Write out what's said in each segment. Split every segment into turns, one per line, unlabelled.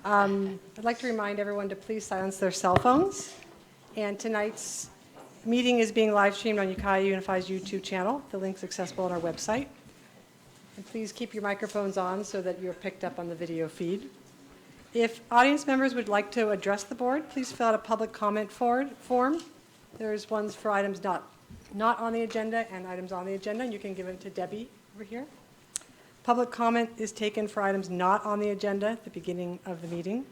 I'd like to remind everyone to please silence their cell phones. And tonight's meeting is being live streamed on Ukiah Unified's YouTube channel. The link's accessible on our website. And please keep your microphones on so that you're picked up on the video feed. If audience members would like to address the board, please fill out a public comment form. There's ones for items not on the agenda and items on the agenda, and you can give it to Debbie over here. Public comment is taken for items not on the agenda at the beginning of the meeting,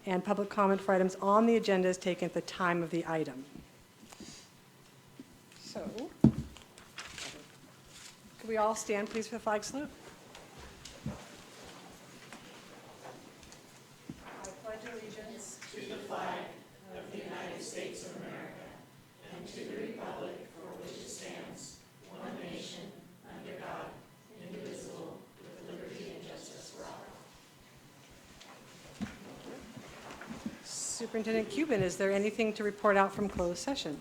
and public comment for items on the agenda is taken at the time of the item. So, could we all stand, please, for the flag salute? I pledge allegiance to the flag of the United States of America and to the republic for which it stands, one nation, under God, indivisible, with liberty and justice for all. Superintendent Cuban, is there anything to report out from closed session?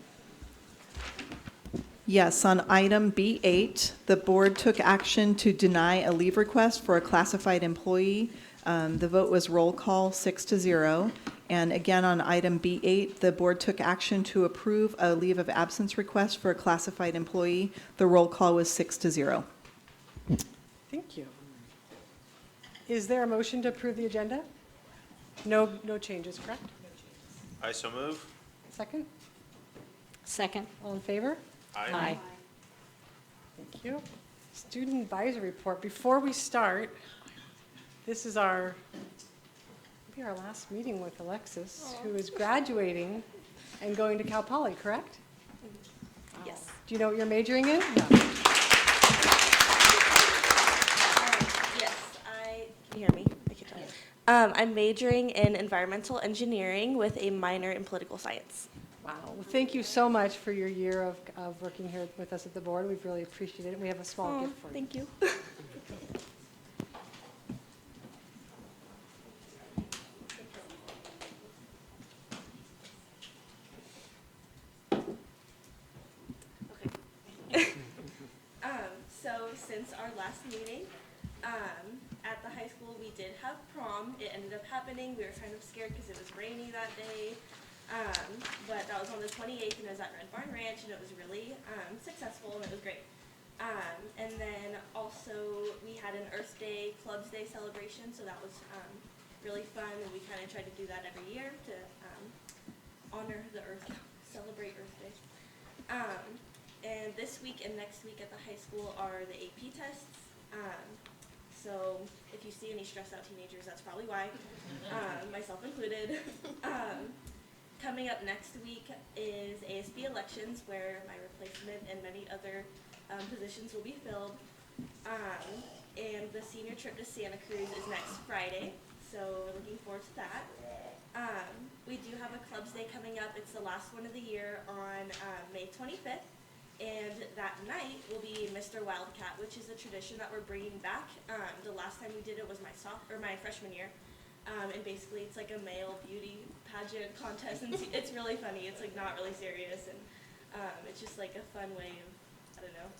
Yes, on item B8, the board took action to deny a leave request for a classified employee. The vote was roll call 6-0. And again, on item B8, the board took action to approve a leave of absence request for a classified employee. The roll call was 6-0.
Thank you. Is there a motion to approve the agenda? No changes, correct?
I so move.
Second?
Second.
All in favor?
Aye.
Thank you. Student advisory report. Before we start, this is maybe our last meeting with Alexis, who is graduating and going to Cal Poly, correct?
Yes.
Do you know what you're majoring in? No.
Yes, can you hear me? I can tell. I'm majoring in environmental engineering with a minor in political science.
Wow. Well, thank you so much for your year of working here with us at the board. We've really appreciated it. We have a small gift for you.
Thank you. So since our last meeting, at the high school we did have prom. It ended up happening. We were kind of scared because it was rainy that day. But that was on the 28th, and it was at Red Barn Ranch, and it was really successful, and it was great. And then also we had an Earth Day, Clubs Day celebration, so that was really fun, and we kind of try to do that every year to honor the Earth, celebrate Earth Day. And this week and next week at the high school are the AP tests. So if you see any stressed out teenagers, that's probably why, myself included. Coming up next week is ASB elections, where my replacement and many other positions will be filled. And the senior trip to Santa Cruz is next Friday, so we're looking forward to that. We do have a Clubs Day coming up. It's the last one of the year on May 25th. And that night will be Mr. Wildcat, which is a tradition that we're bringing back. The last time we did it was my freshman year. And basically it's like a male beauty pageant contest, and it's really funny. It's like not really serious, and it's just like a fun way of, I don't know,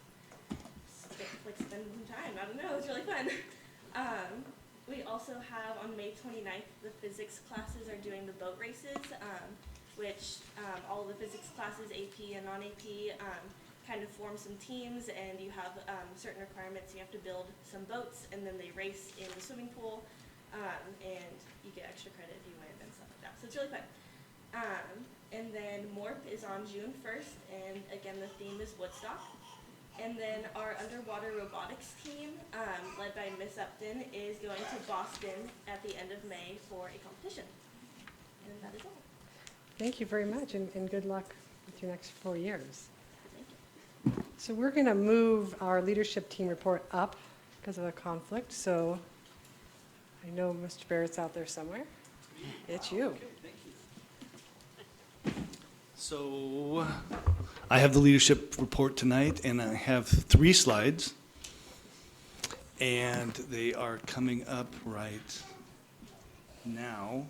spending some time. I don't know, it's really fun. We also have on May 29th, the physics classes are doing the boat races, which all of the physics classes, AP and non-AP, kind of form some teams, and you have certain requirements. You have to build some boats, and then they race in the swimming pool. And you get extra credit if you win and stuff like that. So it's really fun. And then MORP is on June 1st, and again the theme is Woodstock. And then our underwater robotics team, led by Miss Upton, is going to Boston at the end of May for a competition. And that is all.
Thank you very much, and good luck with your next 4 years.
Thank you.
So we're going to move our leadership team report up because of a conflict. So I know Mr. Barrett's out there somewhere. It's you.
Okay, thank you. So I have the leadership report tonight, and I have 3 slides. And they are coming up right now.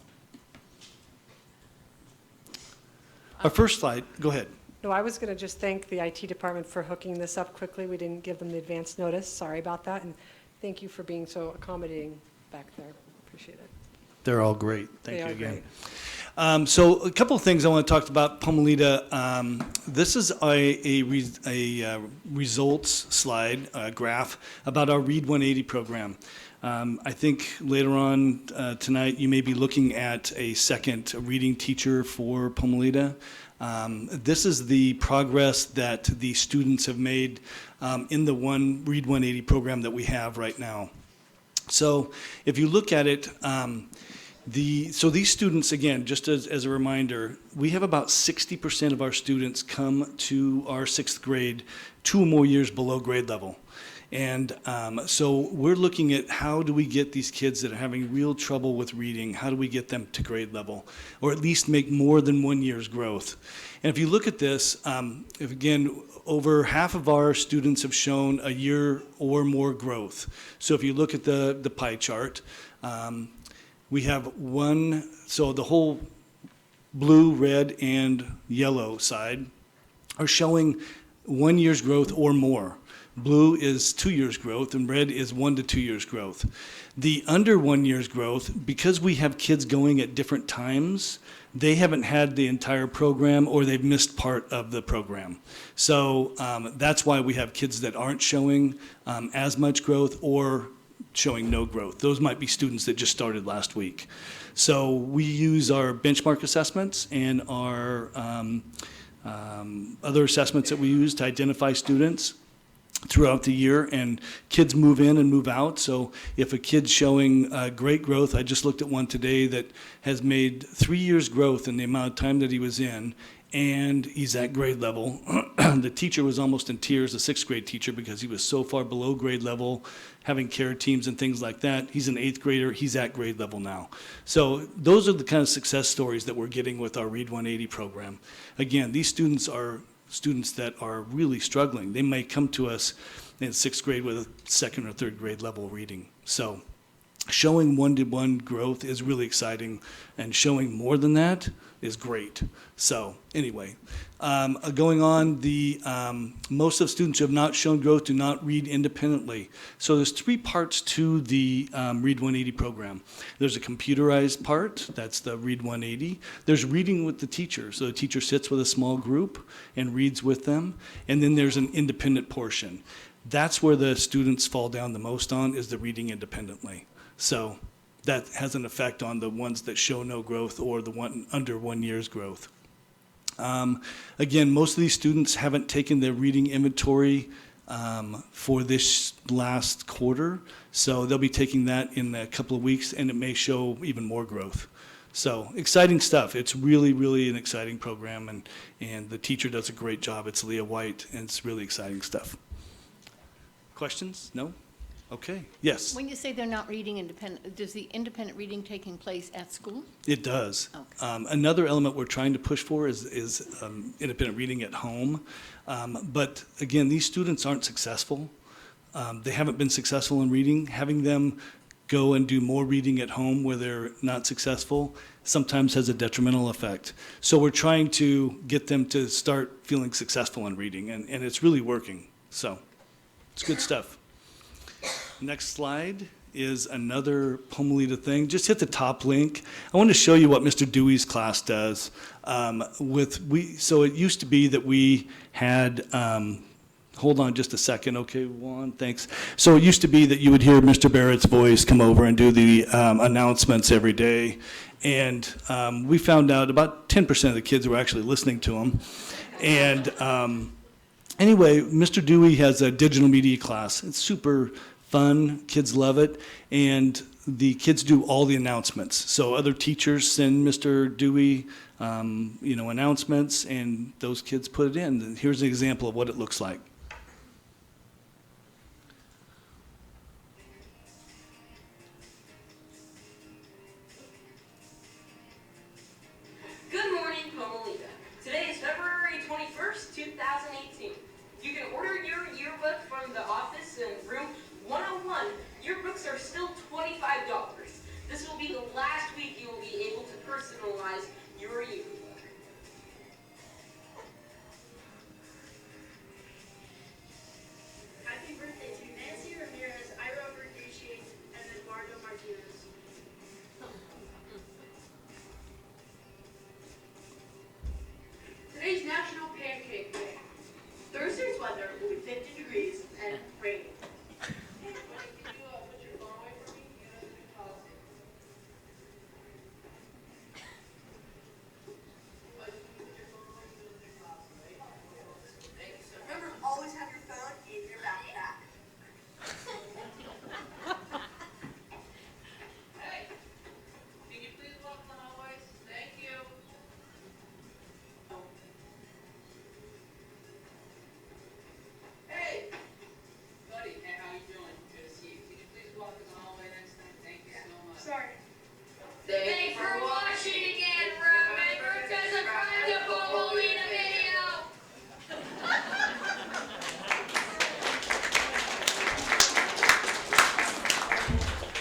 Our first slide, go ahead.
No, I was going to just thank the IT department for hooking this up quickly. We didn't give them the advance notice. Sorry about that. And thank you for being so accommodating back there. Appreciate it.
they're all great.
They
Thank you
are
again.
great.
So a couple of things I want to talk about Pomalita. This is a results slide graph about our Read 180 program. I think later on tonight you may be looking at a second reading teacher for Pomalita. This is the progress that the students have made in the Read 180 program that we have right now. So if you look at it, so these students, again, just as a reminder, we have about 60% of our students come to our 6th grade 2 or more years below grade level. And so we're looking at how do we get these kids that are having real trouble with reading, how do we get them to grade level, or at least make more than 1 year's growth. And if you look at this, if again, over half of our students have shown a year or more growth. So if you look at the pie chart, we have so the whole blue, red, and yellow side are showing 1 year's growth or more. Blue is 2 years growth, and red is 1 to 2 years growth. The under 1 year's growth, because we have kids going at different times, they haven't had the entire program or they've missed part of the program. So that's why we have kids that aren't showing as much growth or showing no growth. Those might be students that just started last week. So we use our benchmark assessments and our other assessments that we use to identify students throughout the year, and kids move in and move out. So if a kid's showing great growth, I just looked at one today that has made 3 years growth in the amount of time that he was in, and he's at grade level. The teacher was almost in tears, the 6th grade teacher, because he was so far below grade level, having care teams and things like that. He's an 8th grader, he's at grade level now. So those are the kind of success stories that we're getting with our Read 180 program. Again, these students are students that are really struggling. They may come to us in 6th grade with a 2nd or 3rd grade level reading. So showing 1-to-1 growth is really exciting, and showing more than that is great. So anyway, going on, most of the students who have not shown growth do not read independently. So there's 3 parts to the Read 180 program. There's a computerized part, that's the Read 180. There's reading with the teacher. So the teacher sits with a small group and reads with them. And then there's an independent portion. That's where the students fall down the most on, is the reading independently. So that has an effect on the ones that show no growth or the one under 1 year's growth. Again, most of these students haven't taken their reading inventory for this last quarter, so they'll be taking that in a couple of weeks, and it may show even more growth. So exciting stuff. It's really, really an exciting program, and the teacher does a great job. It's Leah White, and it's really exciting stuff. Questions? No? Okay, yes.
When you say they're not reading independent, does the independent reading taking place at school?
It does.
Okay.
Another element we're trying to push for is independent reading at home. But again, these students aren't successful. They haven't been successful in reading. Having them go and do more reading at home where they're not successful sometimes has a detrimental effect. So we're trying to get them to start feeling successful in reading, and it's really working. So it's good stuff. Next slide is another Pomalita thing. Just hit the top link. I want to show you what Mr. Dewey's class does. So it used to be that we had, hold on just a second. Okay, Juan, thanks. So it used to be that you would hear Mr. Barrett's voice come over and do the announcements every day. And we found out about 10% of the kids were actually listening to him. And anyway, Mr. Dewey has a digital media class. It's super fun, kids love it, and the kids do all the announcements. So other teachers send Mr. Dewey, announcements, and those kids put it in. Here's an example of what it looks like.
Good morning, Pomalita. Today is February 21st, 2018. You can order your yearbook from the office in room 101. Yearbooks are still $25. This will be the last week you will be able to personalize your yearbook.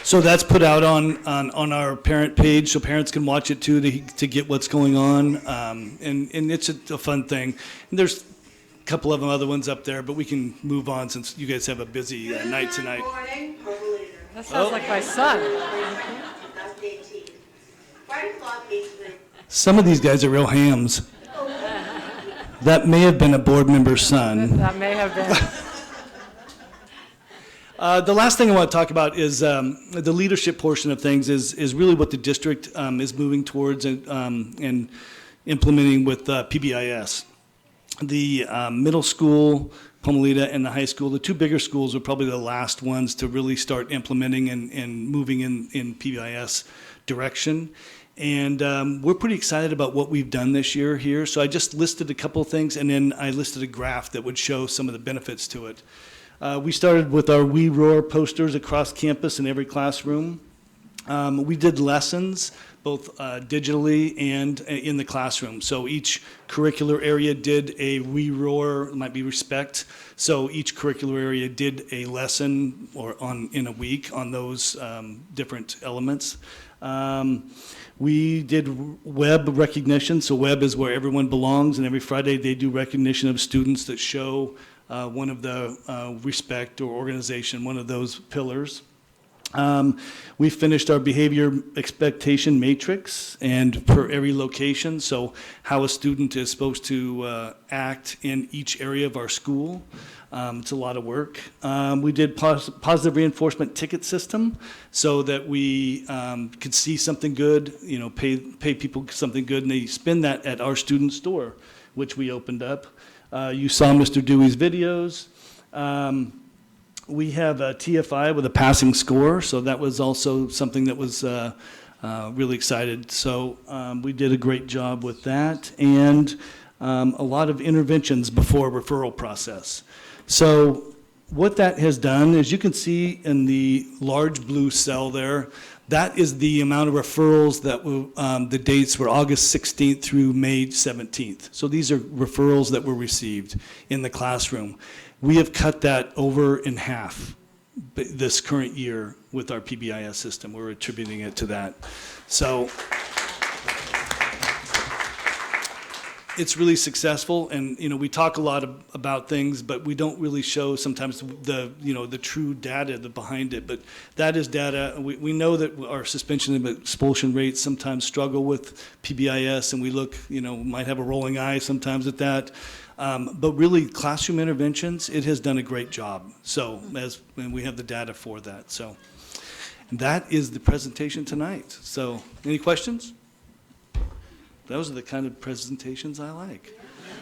So that's put out on our parent page, so parents can watch it too to get what's going on. And it's a fun thing. And there's a couple of other ones up there, but we can move on since you guys have a busy night tonight.
Good morning, Purple Leader.
That sounds like my son.
2018. 5 o'clock, 8:30.
Some of these guys are real hams. That may have been a board member's son.
That may have been.
The last thing I want to talk about is the leadership portion of things is really what the district is moving towards and implementing with PBIS. The middle school, Pomalita, and the high school, the two bigger schools are probably the last ones to really start implementing and moving in PBIS direction. And we're pretty excited about what we've done this year here. So I just listed a couple of things, and then I listed a graph that would show some of the benefits to it. We started with our We Roar posters across campus in every classroom. We did lessons, both digitally and in the classroom. So each curricular area did a We Roar, it might be respect. So each curricular area did a lesson in a week on those different elements. We did web recognition. So web is where everyone belongs, and every Friday they do recognition of students that show one of the respect or organization, one of those pillars. We finished our behavior expectation matrix and for every location, so how a student is supposed to act in each area of our school. It's a lot of work. We did positive reinforcement ticket system so that we could see something good, pay people something good, and they spend that at our student store, which we opened up. You saw Mr. Dewey's videos. We have a TFI with a passing score, so that was also something that was really excited. So we did a great job with that, and a lot of interventions before referral process. So what that has done, as you can see in the large blue cell there, that is the amount of referrals that the dates were August 16th through May 17th. So these are referrals that were received in the classroom. We have cut that over in half this current year with our PBIS system. We're attributing it to that. So it's really successful, and we talk a lot about things, but we don't really show sometimes the true data behind it. But that is data. We know that our suspension and expulsion rates sometimes struggle with PBIS, and we look, might have a rolling eye sometimes at that. But really, classroom interventions, it has done a great job. So and we have the data for that. So that is the presentation tonight. So any questions? Those are the kind of presentations I like.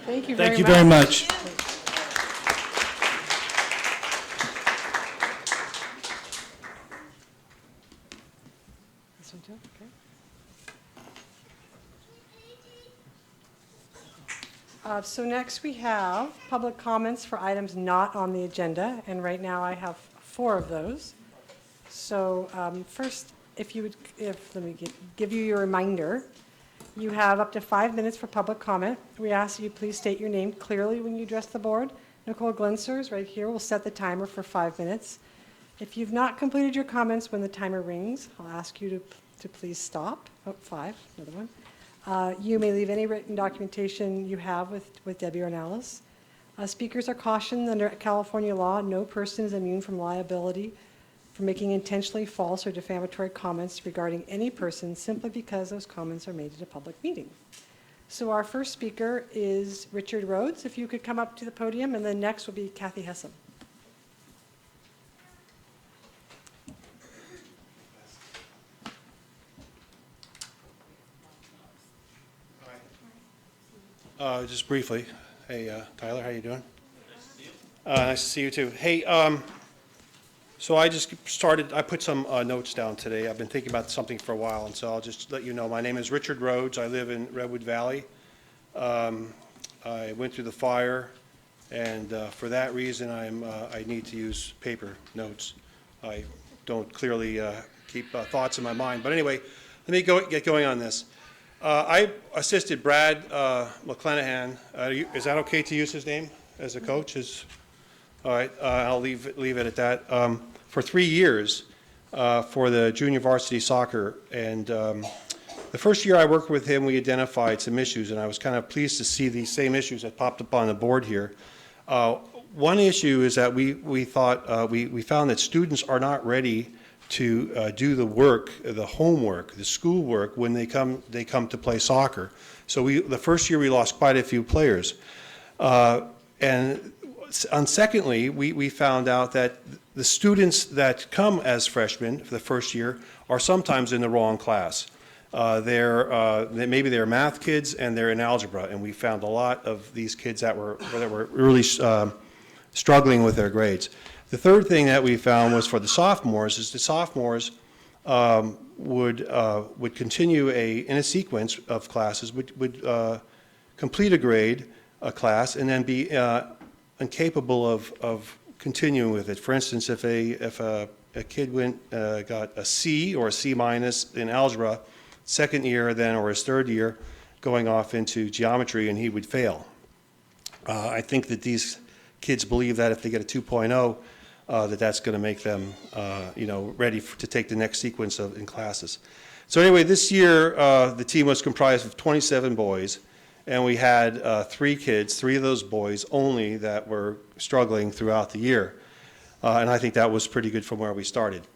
Thank you very much.
Thank you very much.
This one too? Okay. So next we have public comments for items not on the agenda, and right now I have 4 of those. So first, let me give you your reminder. You have up to 5 minutes for public comment. We ask that you please state your name clearly when you address the board. Nicole Glinsers, right here, will set the timer for 5 minutes. If you've not completed your comments when the timer rings, I'll ask you to please stop. Oh, 5, another one. You may leave any written documentation you have with Debbie or Alice. Speakers are cautioned under California law, no person is immune from liability for making intentionally false or defamatory comments regarding any person simply because those comments are made at a public meeting. So our first speaker is Richard Rhodes. If you could come up to the podium, and then next will be Kathy Hessam.
Just briefly, hey, Tyler, how you doing? Nice to see you too. Hey, so I put some notes down today. I've been thinking about something for a while, and so I'll just let you know. My name is Richard Rhodes. I live in Redwood Valley. I went through the fire, and for that reason, I need to use paper notes. I don't clearly keep thoughts in my mind. But anyway, let me get going on this. I assisted Brad McClanahan. Is that okay to use his name as a coach? All right, I'll leave it at that. For 3 years, for the junior varsity soccer. And the first year I worked with him, we identified some issues, and I was kind of pleased to see these same issues that popped up on the board here. One issue is that we found that students are not ready to do the work, the homework, the schoolwork when they come to play soccer. So the first year we lost quite a few players. And secondly, we found out that the students that come as freshmen for the first year are sometimes in the wrong class. Maybe they're math kids and they're in algebra, and we found a lot of these kids that were really struggling with their grades. The third thing that we found was for the sophomores, is the sophomores would continue in a sequence of classes, would complete a grade, a class, and then be incapable of continuing with it. For instance, if a kid got a C or a C minus in algebra, second year then, or his third year, going off into geometry, and he would fail. I think that these kids believe that if they get a 2.0, that's going to make them, ready to take the next sequence in classes. So anyway, this year the team was comprised of 27 boys, and we had 3 of those boys only that were struggling throughout the year, and I think that was pretty good from where we started.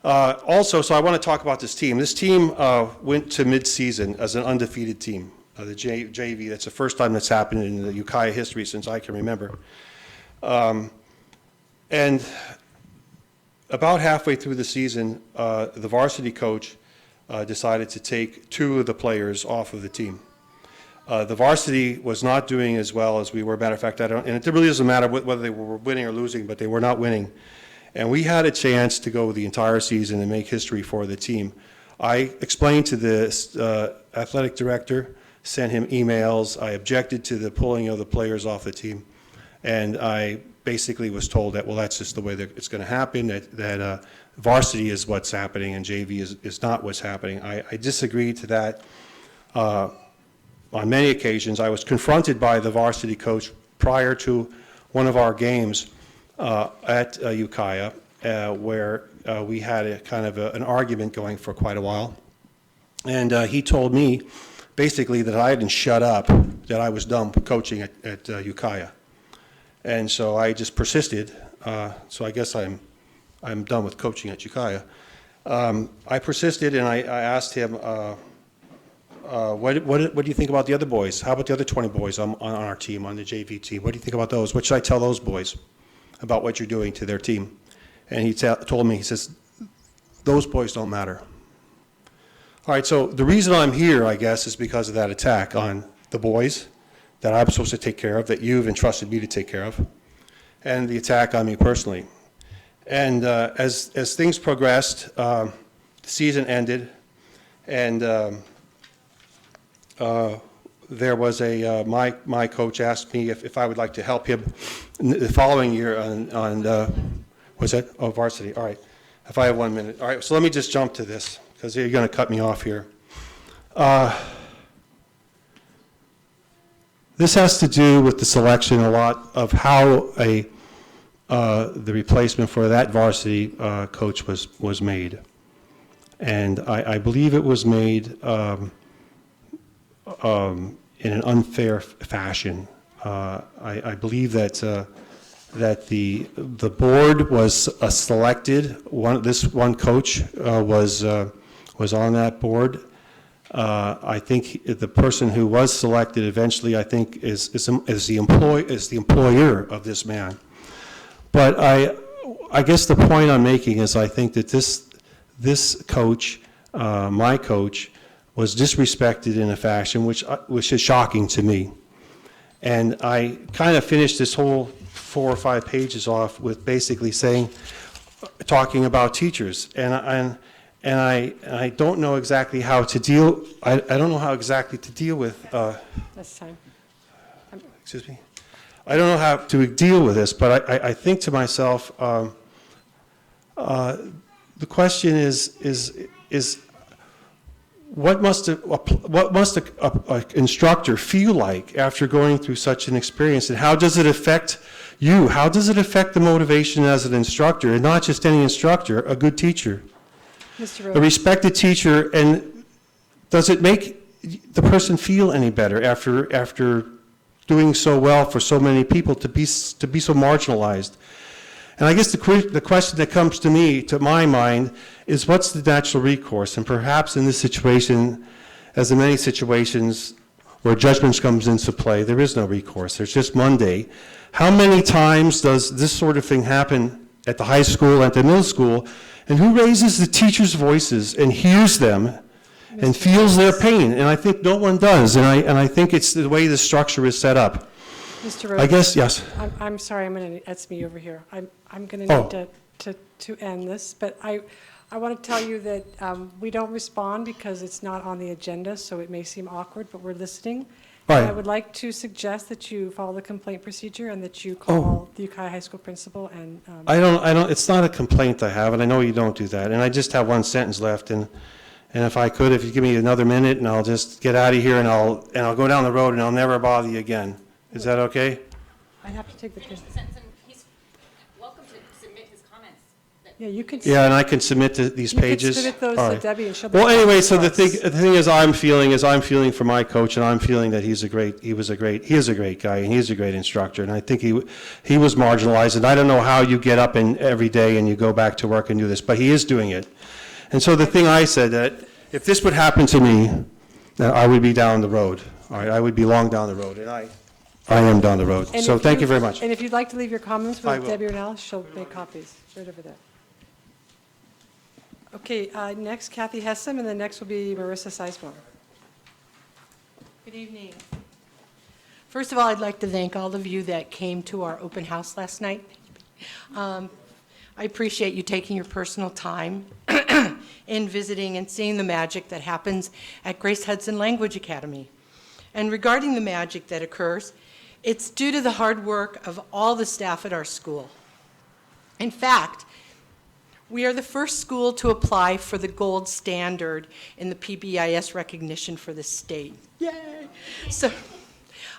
Also, so I want to talk about this team. This team went to mid-season as an undefeated team, the JV. That's the first time that's happened in the Ukiah history since I can remember. And about halfway through the season, the varsity coach decided to take 2 of the players off of the team. The varsity was not doing as well as we were. Matter of fact, and it really doesn't matter whether they were winning or losing, but they were not winning. And we had a chance to go the entire season and make history for the team. I explained to the athletic director, sent him emails. I objected to the pulling of the players off the team. And I basically was told that, well, that's just the way that it's going to happen, that varsity is what's happening and JV is not what's happening. I disagreed to that on many occasions. I was confronted by the varsity coach prior to one of our games at Ukiah, where we had a kind of an argument going for quite a while. And he told me basically that I hadn't shut up, that I was done coaching at Ukiah. And so I just persisted. So I guess I'm done with coaching at Ukiah. I persisted, and I asked him, what do you think about the other boys? How about the other 20 boys on our team, on the JV team? What do you think about those? What should I tell those boys about what you're doing to their team? And he told me, he says, those boys don't matter. All right, so the reason I'm here, I guess, is because of that attack on the boys that I'm supposed to take care of, that you've entrusted me to take care of, and the attack on me personally. And as things progressed, the season ended, and there was my coach asked me if I would like to help him the following year on what's that? Oh, varsity. All right. If I have 1 minute. All right. So let me just jump to this because you're going to cut me off here. This has to do with the selection a lot of how the replacement for that varsity coach was made, and I believe it was made in an unfair fashion. I believe that the board was selected. This one coach was on that board. I think the person who was selected eventually, I think, is the employer of this man. But I guess the point I'm making is I think that this coach, my coach, was disrespected in a fashion which is shocking to me. And I kind of finished this whole 4 or 5 pages off with basically talking about teachers, and I don't know exactly how to deal. I don't know how exactly to deal with.
That's time.
Excuse me. I don't know how to deal with this, but I think to myself, the question is what must an instructor feel like after going through such an experience, and how does it affect you? How does it affect the motivation as an instructor, and not just any instructor, a good teacher?
Mr.
a
Rhodes.
respected teacher, and does it make the person feel any better after doing so well for so many people to be so marginalized? And I guess the question that comes to my mind, is what's the natural recourse? And perhaps in this situation, as in many situations where judgment comes into play, there is no recourse. There's just Monday. How many times does this sort of thing happen at the high school, at the middle school? And who raises the teachers' voices and hears them and feels their pain? And I think no one does. And I think it's the way the structure is set up.
Mr. Rhodes.
I guess, yes.
I'm sorry, that's me over here. I'm going
Oh.
to need to end this, but I want to tell you that we don't respond because it's not on the agenda, so it may seem awkward, but we're listening.
Right.
And I would like to suggest that you follow the complaint procedure and that you call the Ukiah High School principal and.
I don't, it's not a complaint I have, and I know you don't do that. And I just have one sentence left, and if I could, if you give me another minute, and I'll just get out of here, and I'll go down the road, and I'll never bother you again. Is that okay?
I have to take the.
He's welcome to submit his comments.
Yeah, you can.
Yeah, and I can submit these
You can
pages?
submit those
All
to
right.
Debbie and she'll. be
Well, anyway,
back
so
to
the
us.
thing is I'm feeling for my coach, and I'm feeling that he is a great guy, and he's a great instructor, and I think he was marginalized, and I don't know how you get up every day and you go back to work and do this, but he is doing it. And so the thing I said, that if this would happen to me, I would be down the road, all right? I would be long down the road, and I am down the road.
And
So
if
thank you very much.
And if you'd like to leave your comments
I
with
will.
Debbie or Alice, she'll make copies right over there. Okay, next Kathy Hessam, and then next will be Marissa Sizemore.
Good evening. First of all, I'd like to thank all of you that came to our open house last night. I appreciate you taking your personal time in visiting and seeing the magic that happens at Grace Hudson Language Academy. And regarding the magic that occurs, it's due to the hard work of all the staff at our school. In fact, we are the first school to apply for the gold standard in the PBIS recognition for the state. Yay! So,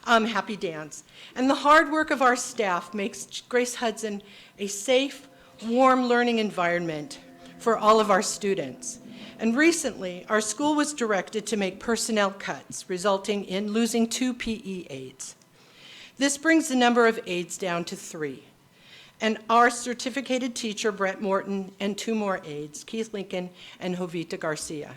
happy dance. And the hard work of our staff makes Grace Hudson a safe, warm learning environment for all of our students. And recently, our school was directed to make personnel cuts, resulting in losing 2 PE aides. This brings the number of aides down to 3. And our certificated teacher, Brett Morton, and 2 more aides, Keith Lincoln and Jovita Garcia.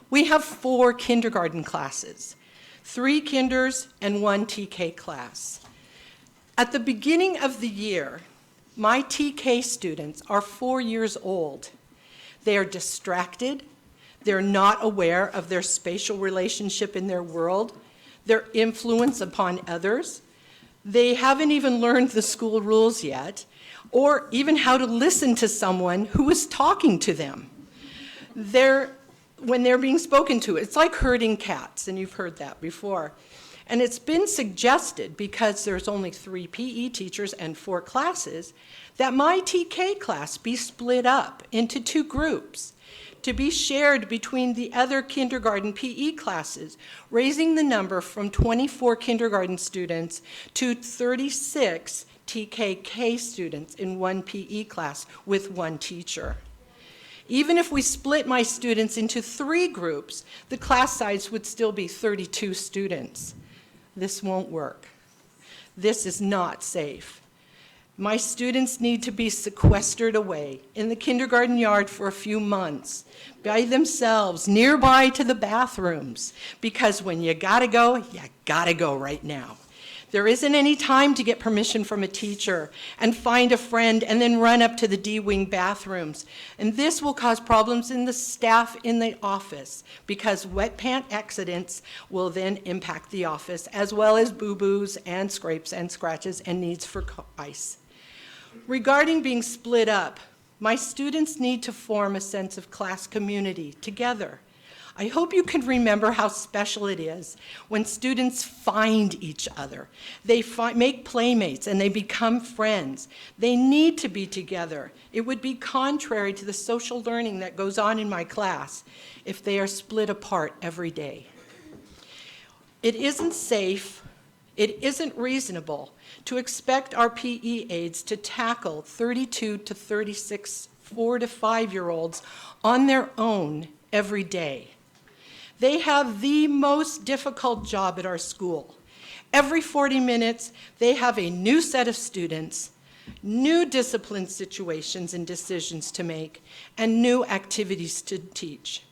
We have 4 kindergarten classes, 3 kinders and 1 TK class. At the beginning of the year, my TK students are 4 years old. They are distracted. They're not aware of their spatial relationship in their world, their influence upon others. They haven't even learned the school rules yet, or even how to listen to someone who is talking to them. When they're being spoken to, it's like herding cats, and you've heard that before. And it's been suggested, because there's only 3 PE teachers and 4 classes, that my TK class be split up into 2 groups to be shared between the other kindergarten PE classes, raising the number from 24 kindergarten students to 36 TKK students in 1 PE class with 1 teacher. Even if we split my students into 3 groups, the class size would still be 32 students. This won't work. This is not safe. My students need to be sequestered away in the kindergarten yard for a few months by themselves, nearby to the bathrooms, because when you gotta go right now. There isn't any time to get permission from a teacher and find a friend and then run up to the D-wing bathrooms. And this will cause problems in the staff in the office, because wet pant accidents will then impact the office, as well as boo-boos and scrapes and scratches and needs for ice. Regarding being split up, my students need to form a sense of class community together. I hope you can remember how special it is when students find each other. They make playmates and they become friends. They need to be together. It would be contrary to the social learning that goes on in my class if they are split apart every day. It isn't safe, it isn't reasonable to expect our PE aides to tackle 32 to 36 4 to 5-year-olds on their own every day. They have the most difficult job at our school. Every 40 minutes, they have a new set of students, new discipline situations and decisions to make, and new activities to teach.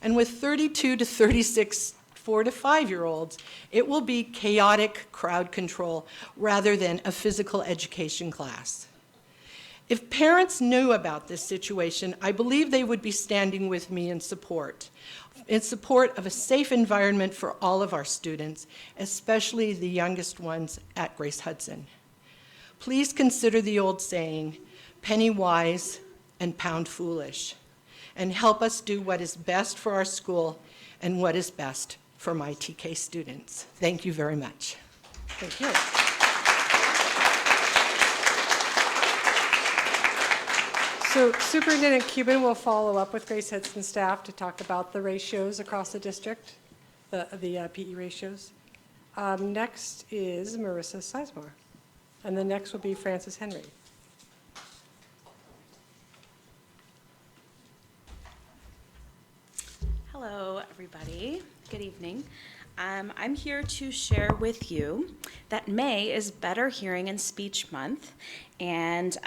And with 32 to 36 4 to 5-year-olds, it will be chaotic crowd control rather than a physical education class. If parents knew about this situation, I believe they would be standing with me in support of a safe environment for all of our students, especially the youngest ones at Grace Hudson. Please consider the old saying, penny wise and pound foolish, and help us do what is best for our school and what is best for my TK students. Thank you very much.
Thank you. So Superintendent Cuban will follow up with Grace Hudson staff to talk about the ratios across the district, the PE ratios. Next is Marissa Sizemore, and the next will be Francis Henry.
Hello, everybody. Good evening. I'm here to share with you that May is Better Hearing and Speech Month, and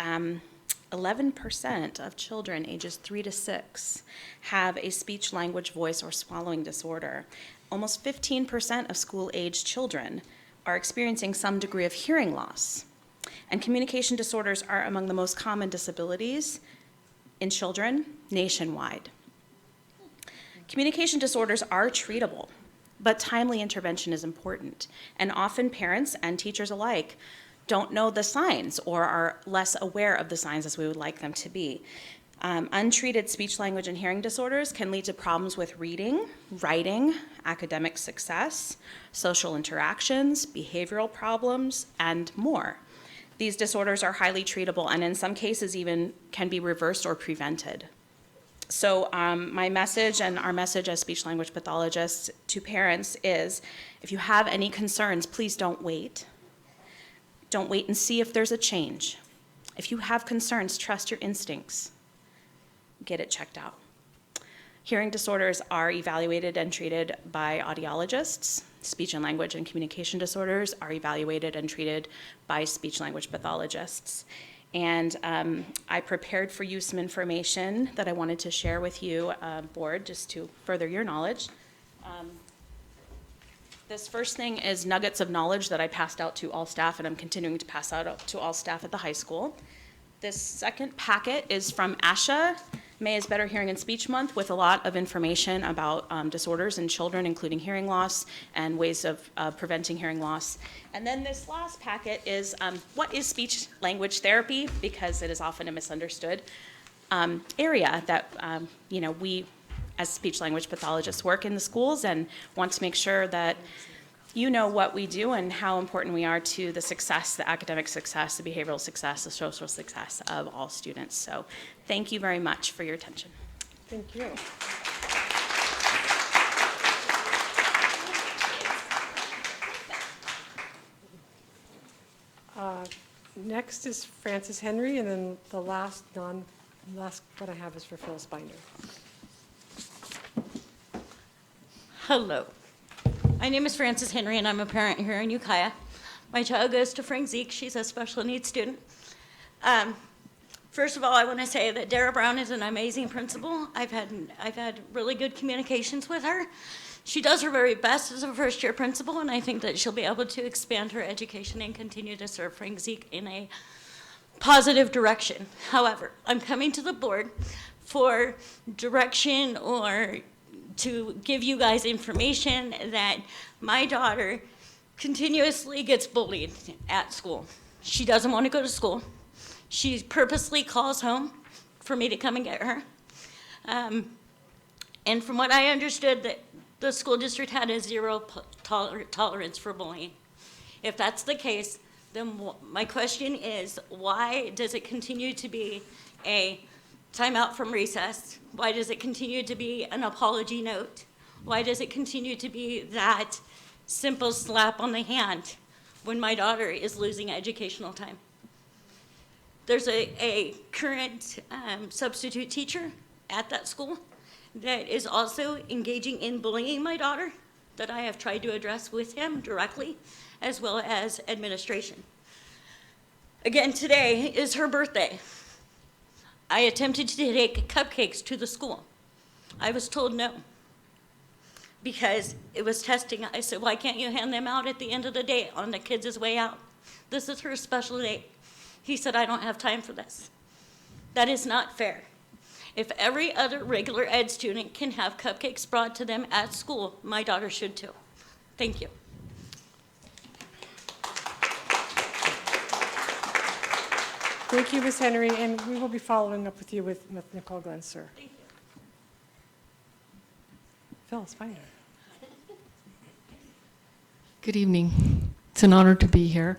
11% of children ages 3 to 6 have a speech, language, voice, or swallowing disorder. Almost 15% of school-aged children are experiencing some degree of hearing loss. And communication disorders are among the most common disabilities in children nationwide. Communication disorders are treatable, but timely intervention is important. And often parents and teachers alike don't know the signs or are less aware of the signs as we would like them to be. Untreated speech, language, and hearing disorders can lead to problems with reading, writing, academic success, social interactions, behavioral problems, and more. These disorders are highly treatable and in some cases even can be reversed or prevented. So my message and our message as speech language pathologists to parents is, if you have any concerns, please don't wait. Don't wait and see if there's a change. If you have concerns, trust your instincts. Get it checked out. Hearing disorders are evaluated and treated by audiologists. Speech and language and communication disorders are evaluated and treated by speech language pathologists. And I prepared for you some information that I wanted to share with you, board, just to further your knowledge. This first thing is nuggets of knowledge that I passed out to all staff, and I'm continuing to pass out to all staff at the high school. This second packet is from ASHA. May is Better Hearing and Speech Month, with a lot of information about disorders in children, including hearing loss and ways of preventing hearing loss. And then this last packet is what is speech language therapy, because it is often a misunderstood area that we as speech language pathologists work in the schools and want to make sure that you know what we do and how important we are to the success, the academic success, the behavioral success, the social success of all students. So thank you very much for your attention.
Thank you. Next is Francis Henry, and then the last one I have is for Phil Spinder.
Hello. My name is Frances Henry, and I'm a parent here in Ukiah. My child goes to Frank Zeke. She's a special needs student. First of all, I want to say that Dara Brown is an amazing principal. I've had really good communications with her. She does her very best as a first-year principal, and I think that she'll be able to expand her education and continue to serve Frank Zeke in a positive direction. However, I'm coming to the board for direction or to give you guys information that my daughter continuously gets bullied at school. She doesn't want to go to school. She purposely calls home for me to come and get her. And from what I understood, that the school district had a zero tolerance for bullying. If that's the case, then my question is, why does it continue to be a timeout from recess? Why does it continue to be an apology note? Why does it continue to be that simple slap on the hand when my daughter is losing educational time? There's a current substitute teacher at that school that is also engaging in bullying my daughter that I have tried to address with him directly, as well as administration. Again, today is her birthday. I attempted to take cupcakes to the school. I was told no, because it was testing. I said, why can't you hand them out at the end of the day on the kids' way out? This is her special day. He said, I don't have time for this. That is not fair. If every other regular ed student can have cupcakes brought to them at school, my daughter should too. Thank you.
Thank you, Ms. Henry, and we will be following up with you with Nicole Glenser.
Thank you.
Phil Spiner.
Good evening. It's an honor to be here.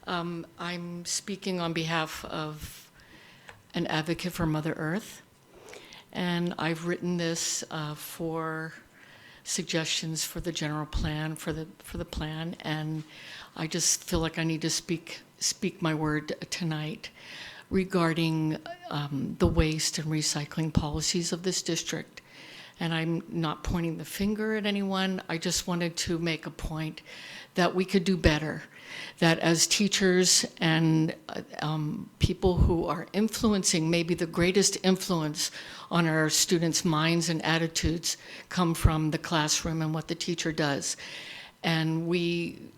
I'm speaking on behalf of an advocate for Mother Earth, and I've written this for suggestions for the general plan, for the plan, and I just feel like I need to speak my word tonight regarding the waste and recycling policies of this district. And I'm not pointing the finger at anyone. I just wanted to make a point that we could do better, that as teachers and people who are influencing, maybe the greatest influence on our students' minds and attitudes come from the classroom and what the teacher does. And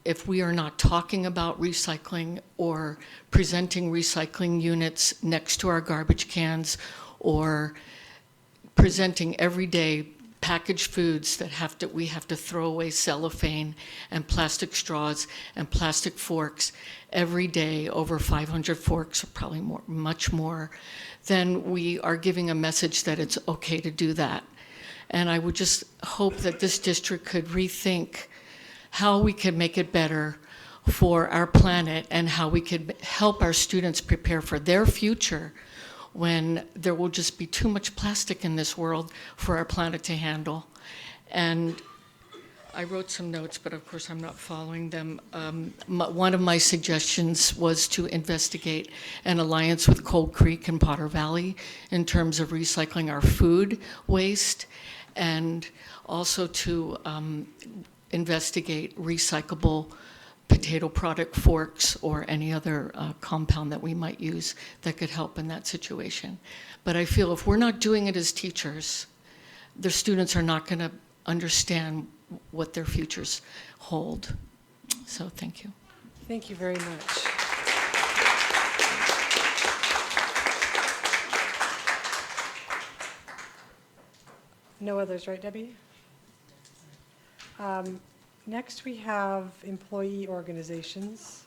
if we are not talking about recycling or presenting recycling units next to our garbage cans, or presenting everyday packaged foods that we have to throw away cellophane and plastic straws and plastic forks every day, over 500 forks, or probably more, much more, then we are giving a message that it's okay to do that. And I would just hope that this district could rethink how we can make it better for our planet and how we could help our students prepare for their future, when there will just be too much plastic in this world for our planet to handle. And I wrote some notes, but of course I'm not following them. One of my suggestions was to investigate an alliance with Cold Creek and Potter Valley in terms of recycling our food waste, and also to investigate recyclable potato product forks or any other compound that we might use that could help in that situation. But I feel if we're not doing it as teachers, the students are not going to understand what their futures hold. So thank you.
Thank you very much. No others, right, Debbie? Next, we have employee organizations.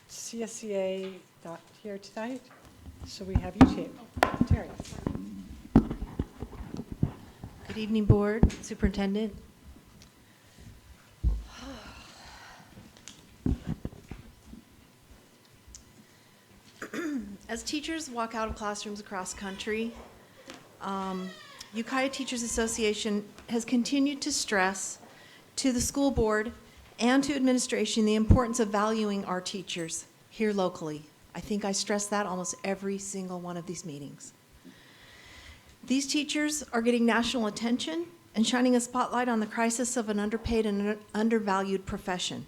CSCA not here tonight, so we have you, Chief. Terry.
Good evening, Board, Superintendent. As teachers walk out of classrooms across country, Ukiah Teachers Association has continued to stress to the school board and to administration the importance of valuing our teachers here locally. I think I stress that almost every single one of these meetings. These teachers are getting national attention and shining a spotlight on the crisis of an underpaid and undervalued profession.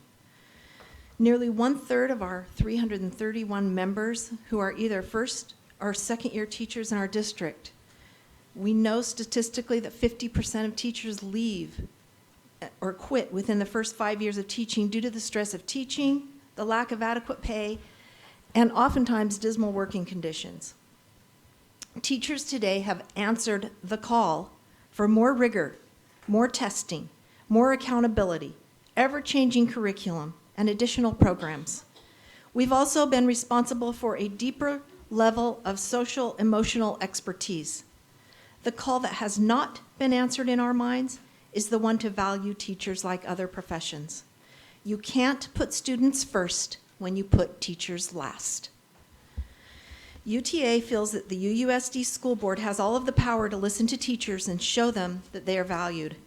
Nearly 1/3 of our 331 members who are either first or second year teachers in our district. We know statistically that 50% of teachers leave or quit within the first 5 years of teaching due to the stress of teaching, the lack of adequate pay, and oftentimes dismal working conditions. Teachers today have answered the call for more rigor, more testing, more accountability, ever-changing curriculum, and additional programs. We've also been responsible for a deeper level of social emotional expertise. The call that has not been answered in our minds is the one to value teachers like other professions. You can't put students first when you put teachers last. UTA feels that the UUSD school board has all of the power to listen to teachers and show them that they are valued.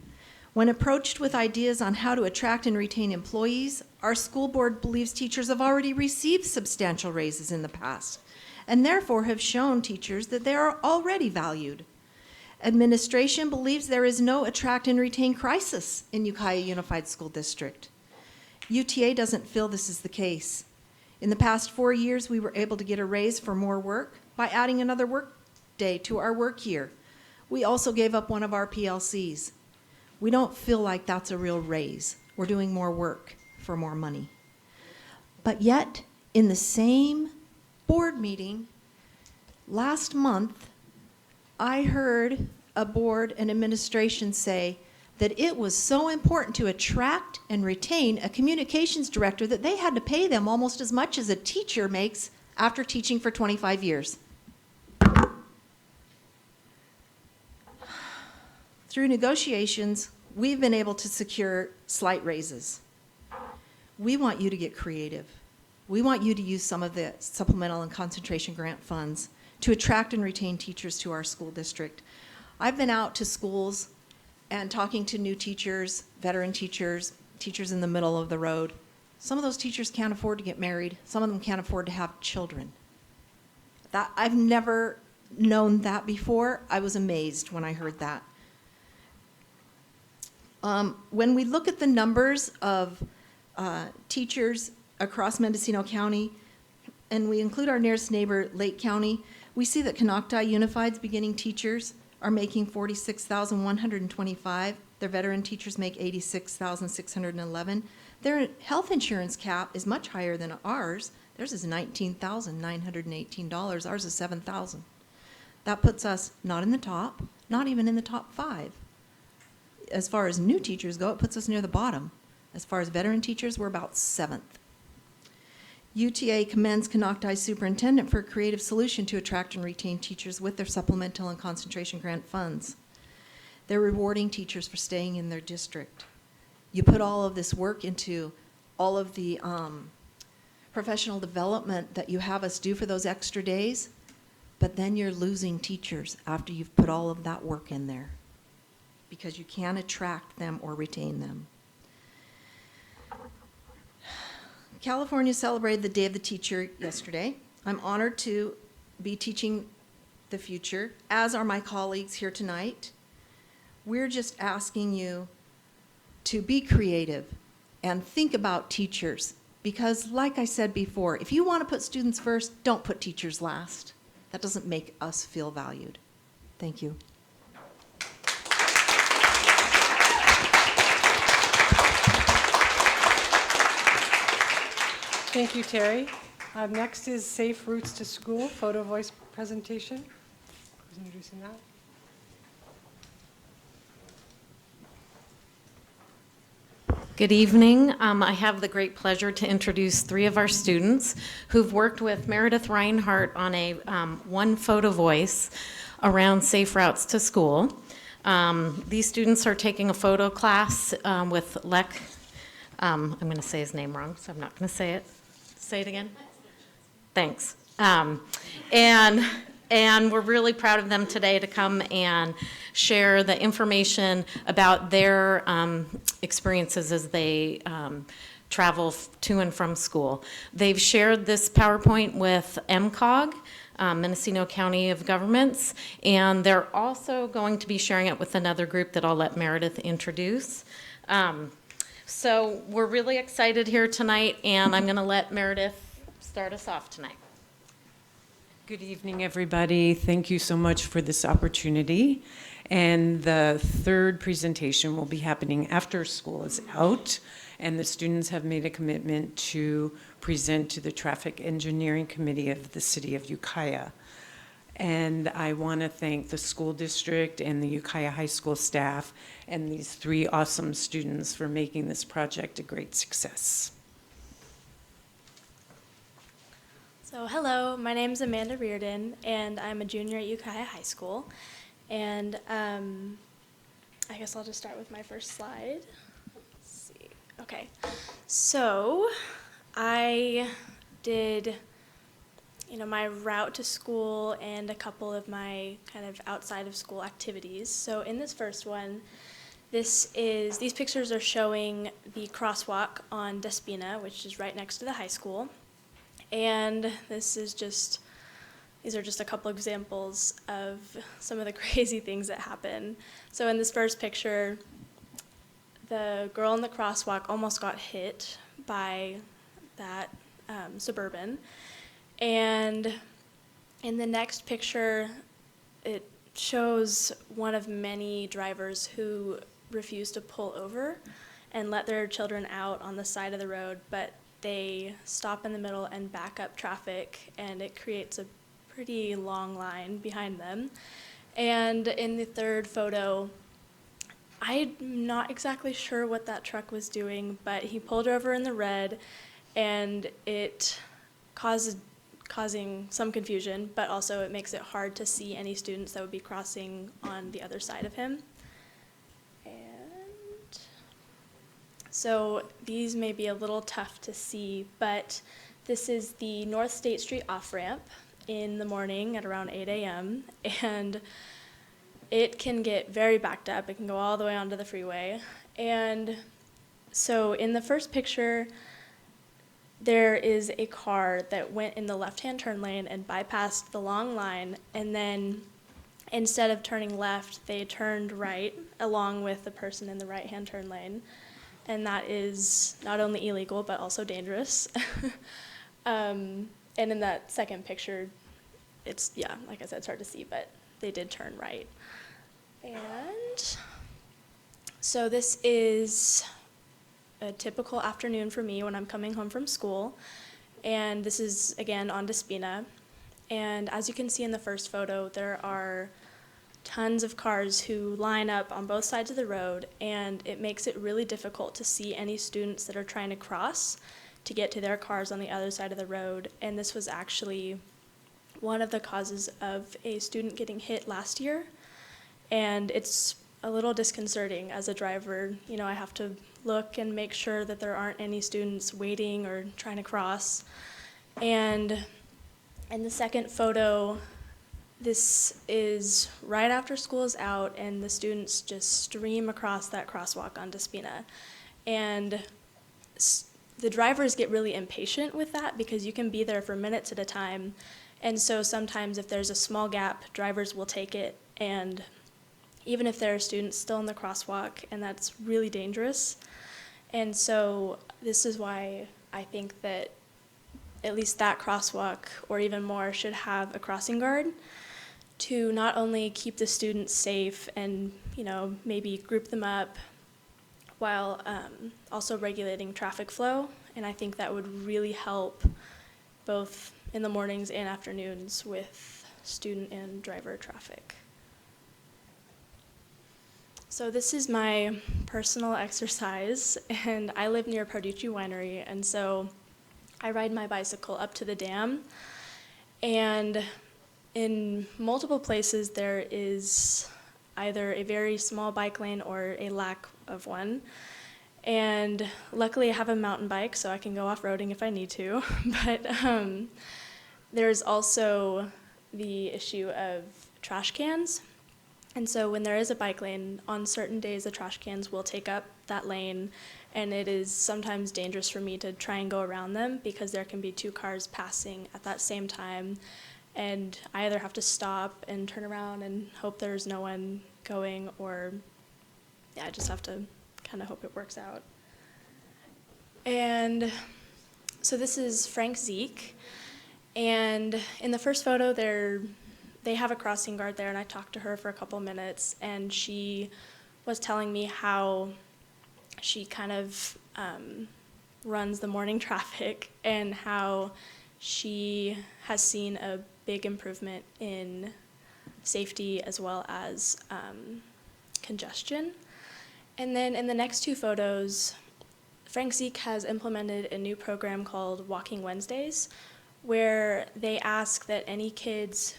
When approached with ideas on how to attract and retain employees, our school board believes teachers have already received substantial raises in the past, and therefore have shown teachers that they are already valued. Administration believes there is no attract and retain crisis in Ukiah Unified School District. UTA doesn't feel this is the case. In the past 4 years, we were able to get a raise for more work by adding another work day to our work year. We also gave up one of our PLCs. We don't feel like that's a real raise. We're doing more work for more money. But yet, in the same board meeting last month, I heard a board and administration say that it was so important to attract and retain a communications director that they had to pay them almost as much as a teacher makes after teaching for 25 years. Through negotiations, we've been able to secure slight raises. We want you to get creative. We want you to use some of the supplemental and concentration grant funds to attract and retain teachers to our school district. I've been out to schools and talking to new teachers, veteran teachers, teachers in the middle of the road. Some of those teachers can't afford to get married. Some of them can't afford to have children. I've never known that before. I was amazed when I heard that. When we look at the numbers of teachers across Mendocino County, and we include our nearest neighbor, Lake County, we see that Konocti Unified's beginning teachers are making $46,125. Their veteran teachers make $86,611. Their health insurance cap is much higher than ours. Theirs is $19,918. Ours is $7,000. That puts us not in the top, not even in the top 5. As far as new teachers go, it puts us near the bottom. As far as veteran teachers, we're about 7th. UTA commends Konocti's superintendent for a creative solution to attract and retain teachers with their supplemental and concentration grant funds. They're rewarding teachers for staying in their district. You put all of this work into all of the professional development that you have us do for those extra days, but then you're losing teachers after you've put all of that work in there, because you can't attract them or retain them. California celebrated the Day of the Teacher yesterday. I'm honored to be teaching the future, as are my colleagues here tonight. We're just asking you to be creative and think about teachers, because like I said before, if you want to put students first, don't put teachers last. That doesn't make us feel valued. Thank you.
Thank you, Terry. Next is Safe Routes to School, Photovoice presentation. Who's introducing that?
Good evening. I have the great pleasure to introduce 3 of our students who've worked with Meredith Reinhardt on a one Photovoice around safe routes to school. These students are taking a photo class with Lek. I'm going to say his name wrong, so I'm not going to say it. Say it again. Thanks. And we're really proud of them today to come and share the information about their experiences as they travel to and from school. They've shared this PowerPoint with MCOG, Mendocino County of Governments, and they're also going to be sharing it with another group that I'll let Meredith introduce. So we're really excited here tonight, and I'm going to let Meredith start us off tonight.
Good evening, everybody. Thank you so much for this opportunity. And the third presentation will be happening after school is out, and the students have made a commitment to present to the Traffic Engineering Committee of the City of Ukiah. And I want to thank the school district and the Ukiah High School staff and these 3 awesome students for making this project a great success.
So hello, my name is Amanda Reardon, and I'm a junior at Ukiah High School. And I guess I'll just start with my first slide. Let's see. Okay, so I did my route to school and a couple of my kind of outside of school activities. So in this first one, These pictures are showing the crosswalk on Despina, which is right next to the high school. And these are just a couple examples of some of the crazy things that happen. So in this first picture, the girl in the crosswalk almost got hit by that Suburban. And in the next picture, it shows one of many drivers who refuse to pull over and let their children out on the side of the road, but they stop in the middle and back up traffic, and it creates a pretty long line behind them. And in the third photo, I'm not exactly sure what that truck was doing, but he pulled over in the red, and it causing some confusion, but also it makes it hard to see any students that would be crossing on the other side of him. And so these may be a little tough to see, but this is the North State Street off-ramp in the morning at around 8 a.m. and it can get very backed up. It can go all the way onto the freeway. And so in the first picture, there is a car that went in the left-hand turn lane and bypassed the long line, and then instead of turning left, they turned right along with the person in the right-hand turn lane. And that is not only illegal, but also dangerous. And in that second picture, it's, yeah, like I said, it's hard to see, but they did turn right. And so this is a typical afternoon for me when I'm coming home from school. And this is, again, on Despina. And as you can see in the first photo, there are tons of cars who line up on both sides of the road, and it makes it really difficult to see any students that are trying to cross to get to their cars on the other side of the road. And this was actually one of the causes of a student getting hit last year. And it's a little disconcerting as a driver. You know, I have to look and make sure that there aren't any students waiting or trying to cross. And in the second photo, this is right after school is out, and the students just stream across that crosswalk on Despina. And the drivers get really impatient with that because you can be there for minutes at a time. And so sometimes if there's a small gap, drivers will take it, and even if there are students still in the crosswalk, and that's really dangerous. And so this is why I think that at least that crosswalk, or even more, should have a crossing guard to not only keep the students safe and, you know, maybe group them up while also regulating traffic flow. And I think that would really help both in the mornings and afternoons with student and driver traffic. So this is my personal exercise, and I live near Parducci Winery, and so I ride my bicycle up to the dam, and in multiple places there is either a very small bike lane or a lack of one. And luckily I have a mountain bike, so I can go off-roading if I need to. But there's also the issue of trash cans. And so when there is a bike lane, on certain days the trash cans will take up that lane, and it is sometimes dangerous for me to try and go around them because there can be two cars passing at that same time, and I either have to stop and turn around and hope there's no one going, or yeah, I just have to kind of hope it works out. And so this is Frank Zeke, and in the first photo they have a crossing guard there, and I talked to her for a couple minutes, and she was telling me how she kind of runs the morning traffic and how she has seen a big improvement in safety as well as congestion. And then in the next two photos, Frank Zeke has implemented a new program called Walking Wednesdays, where they ask that any kids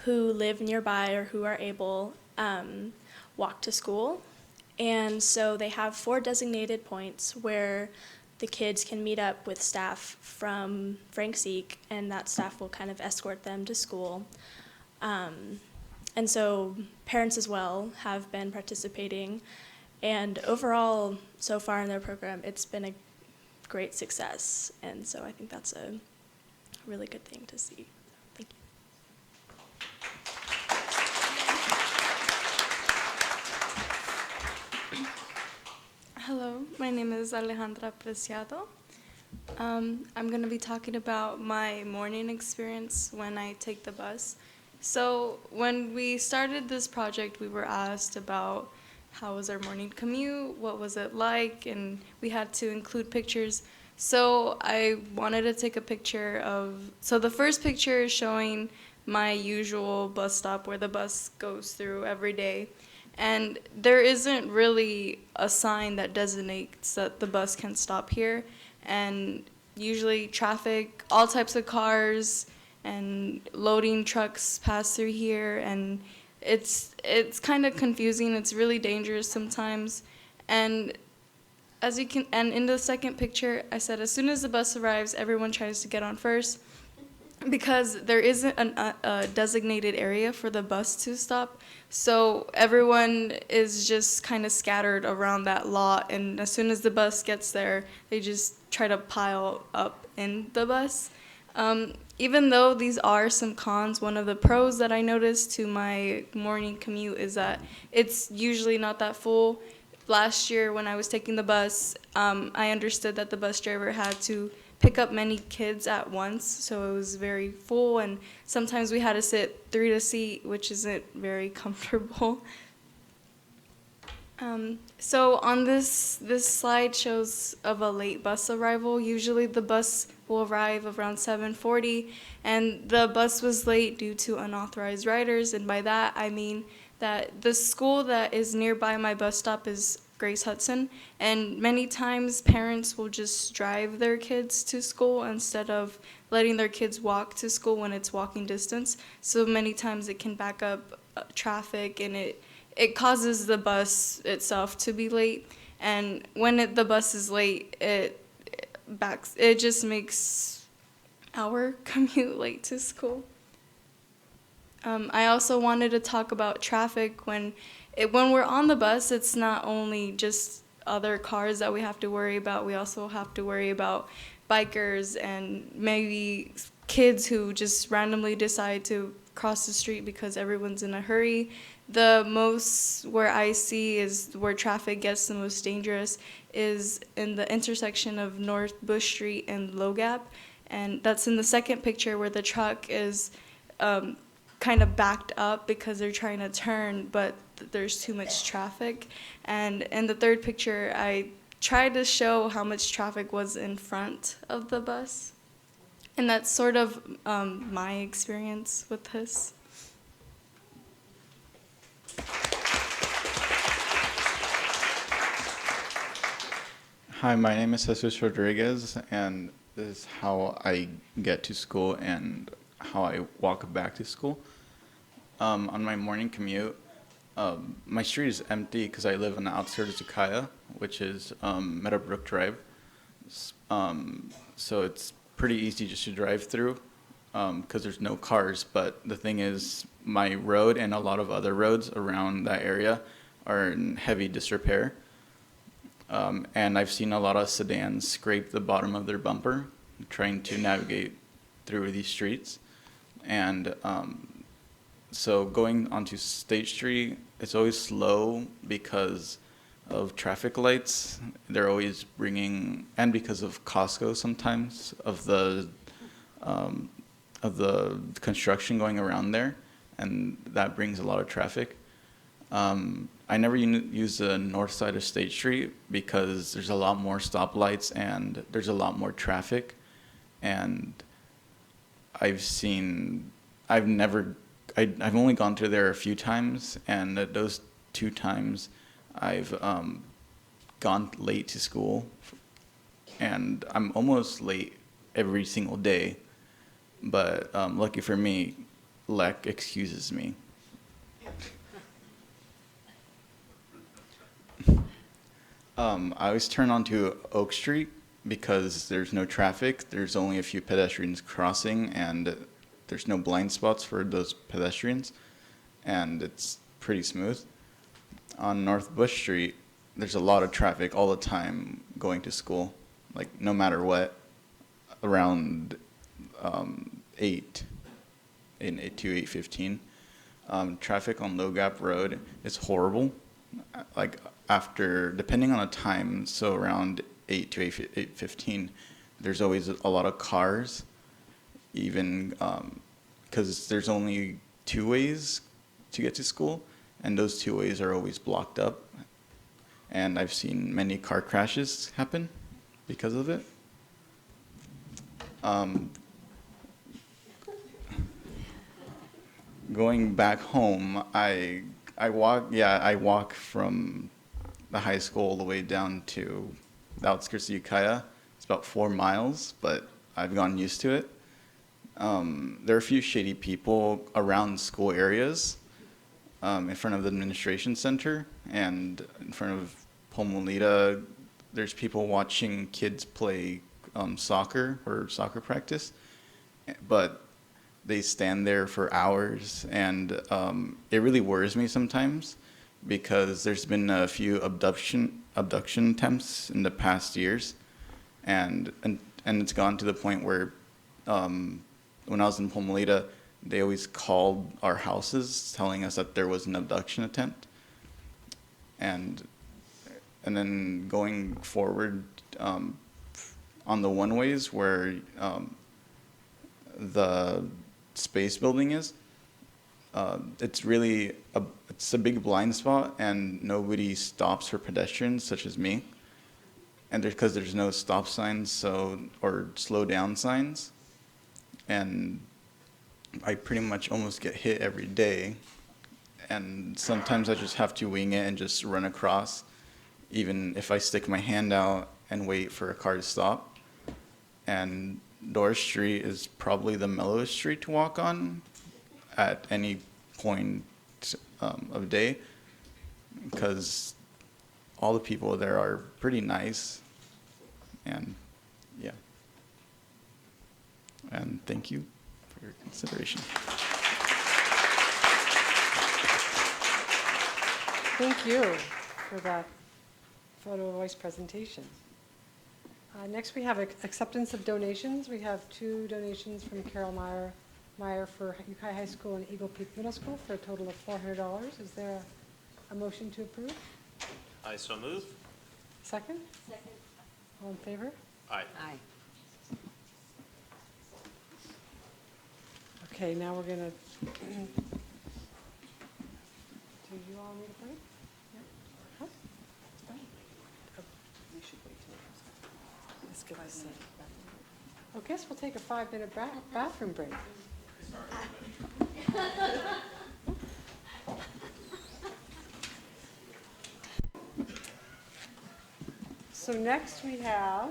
who live nearby or who are able walk to school. And so they have 4 designated points where the kids can meet up with staff from Frank Zeke, and that staff will kind of escort them to school. And And so parents as well have been participating. And overall, so far in their program, it's been a great success. And so I think that's a really good thing to see. Thank you.
Hello, my name is Alejandra Preciado. I'm going to be talking about my morning experience when I take the bus. So when we started this project, we were asked about how was our morning commute, what was it like, and we had to include pictures. So I wanted to take a picture of, so the first picture is showing my usual bus stop where the bus goes through every day. And there isn't really a sign that designates that the bus can stop here. And usually traffic, all types of cars and loading trucks pass through here, and it's kind of confusing. It's really dangerous sometimes. And as you can, and in the second picture, I said as soon as the bus arrives, everyone tries to get on first, because there isn't a designated area for the bus to stop. So everyone is just kind of scattered around that lot, and as soon as the bus gets there, they just try to pile up in the bus. Even though these are some cons, one of the pros that I noticed to my morning commute is that it's usually not that full. Last year when I was taking the bus, I understood that the bus driver had to pick up many kids at once, so it was very full, and sometimes we had to sit 3 to seat, which isn't very comfortable. So on this slide shows of a late bus arrival. Usually the bus will arrive around 7:40, and the bus was late due to unauthorized riders, and by that I mean that the school that is nearby my bus stop is Grace Hudson, and many times parents will just drive their kids to school instead of letting their kids walk to school when it's walking distance. So many times it can back up traffic, and it causes the bus itself to be late. And when the bus is late, it just makes our commute late to school. I also wanted to talk about traffic. When we're on the bus, it's not only just other cars that we have to worry about. We also have to worry about bikers and maybe kids who just randomly decide to cross the street because everyone's in a hurry. The most where I see is where traffic gets the most dangerous is in the intersection of North Bush Street and Low Gap. And that's in the second picture where the truck is kind of backed up because they're trying to turn, but there's too much traffic. And in the third picture, I tried to show how much traffic was in front of the bus. And that's sort of my experience with this.
Hi, my name is Jesus Rodriguez, and this is how I get to school and how I walk back to school. On my morning commute, my street is empty because I live on the outskirts of Ukiah, which is Meadowbrook Drive. So it's pretty easy just to drive through because there's no cars. But the thing is, my road and a lot of other roads around that area are in heavy disrepair. And I've seen a lot of sedans scrape the bottom of their bumper trying to navigate through these streets. And so going onto State Street, it's always slow because of traffic lights. They're always bringing, and because of Costco sometimes, of the construction going around there, and that brings a lot of traffic. I never use the north side of State Street because there's a lot more stoplights and there's a lot more traffic. And I've only gone through there a few times, and those 2 times I've gone late to school, and I'm almost late every single day. But lucky for me, LEC excuses me. I always turn onto Oak Street because there's no traffic. There's only a few pedestrians crossing, and there's no blind spots for those pedestrians. and it's pretty smooth. On North Bush Street, there's a lot of traffic all the time going to school, like no matter what, around 8 to 8:15. Traffic on Low Gap Road is horrible. Like after, depending on the time, so around 8 to 8:15, there's always a lot of cars, even because there's only 2 ways to get to school, and those 2 ways are always blocked up. And I've seen many car crashes happen because of it. Going back home, I walk from the high school all the way down to the outskirts of Ukiah. It's about 4 miles, but I've gotten used to it. There are a few shady people around school areas, in front of the administration center and in front of Pomolita. There's people watching kids play soccer or soccer practice, but they stand there for hours, and it really worries me sometimes because there's been a few abduction attempts in the past years, and it's gone to the point where when I was in Pomolita, they always called our houses telling us that there was an abduction attempt. And then going forward, on the one-ways where the space building is, it's really it's a big blind spot, and nobody stops for pedestrians such as me. And because there's no stop signs, or slow down signs, and I pretty much almost get hit every day. And sometimes I just have to wing it and just run across, even if I stick my hand out and wait for a car to stop. And Doris Street is probably the mellowest street to walk on at any point of day, because all the people there are pretty nice. And yeah. And thank you for your consideration.
Thank you for that Photovoice presentation. Next, we have acceptance of donations. We have 2 donations from Carol Meyer for Ukiah High School and Eagle Peak Middle School for a total of $400. Is there a motion to approve?
I so move.
Second? Second. All in favor?
Aye.
Aye.
Okay, now we're going to, do you all need a break? Yeah? Huh?
We should wait till
Let's get this set. I guess we'll take a 5-minute bathroom break. So next we have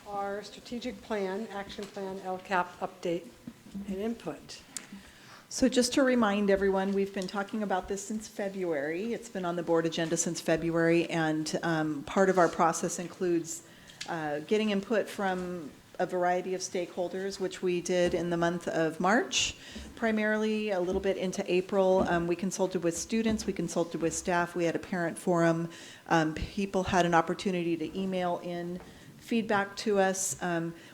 our strategic plan, action plan, LCAP update and input.
So just to remind everyone, we've been talking about this since February. It's been on the board agenda since February, and part of our process includes getting input from a variety of stakeholders, which we did in the month of March, primarily a little bit into April. We consulted with students, we consulted with staff, we had a parent forum. People had an opportunity to email in feedback to us.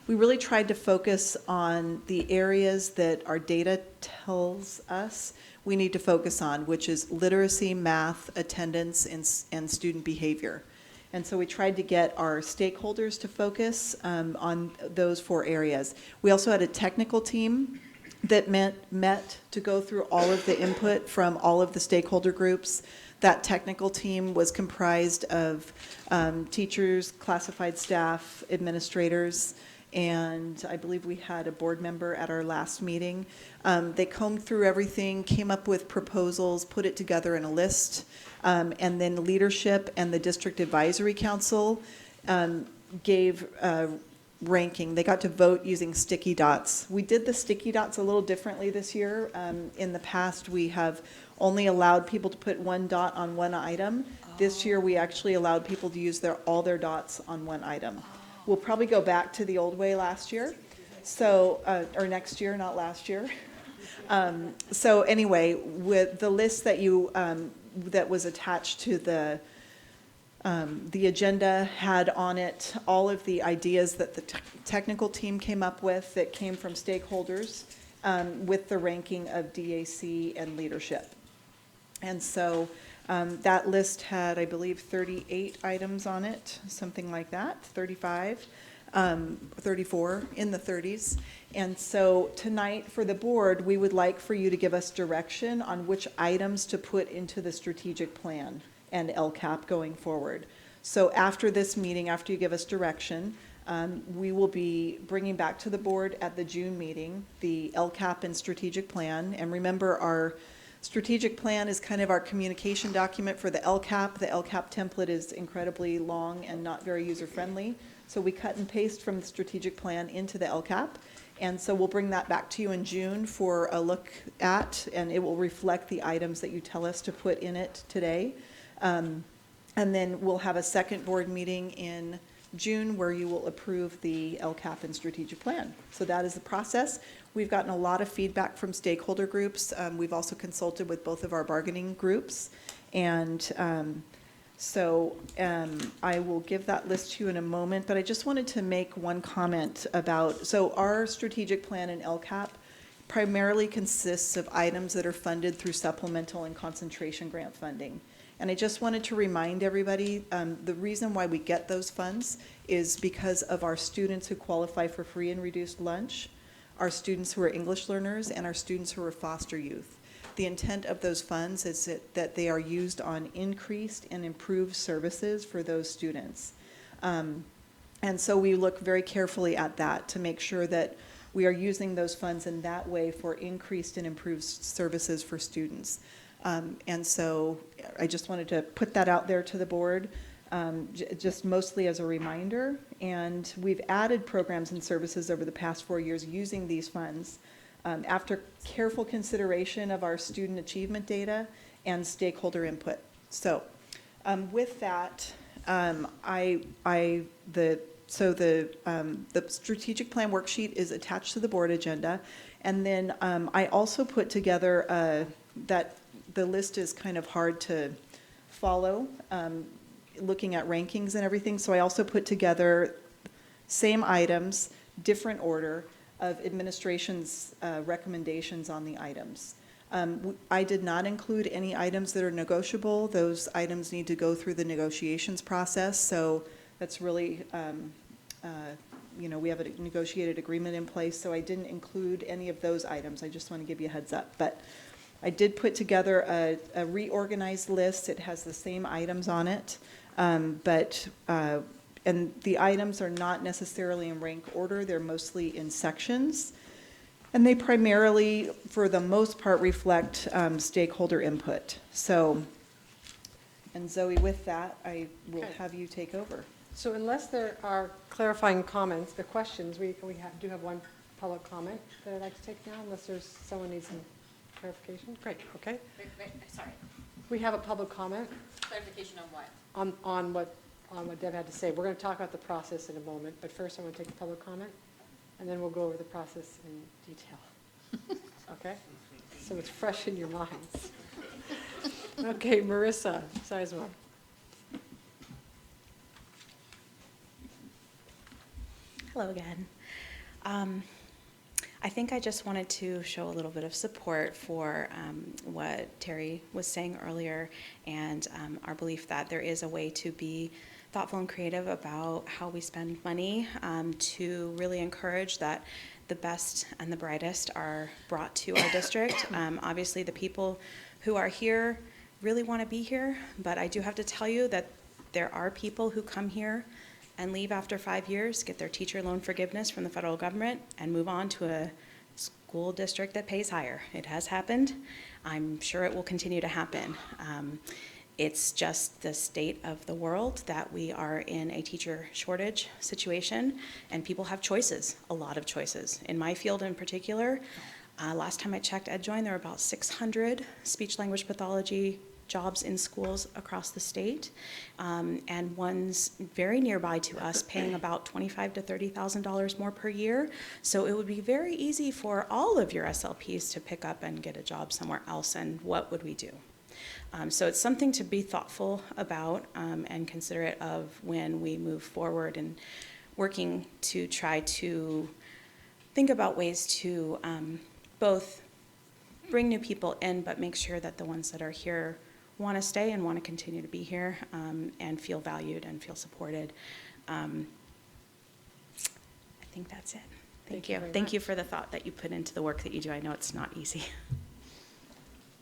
We really tried to focus on the areas that our data tells us we need to focus on, which is literacy, math, attendance, and student behavior. And so we tried to get our stakeholders to focus on those 4 areas. We also had a technical team that met to go through all of the input from all of the stakeholder groups. That technical team was comprised of teachers, classified staff, administrators, and I believe we had a board member at our last meeting. They combed through everything, came up with proposals, put it together in a list, and then leadership and the district advisory council gave ranking. They got to vote using sticky dots. We did the sticky dots a little differently this year. In the past, we have only allowed people to put 1 dot on 1 item. This year, we actually allowed people to use all their dots on 1 item. We'll probably go back to the old way last year, so or next year, not last year. So anyway, with the list that you, that was attached to the agenda had on it all of the ideas that the technical team came up with that came from stakeholders, with the ranking of DAC and leadership. And so that list had, I believe, 38 items on it, something like that, 35, 34, in the 30s. And so tonight for the board, we would like for you to give us direction on which items to put into the strategic plan and LCAP going forward. So after this meeting, after you give us direction, we will be bringing back to the board at the June meeting the LCAP and strategic plan. And remember, our strategic plan is kind of our communication document for the LCAP. The LCAP template is incredibly long and not very user-friendly. So we cut and paste from the strategic plan into the LCAP. And so we'll bring that back to you in June for a look at, and it will reflect the items that you tell us to put in it today. And then we'll have a second board meeting in June where you will approve the LCAP and strategic plan. So that is the process. We've gotten a lot of feedback from stakeholder groups. We've also consulted with both of our bargaining groups. And so I will give that list to you in a moment, but I just wanted to make one comment about, so our strategic plan in LCAP primarily consists of items that are funded through supplemental and concentration grant funding. And I just wanted to remind everybody, the reason why we get those funds is because of our students who qualify for free and reduced lunch, our students who are English learners, and our students who are foster youth. The intent of those funds is that they are used on increased and improved services for those students. And so we look very carefully at that to make sure that we are using those funds in that way for increased and improved services for students. And so I just wanted to put that out there to the board, just mostly as a reminder. And we've added programs and services over the past 4 years using these funds after careful consideration of our student achievement data and stakeholder input. So with that, the strategic plan worksheet is attached to the board agenda. And then I also put together that the list is kind of hard to follow, looking at rankings and everything. So I also put together same items, different order of administration's recommendations on the items. I did not include any items that are negotiable. Those items need to go through the negotiations process. So that's really, we have a negotiated agreement in place. So I didn't include any of those items. I just want to give you a heads up. But I did put together a reorganized list. It has the same items on it, and the items are not necessarily in rank order. They're mostly in sections, and they primarily, for the most part, reflect stakeholder input. So, and Zoe, with that, I will have you take over.
So unless there are clarifying comments, the questions, we do have one public comment that I'd like to take now, unless there's someone needs some clarification. Great, okay.
Sorry.
We have a public comment
Clarification on what?
on what Deb had to say. We're going to talk about the process in a moment, but first I want to take the public comment, and then we'll go over the process in detail. Okay? So it's fresh in your minds. Okay, Marissa Sizemore.
Hello again. I think I just wanted to show a little bit of support for what Terry was saying earlier, and our belief that there is a way to be thoughtful and creative about how we spend money to really encourage that the best and the brightest are brought to our district. Obviously, the people who are here really want to be here, but I do have to tell you that there are people who come here and leave after 5 years, get their teacher loan forgiveness from the federal government, and move on to a school district that pays higher. It has happened. I'm sure it will continue to happen. It's just the state of the world that we are in a teacher shortage situation, and people have choices, a lot of choices. In my field in particular, last time I checked EdJoin, there were about 600 speech-language pathology jobs in schools across the state, and ones very nearby to us paying about $25,000 to $30,000 more per year. So it would be very easy for all of your SLPs to pick up and get a job somewhere else, and what would we do? So it's something to be thoughtful about and considerate of when we move forward and working to try to think about ways to both bring new people in, but make sure that the ones that are here want to stay and want to continue to be here and feel valued and feel supported. I think that's it. Thank you. Thank you for the thought that you put into the work that you do. I know it's not easy.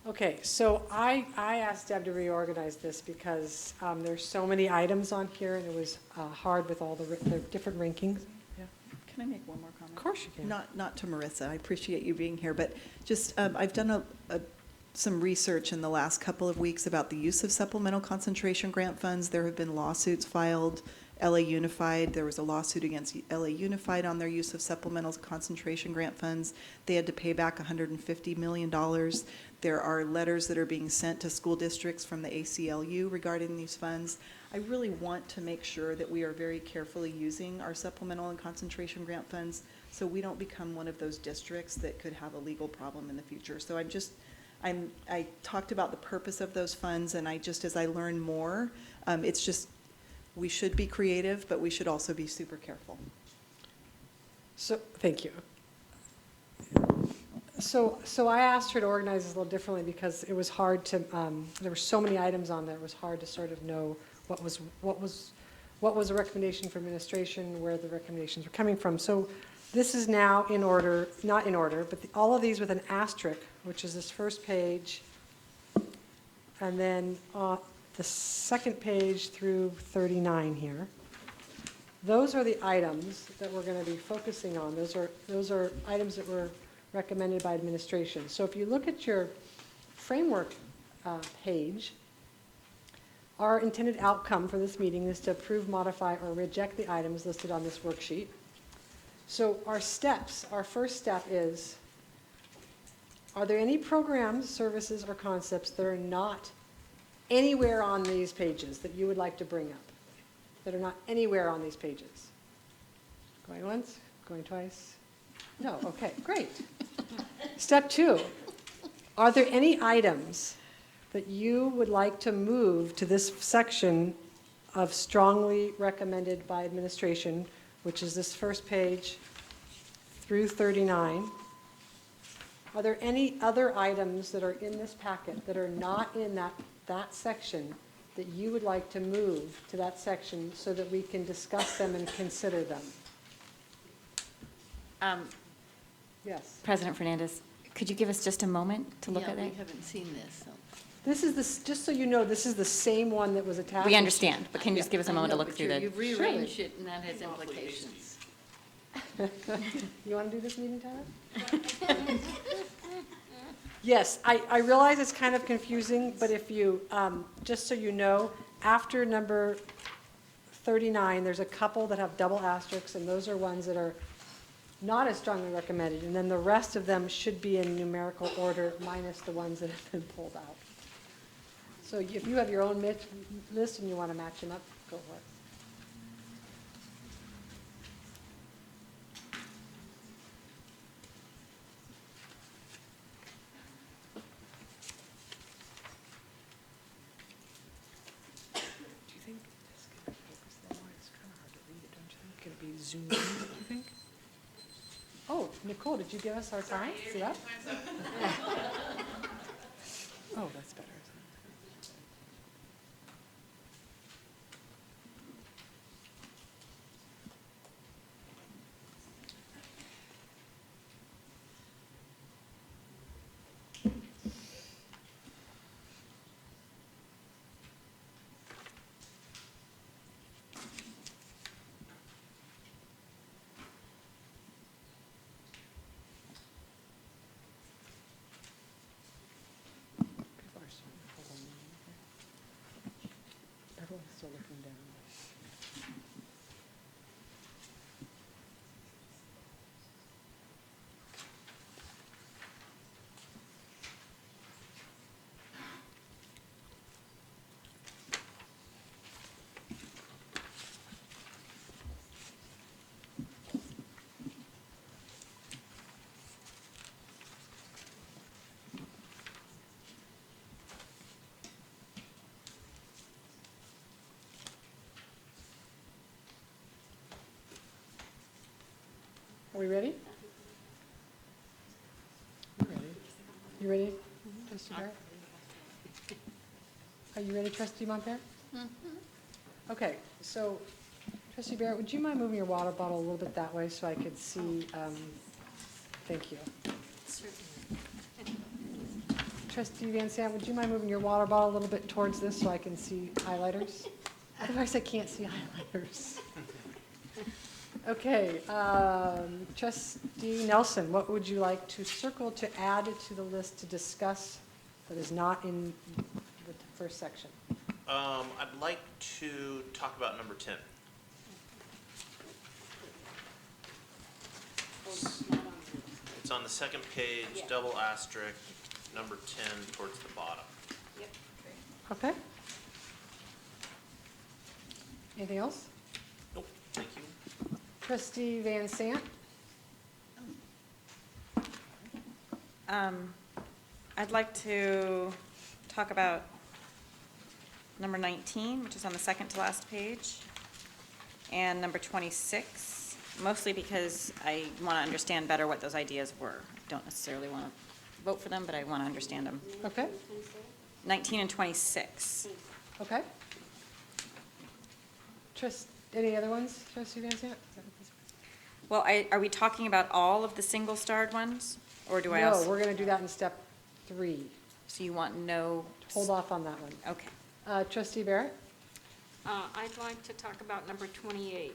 Okay, so I asked Deb to reorganize this because there's so many items on here, and it was hard with all the different rankings. Yeah.
Can I make one more comment?
Of course you can.
Not to Marissa, I appreciate you being here, but just, I've done some research in the last couple of weeks about the use of supplemental concentration grant funds. There have been lawsuits filed. LA Unified, there was a lawsuit against LA Unified on their use of supplemental concentration grant funds. They had to pay back $150 million. There are letters that are being sent to school districts from the ACLU regarding these funds. I really want to make sure that we are very carefully using our supplemental and concentration grant funds so we don't become one of those districts that could have a legal problem in the future. So I talked about the purpose of those funds, and as I learn more, it's just, we should be creative, but we should also be super careful.
So, thank you. So I asked her to organize this a little differently because it was hard to, there were so many items on there, it was hard to sort of know what was a recommendation for administration, where the recommendations were coming from. So this is now in order, not in order, but all of these with an asterisk, which is this first page, and then the second page through 39 here. Those are the items that we're going to be focusing on. Those are items that were recommended by administration. So if you look at your framework page, our intended outcome for this meeting is to approve, modify, or reject the items listed on this worksheet. So our steps, our first step is, are there any programs, services, or concepts that are not anywhere on these pages that you would like to bring up, that are not anywhere on these pages? Going once, going twice? No, okay, great. Step 2, are there any items that you would like to move to this section of strongly recommended by administration, which is this first page through 39? Are there any other items that are in this packet that are not in that section that you would like to move to that section so that we can discuss them and consider them? Yes.
President Fernandez, could you give us just a moment to look at
Yeah,
that?
we haven't seen this, so.
This is just so you know, this is the same one that was attached.
We understand, but can you just give us a
I
moment to
know,
look
but
through that?
You've rearranged it, and that has implications.
You want to do this meeting, Tyler? Yes, I realize it's kind of confusing, but if you, just so you know, after number 39, there's a couple that have double asterisks, and those are ones that are not as strongly recommended, and then the rest of them should be in numerical order, minus the ones that have been pulled out. So if you have your own list and you want to match them up, go for it.
Do you think this can focus that way? It's kind of hard to read it, don't you think? Can it be zoomed in, do you think?
Oh, Nicole, did you give us our time? Is it up?
Oh, that's better. People are so
we ready? You ready, Trustee Barrett? Are you ready, Trustee Montpere? Okay, so Trustee Barrett, would you mind moving your water bottle a little bit that way so I could see? Thank you. Trustee Van Sant, would you mind moving your water bottle a little bit towards this so I can see highlighters? Otherwise, I can't see highlighters. Okay, Trustee Nelson, what would you like to circle to add to the list to discuss that is not in the first section?
I'd like to talk about number 10. It's on the second page, double asterisk, number 10 towards the bottom.
Okay. Anything else?
Nope, thank you.
Trustee Van Sant?
I'd like to talk about number 19, which is on the second to last page, and number 26, mostly because I want to understand better what those ideas were. I don't necessarily want to vote for them, but I want to understand them.
Okay.
19 and 26.
Okay. Any other ones, Trustee Van Sant?
Well, are we talking about all of the single-starred ones, or do I also?
No, we're going to do that in step 3.
So you want no?
Hold off on that one.
Okay.
Trustee Barrett?
I'd like to talk about number 28,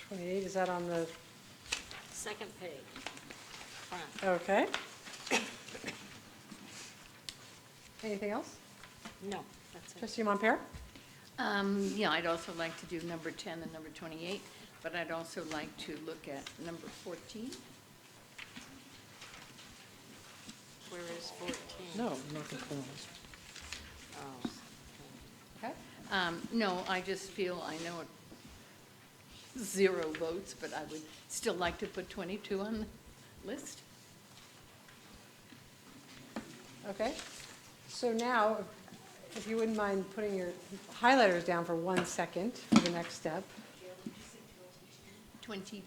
28, is that on the,
second page, front.
okay. Anything else?
No, that's it.
Trustee Montpere?
Yeah, I'd also like to do number 10 and number 28, but I'd also like to look at number 14.
Where is 14?
No, nothing closed.
Oh.
Okay.
No, I just feel, I know it 0 votes, but I would still like to put 22 on the list.
Okay. So now, if you wouldn't mind putting your highlighters down for 1 second for the next step.
22.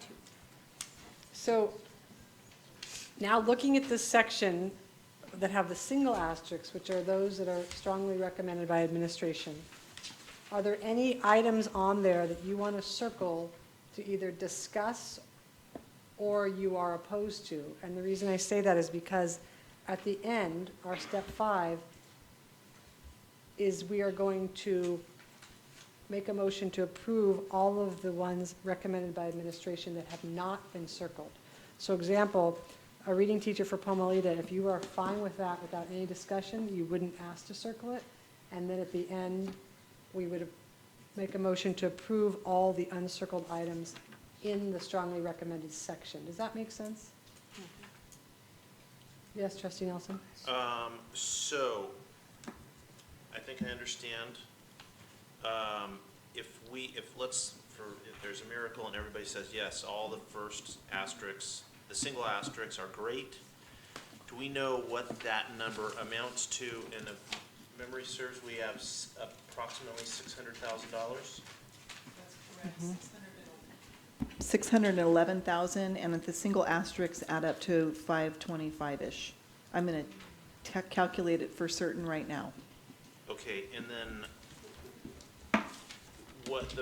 So now looking at this section that have the single asterisks, which are those that are strongly recommended by administration, are there any items on there that you want to circle to either discuss or you are opposed to? And the reason I say that is because at the end, our step 5 is we are going to make a motion to approve all of the ones recommended by administration that have not been circled. So example, a reading teacher for Pomalita, if you are fine with that without any discussion, you wouldn't ask to circle it. And then at the end, we would make a motion to approve all the uncircled items in the strongly recommended section. Does that make sense? Yes, Trustee Nelson?
So, I think I understand. If there's a miracle and everybody says, yes, all the first asterisks, the single asterisks are great, do we know what that number amounts to? And if memory serves, we have approximately $600,000?
611,000, and the single asterisks add up to 525-ish. I'm going to calculate it for certain right now.
Okay, and then what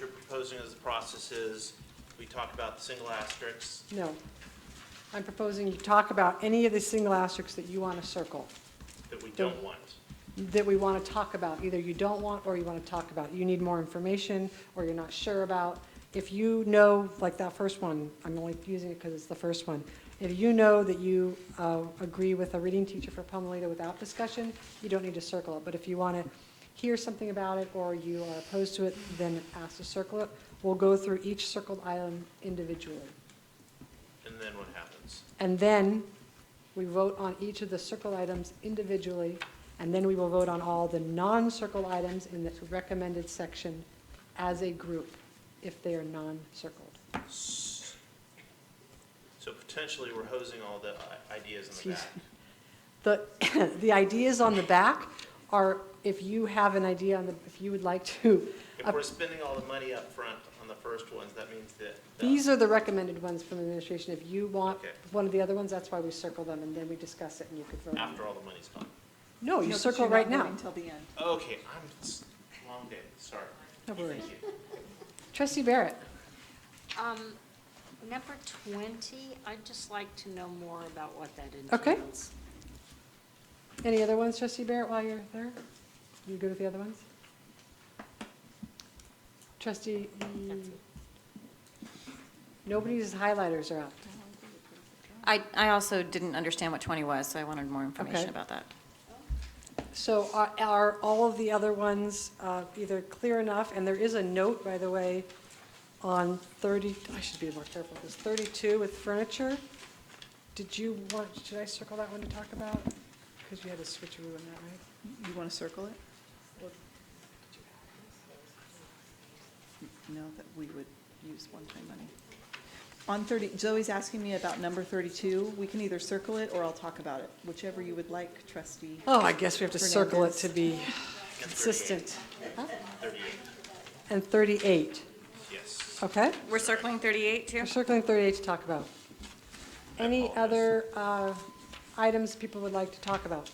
you're proposing as the process is, we talk about the single asterisks.
No. I'm proposing you talk about any of the single asterisks that you want to circle.
That we don't want.
That we want to talk about. Either you don't want or you want to talk about. You need more information or you're not sure about. If you know, like that first one, I'm only using it because it's the first one. If you know that you agree with a reading teacher for Pomalita without discussion, you don't need to circle it. But if you want to hear something about it or you are opposed to it, then ask to circle it. We'll go through each circled item individually.
And then what happens?
And then we vote on each of the circled items individually, and then we will vote on all the non-circled items in the recommended section as a group, if they are non-circled.
So potentially we're hosing all the ideas in the back.
The ideas on the back are, if you have an idea if you would like to.
If we're spending all the money up front on the first ones, that means that.
These are the recommended ones from administration. If you want
Okay.
one of the other ones, that's why we circle them, and then we discuss it, and you could vote on it.
After all the money's gone.
No, you
'cause
circle
you're
right
not
now.
voting till the end.
Okay, long day, sorry.
No worries.
Thank you.
Trustee Barrett.
Number 20, I'd just like to know more about what that
Okay.
entails.
Any other ones, Trustee Barrett, while you're there? You good with the other ones? Trustee, nobody's highlighters are up.
I also didn't understand what 20 was, so I wanted more information
Okay.
about that.
So are all of the other ones either clear enough? And there is a note, by the way, on 30, I should be more careful, it's 32 with furniture. Should I circle that one to talk about? Because you had a switcheroo on that, right?
You want to circle it? No, that we would use one-time money. On 30, Zoe's asking me about number 32. We can either circle it or I'll talk about it, whichever you would like, trustee.
Oh, I guess we have to circle it
Fernandez.
to be consistent. Huh?
38,
And 38,
yes.
okay?
We're circling 38 too?
We're circling 38 to talk about. Any other items people would like to talk about?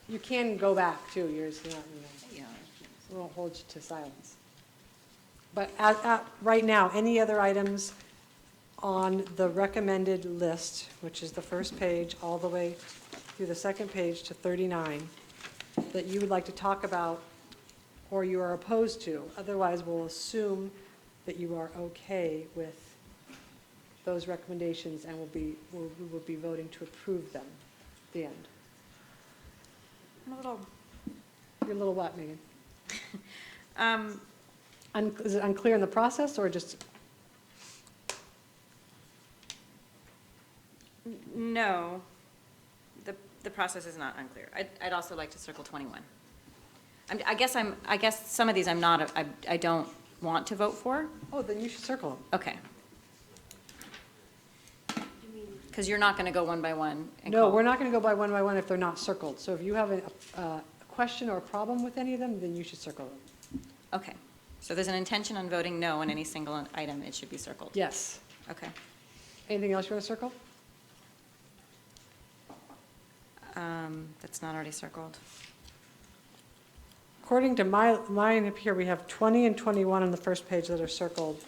You can go back too, yours, we won't hold you to silence. But right now, any other items on the recommended list, which is the first page, all the way through the second page to 39, that you would like to talk about or you are opposed to? Otherwise, we'll assume that you are okay with those recommendations and we will be voting to approve them at the end.
I'm a little,
You're a little what, Megan?
um,
Is it unclear in the process or just?
no, the process is not unclear. I'd also like to circle 21. I guess some of these I don't want to vote for.
Oh, then you should circle them.
Okay. Because you're not going to go one by one and
No,
call.
we're not going to go by one if they're not circled. So if you have a question or a problem with any of them, then you should circle them.
Okay. So there's an intention on voting no on any single item. It should be circled.
Yes.
Okay.
Anything else you want to circle?
That's not already circled.
According to mine up here, we have 20 and 21 on the first page that are circled.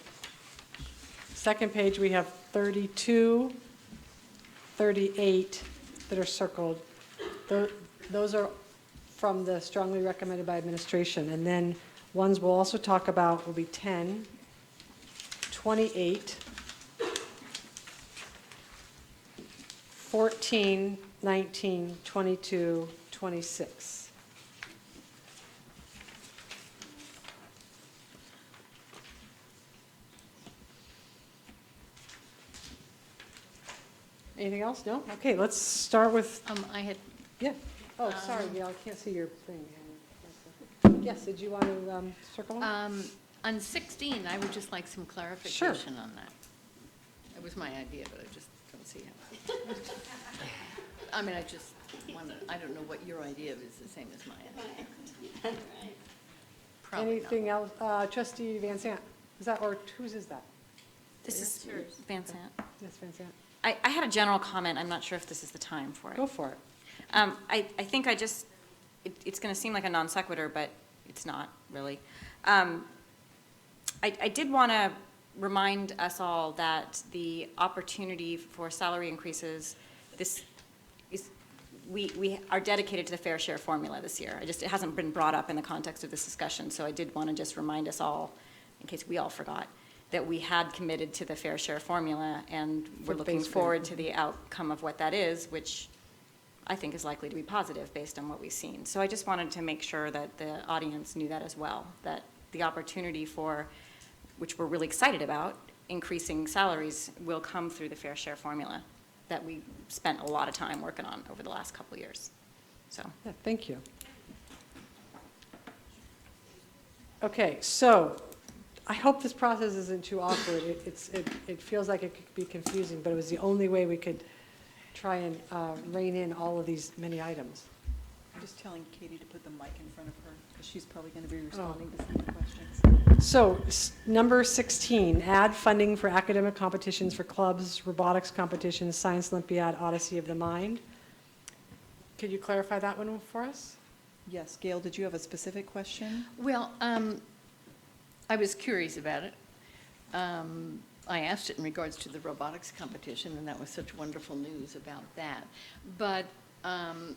Second page, we have 32, 38 that are circled. Those are from the strongly recommended by administration. And then ones we'll also talk about will be 10, 28, 14, 19, 22, 26. Anything else? No? Okay, let's start with,
I had,
yeah. Oh, sorry, Gail, I can't see your thing. Yes, did you want to circle them?
on 16, I would just like some clarification on that. That was my idea, but I just don't see how. I mean, I just want to, I don't know what your idea is the same as mine. Probably not.
Anything else? Trustee Van Sant, is that, or whose is that?
This is Van Sant.
Yes, Van Sant.
I had a general comment. I'm not sure if this is the time for it.
Go for it.
I think it's going to seem like a non sequitur, but it's not really. I did want to remind us all that the opportunity for salary increases, we are dedicated to the fair share formula this year. It hasn't been brought up in the context of this discussion, so I did want to just remind us all, in case we all forgot, that we had committed to the fair share formula, and we're
For
looking
base grade.
forward to the outcome of what that is, which I think is likely to be positive based on what we've seen. So I just wanted to make sure that the audience knew that as well, that the opportunity for, which we're really excited about, increasing salaries will come through the fair share formula that we spent a lot of time working on over the last couple of years. So.
Yeah, thank you. Okay, so I hope this process isn't too awkward. It feels like it could be confusing, but it was the only way we could try and rein in all of these many items.
I'm just telling Katie to put the mic in front of her because She's probably going to be responding to some of the questions.
So, number 16, add funding for academic competitions for clubs, robotics competitions, Science Olympiad, Odyssey of the Mind. Could you clarify that one for us?
Yes, Gail, did you have a specific question?
Well, I was curious about it. I asked it in regards to the robotics competition, and that was such wonderful news about that. But I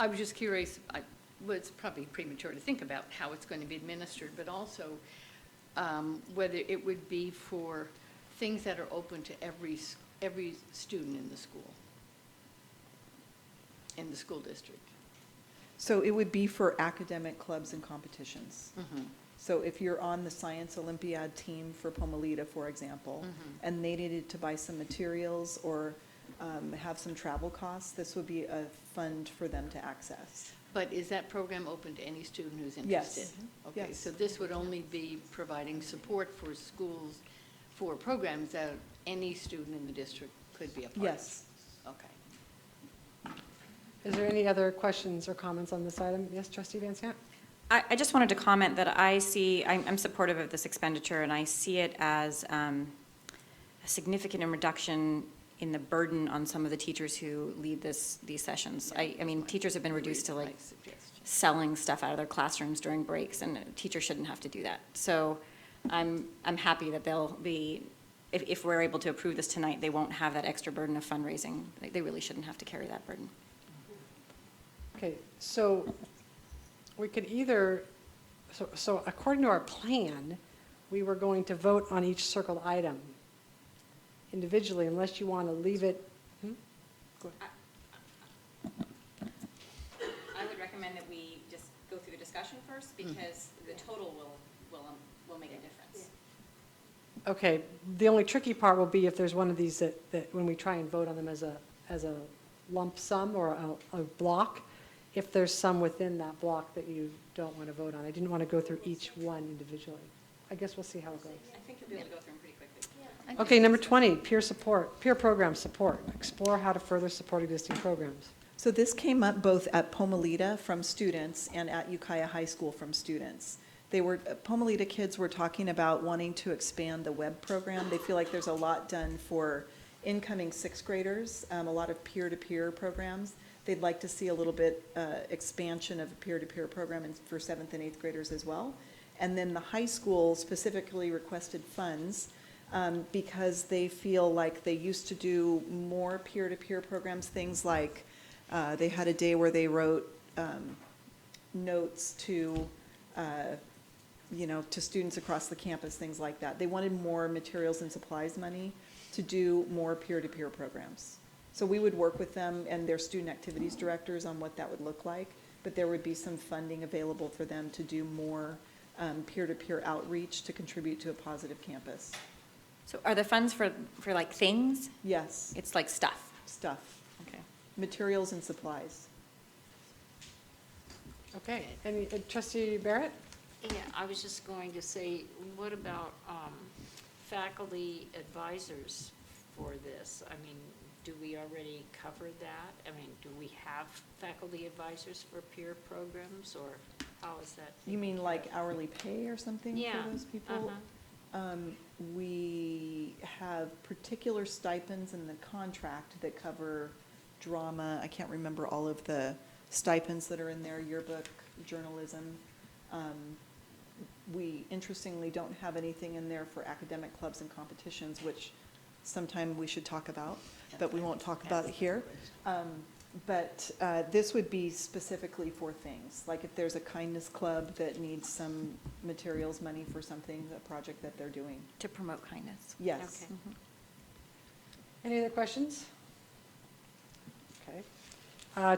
was just curious, well, it's probably premature to think about how it's going to be administered, but also whether it would be for things that are open to every student in the school district.
So it would be for academic clubs and competitions.
Mhm.
So if you're on the Science Olympiad team for Pomalita, for example, and they needed to buy some materials or have some travel costs, this would be a fund for them to access.
But is that program open to any student who's
Yes.
interested? Okay,
Yes.
so this would only be providing support for schools, for programs that any student in the district could be a part of?
Yes.
Okay.
Is there any other questions or comments on this item? Yes, Trustee Van Sant?
I just wanted to comment that I'm supportive of this expenditure, and I see it as a significant reduction in the burden on some of the teachers who lead these sessions. I mean, teachers have been reduced to like selling stuff out of their classrooms during breaks, and teachers shouldn't have to do that. So I'm happy that they'll be, if we're able to approve this tonight, they won't have that extra burden of fundraising. They really shouldn't have to carry that burden.
Okay, so we could either, so according to our plan, we were going to vote on each circled item individually, unless you want to leave it. Go ahead.
I would recommend that we just go through the discussion first, because the total will make a difference.
Okay, the only tricky part will be if there's one of these that when we try and vote on them as a lump sum or a block, if there's some within that block that you don't want to vote on. I didn't want to go through each one individually. I guess we'll see how it goes.
I think you'll be able to go through them pretty quickly.
Okay, number 20, peer program support. Explore how to further support existing programs.
So this came up both at Pomalita from students and at Ukiah High School from students. Pomalita kids were talking about wanting to expand the web program. They feel like there's a lot done for incoming sixth graders, a lot of peer-to-peer programs. They'd like to see a little bit expansion of a peer-to-peer program for seventh and eighth graders as well. And then the high school specifically requested funds because they feel like they used to do more peer-to-peer programs, things like they had a day where they wrote notes to to students across the campus, things like that. They wanted more materials and supplies money to do more peer-to-peer programs. So we would work with them and their student activities directors on what that would look like, but there would be some funding available for them to do more peer-to-peer outreach to contribute to a positive campus.
So are the funds for like things?
Yes.
It's like stuff?
Stuff.
Okay.
Materials and supplies.
Okay, and Trustee Barrett?
Yeah, I was just going to say, what about faculty advisors for this? I mean, do we already cover that? I mean, do we have faculty advisors for peer programs, or how is that?
You mean like hourly pay or something
Yeah.
for those people? We have particular stipends in the contract that cover drama. I can't remember all of the stipends that are in there, yearbook, journalism. We interestingly don't have anything in there for academic clubs and competitions, which sometime we should talk about, but we won't talk about it here. But this would be specifically for things, like if there's a kindness club that needs some materials, money for something, a project that they're doing.
To promote kindness?
Yes.
Okay.
Any other questions? Okay.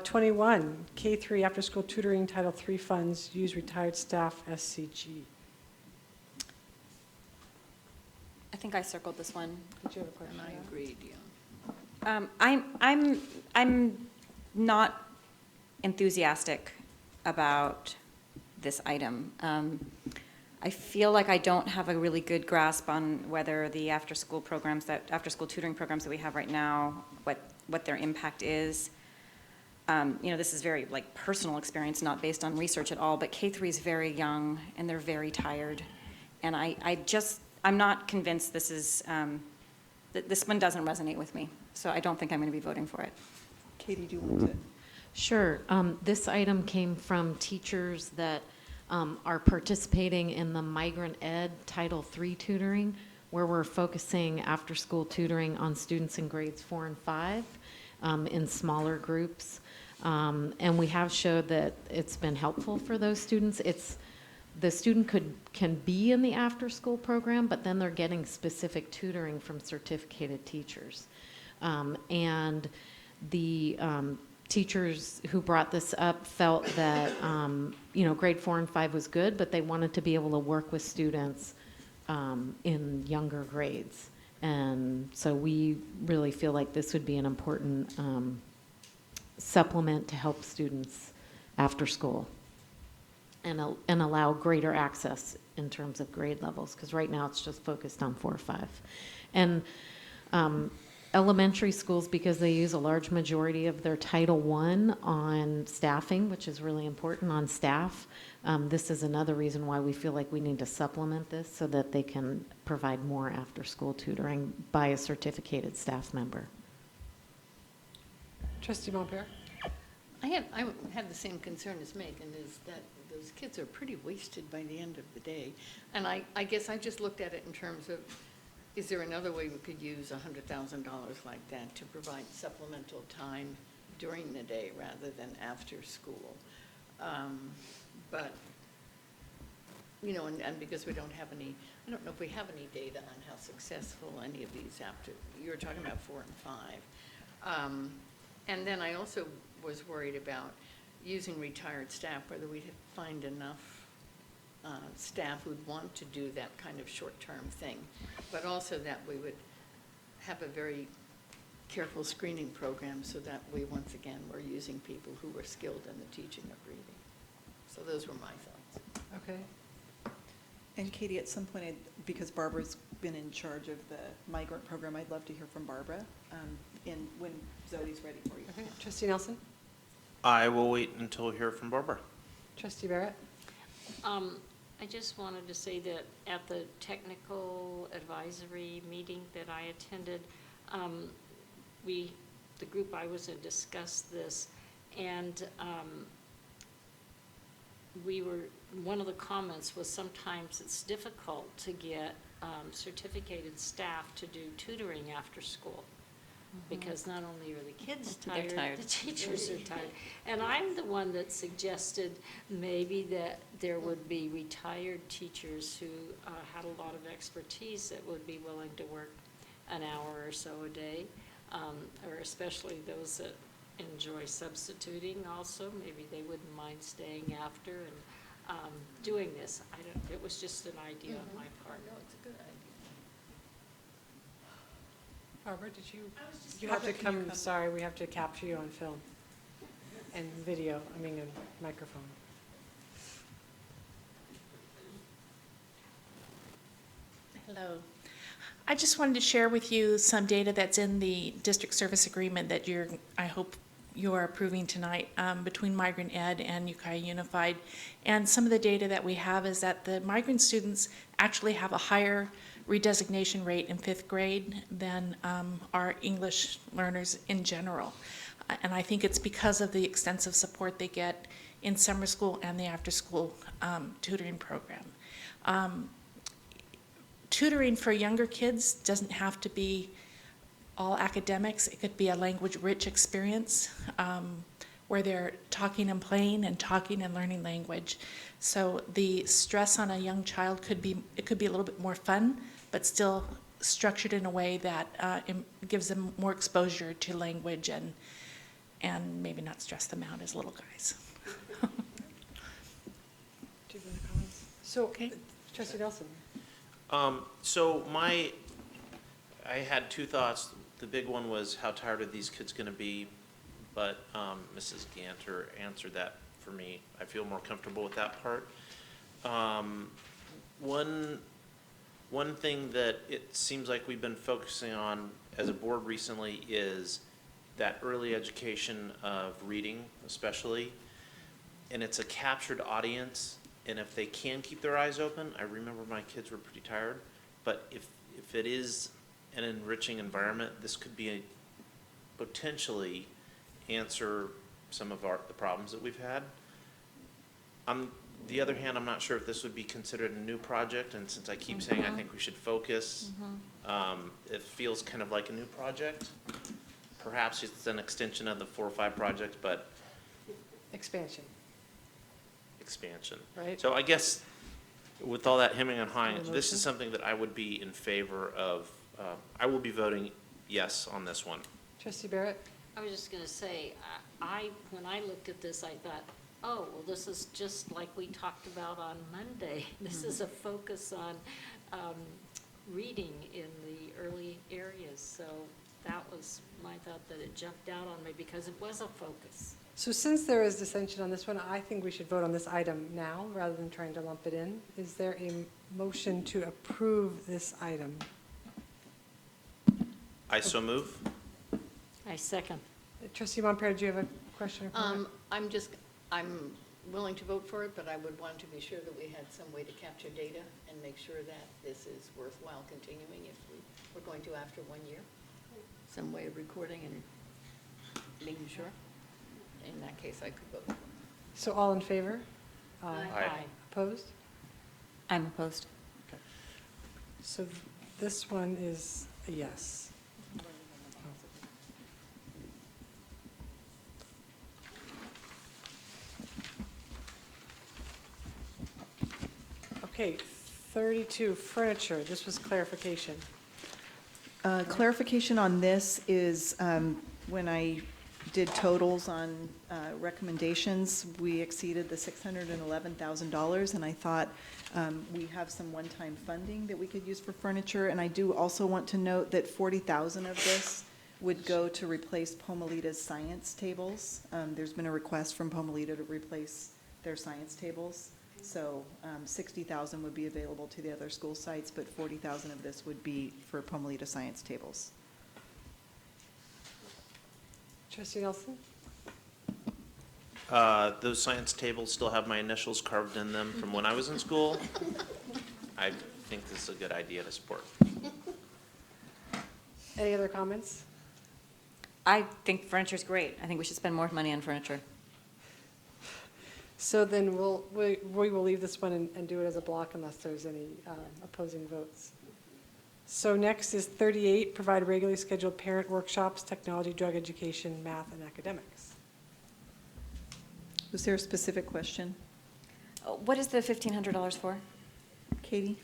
21, K-3 after-school tutoring Title III funds, use retired staff SCG.
I think I circled this one.
Did you have a question?
And I agreed, yeah.
I'm not enthusiastic about this item. I feel like I don't have a really good grasp on whether the after-school tutoring programs that we have right now, what their impact is. this is very like personal experience, not based on research at all, but K-3 is very young and they're very tired. And I'm not convinced this is, this one doesn't resonate with me. So I don't think I'm going to be voting for it.
Katie, do you want to?
Sure. This item came from teachers that are participating in the Migrant Ed Title III tutoring, where we're focusing after-school tutoring on students in grades 4 and 5 in smaller groups. And we have showed that it's been helpful for those students. The student can be in the after-school program, but then they're getting specific tutoring from certificated teachers. And the teachers who brought this up felt that, grade 4 and 5 was good, but they wanted to be able to work with students in younger grades. And so we really feel like this would be an important supplement to help students after school and allow greater access in terms of grade levels, because right now it's just focused on 4 or 5. And elementary schools, because they use a large majority of their Title I on staffing, which is really important on staff, this is another reason why we feel like we need to supplement this so that they can provide more after-school tutoring by a certificated staff member.
Trustee Montpere?
I have the same concern as Megan, is that those kids are pretty wasted by the end of the day. And I guess I just looked at it in terms of, is there another way we could use $100,000 like that to provide supplemental time during the day rather than after school? But, and because we don't have any, I don't know if we have any data on how successful any of these you were talking about 4 and 5. And then I also was worried about using retired staff, whether we'd find enough staff who'd want to do that kind of short-term thing, but also that we would have a very careful screening program so that we, once again, were using people who were skilled in the teaching of reading. So those were my thoughts.
Okay.
And Katie, at some point, because Barbara's been in charge of the migrant program, I'd love to hear from Barbara when Zoe's ready for you.
Okay. Trustee Nelson?
I will wait until we hear from Barbara.
Trustee Barrett?
I just wanted to say that at the technical advisory meeting that I attended, the group I was in discussed this, and one of the comments was sometimes it's difficult to get certificated staff to do tutoring after school. Because not only are the kids tired, the teachers are tired. And I'm the one that suggested maybe that there would be retired teachers who had a lot of expertise that would be willing to work an hour or so a day, or especially those that enjoy substituting also. Maybe they wouldn't mind staying after and doing this. It was just an idea on my part.
No, it's a good idea.
Barbara, you have to come, sorry, we have to capture you on film and video, and microphone.
Hello. I just wanted to share with you some data that's in the district service agreement that I hope you are approving tonight between Migrant Ed and Ukiah Unified. And some of the data that we have is that the migrant students actually have a higher redesignation rate in 5th grade than our English learners in general. And I think it's because of the extensive support they get in summer school and the after-school tutoring program. Tutoring for younger kids doesn't have to be all academics. It could be a language-rich experience where they're talking and playing and talking and learning language. So the stress on a young child could be a little bit more fun, but still structured in a way that gives them more exposure to language and maybe not stress them out as little guys.
So, okay. Trustee Nelson.
I had 2 thoughts. The big one was how tired are these kids going to be, but Mrs. Ganter answered that for me. I feel more comfortable with that part. One thing that it seems like we've been focusing on as a board recently is that early education of reading especially, and it's a captured audience, and if they can keep their eyes open, I remember my kids were pretty tired, but if it is an enriching environment, this could be a potentially answer some of the problems that we've had. On the other hand, I'm not sure if this would be considered a new project, and since I keep saying I think we should focus, it feels kind of like a new project. Perhaps it's an extension of the 4 or 5 projects, but
Expansion. Right.
So I guess with all that hemming and hawing, this is something that I would be in favor of. I will be voting yes on this one.
Trustee Barrett?
I was just gonna say, when I looked at this, I thought, oh, well, this is just like we talked about on Monday. This is a focus on reading in the early areas. So that was my thought, that it jumped out on me because it was a focus.
So since there is dissension on this one, I think we should vote on this item now rather than trying to lump it in. Is there a motion to approve this item?
I so move.
I second.
Trustee Montpere, do you have a question or comment?
I'm willing to vote for it, but I would want to be sure that we had some way to capture data and make sure that this is worthwhile continuing if we're going to after 1 year. Some way of recording and making sure. In that case, I could vote.
So all in favor?
Aye.
Opposed?
I'm opposed.
So this one is a yes. Okay, 32, furniture. This was clarification.
Clarification on this is when I did totals on recommendations, we exceeded the $611,000, and I thought we have some one-time funding that we could use for furniture. And I do also want to note that $40,000 of this would go to replace Pomalita's science tables. There's been a request from Pomalita to replace their science tables. So $60,000 would be available to the other school sites, but $40,000 of this would be for Pomalita science tables.
Trustee Nelson?
Those science tables still have my initials carved in them from when I was in school. I think this is a good idea to support.
Any other comments?
I think furniture's great. I think we should spend more money on furniture.
So then we will leave this one and do it as a block unless there's any opposing votes. So next is 38, provide regularly scheduled parent workshops, technology, drug education, math, and academics.
Was there a specific question?
What is the $1,500 for?
Katie?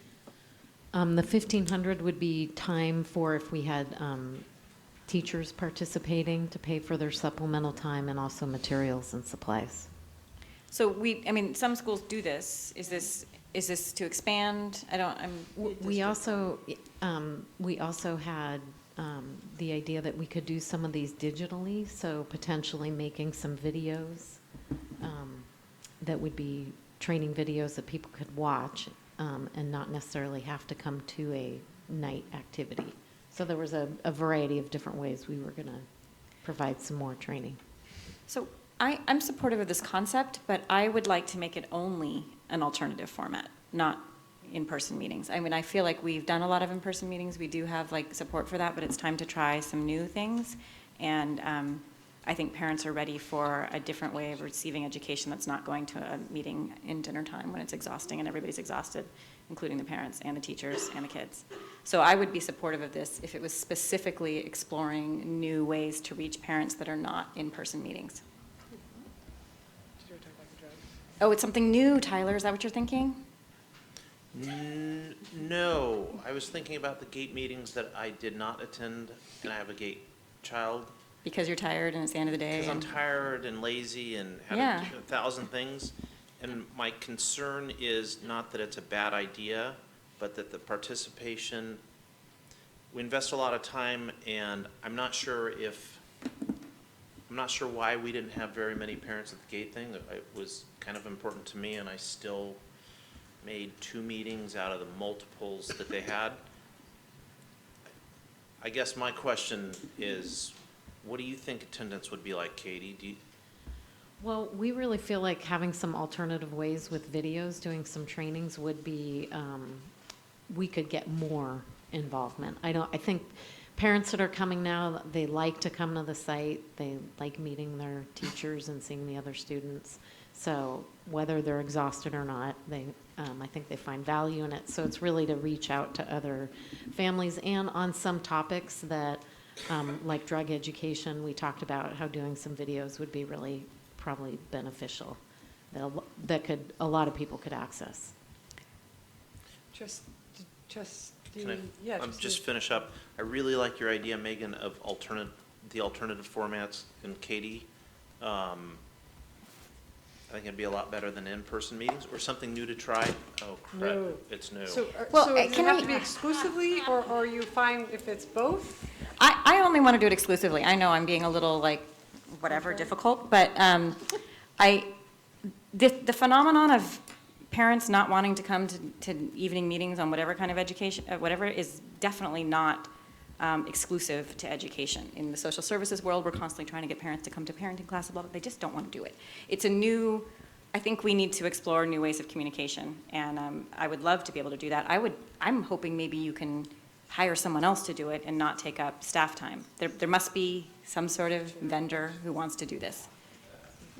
The 1,500 would be time for if we had teachers participating to pay for their supplemental time and also materials and supplies.
So some schools do this. Is this to expand?
We also had the idea that we could do some of these digitally, so potentially making some videos that would be training videos that people could watch and not necessarily have to come to a night activity. So there was a variety of different ways we were going to provide some more training.
So I'm supportive of this concept, but I would like to make it only an alternative format, not in-person meetings. I feel like we've done a lot of in-person meetings. We do have support for that, but it's time to try some new things. And I think parents are ready for a different way of receiving education that's not going to a meeting in dinner time when it's exhausting and everybody's exhausted, including the parents and the teachers and the kids. So I would be supportive of this if it was specifically exploring new ways to reach parents that are not in-person meetings. Oh, it's something new, Tyler. Is that what you're thinking?
No, I was thinking about the GATE meetings that I did not attend, and I have a GATE child.
Because you're tired and it's the end of the day.
Because I'm tired and lazy and have a 1,000 things. And my concern is not that it's a bad idea, but that the participation, we invest a lot of time, and I'm not sure why we didn't have very many parents at the GATE thing. It was kind of important to me, and I still made 2 meetings out of the multiples that they had. I guess my question is, What do you think attendance would be like, Katie?
Well, we really feel like having some alternative ways with videos, doing some trainings would be, we could get more involvement. I think parents that are coming now, they like to come to the site. They like meeting their teachers and seeing the other students. So whether they're exhausted or not, I think they find value in it. So it's really to reach out to other families, and on some topics that, like drug education, we talked about how doing some videos would be really probably beneficial, that a lot of people could access.
Just
Can I just finish up? I really like your idea, Megan, of the alternative formats, and Katie. I think it'd be a lot better than in-person meetings, or something new to try. Oh, crap,
No.
it's new.
So does it have to be exclusively, or are you fine if it's both?
I only want to do it exclusively. I know I'm being a little whatever, difficult, but the phenomenon of parents not wanting to come to evening meetings on whatever kind of education, whatever, is definitely not exclusive to education. In the social services world, we're constantly trying to get parents to come to parenting classes, but they just don't want to do it. I think we need to explore new ways of communication, and I would love to be able to do that. I'm hoping maybe you can hire someone else to do it and not take up staff time. There must be some sort of vendor who wants to do this.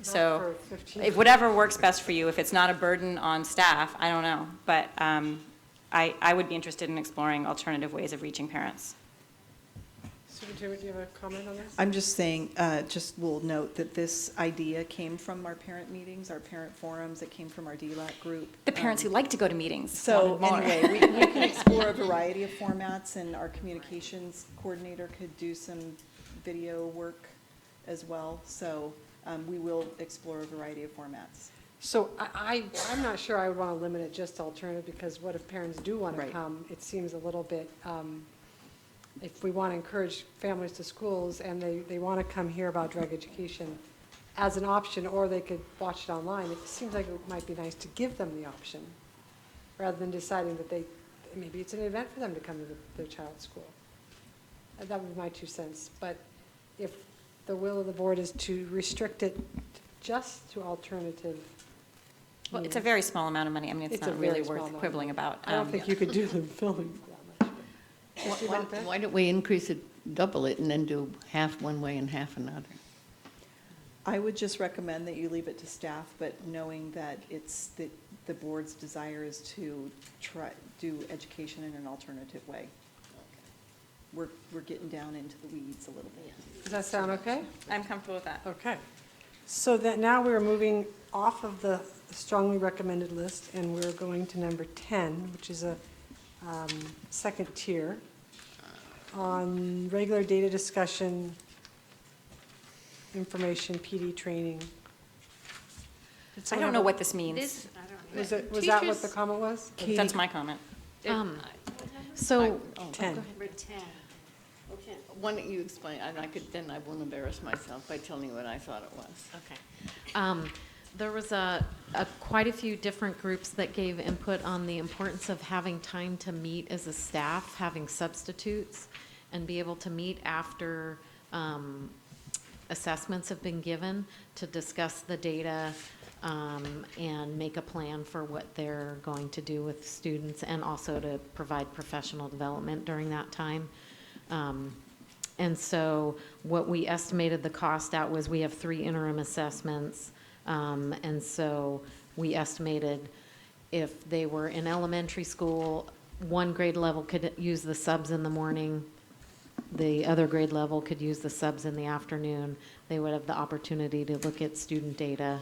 So if whatever works best for you, if it's not a burden on staff, I don't know. But I would be interested in exploring alternative ways of reaching parents.
Superintendent, do you have a comment on this?
I'm just saying, we'll note that this idea came from our parent meetings, our parent forums, it came from our DLIP group.
The parents who like to go to meetings.
So
wanted more.
anyway, we can explore a variety of formats, and our communications coordinator could do some video work as well. So we will explore a variety of formats.
So I'm not sure I would want to limit it just to alternative, because what if parents do want to come? It seems a little bit, if we want to encourage families to schools and they want to come hear about drug education as an option, or they could watch it online, it seems like it might be nice to give them the option, rather than deciding that maybe it's an event for them to come to their child's school. That would be my 2 cents. But if the will of the board is to restrict it just to alternative.
Well, it's a very small amount of money. I mean, it's not really worth quibbling about.
I don't think you could do the filming that much.
Why don't we increase it, double it, and then do half one way and half another?
I would just recommend that you leave it to staff, but knowing that the board's desire is to do education in an alternative way. We're getting down into the weeds a little bit.
Does that sound okay?
I'm comfortable with that.
Okay. So that now we're moving off of the strongly recommended list, and we're going to number 10, which is a second tier, on regular data discussion, information, PD training.
I don't know what this means.
Was that what the comment was?
That's my comment.
So
10.
Number 10. Okay.
Why don't you explain, and then I won't embarrass myself by telling you what I thought it was.
Okay. There was quite a few different groups that gave input on the importance of having time to meet as a staff, having substitutes, and be able to meet after assessments have been given to discuss the data and make a plan for what they're going to do with students, and also to provide professional development during that time. And so what we estimated the cost at was, we have 3 interim assessments. And so we estimated if they were in elementary school, one grade level could use the subs in the morning, the other grade level could use the subs in the afternoon. They would have the opportunity to look at student data,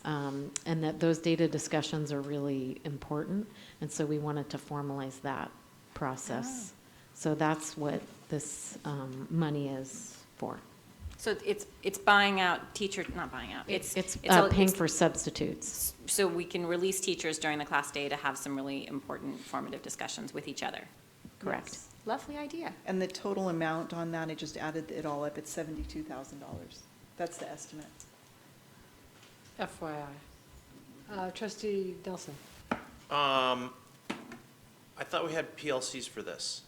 and that those data discussions are really important. And so we wanted to formalize that process. So that's what this money is for.
So it's buying out teachers, not buying out.
It's paying for substitutes.
So we can release teachers during the class day to have some really important formative discussions with each other. Correct.
Yes.
Lovely idea.
And the total amount on that, I just added it all up, it's $72,000. That's the estimate.
FYI. Trustee Nelson.
I thought we had PLCs for this.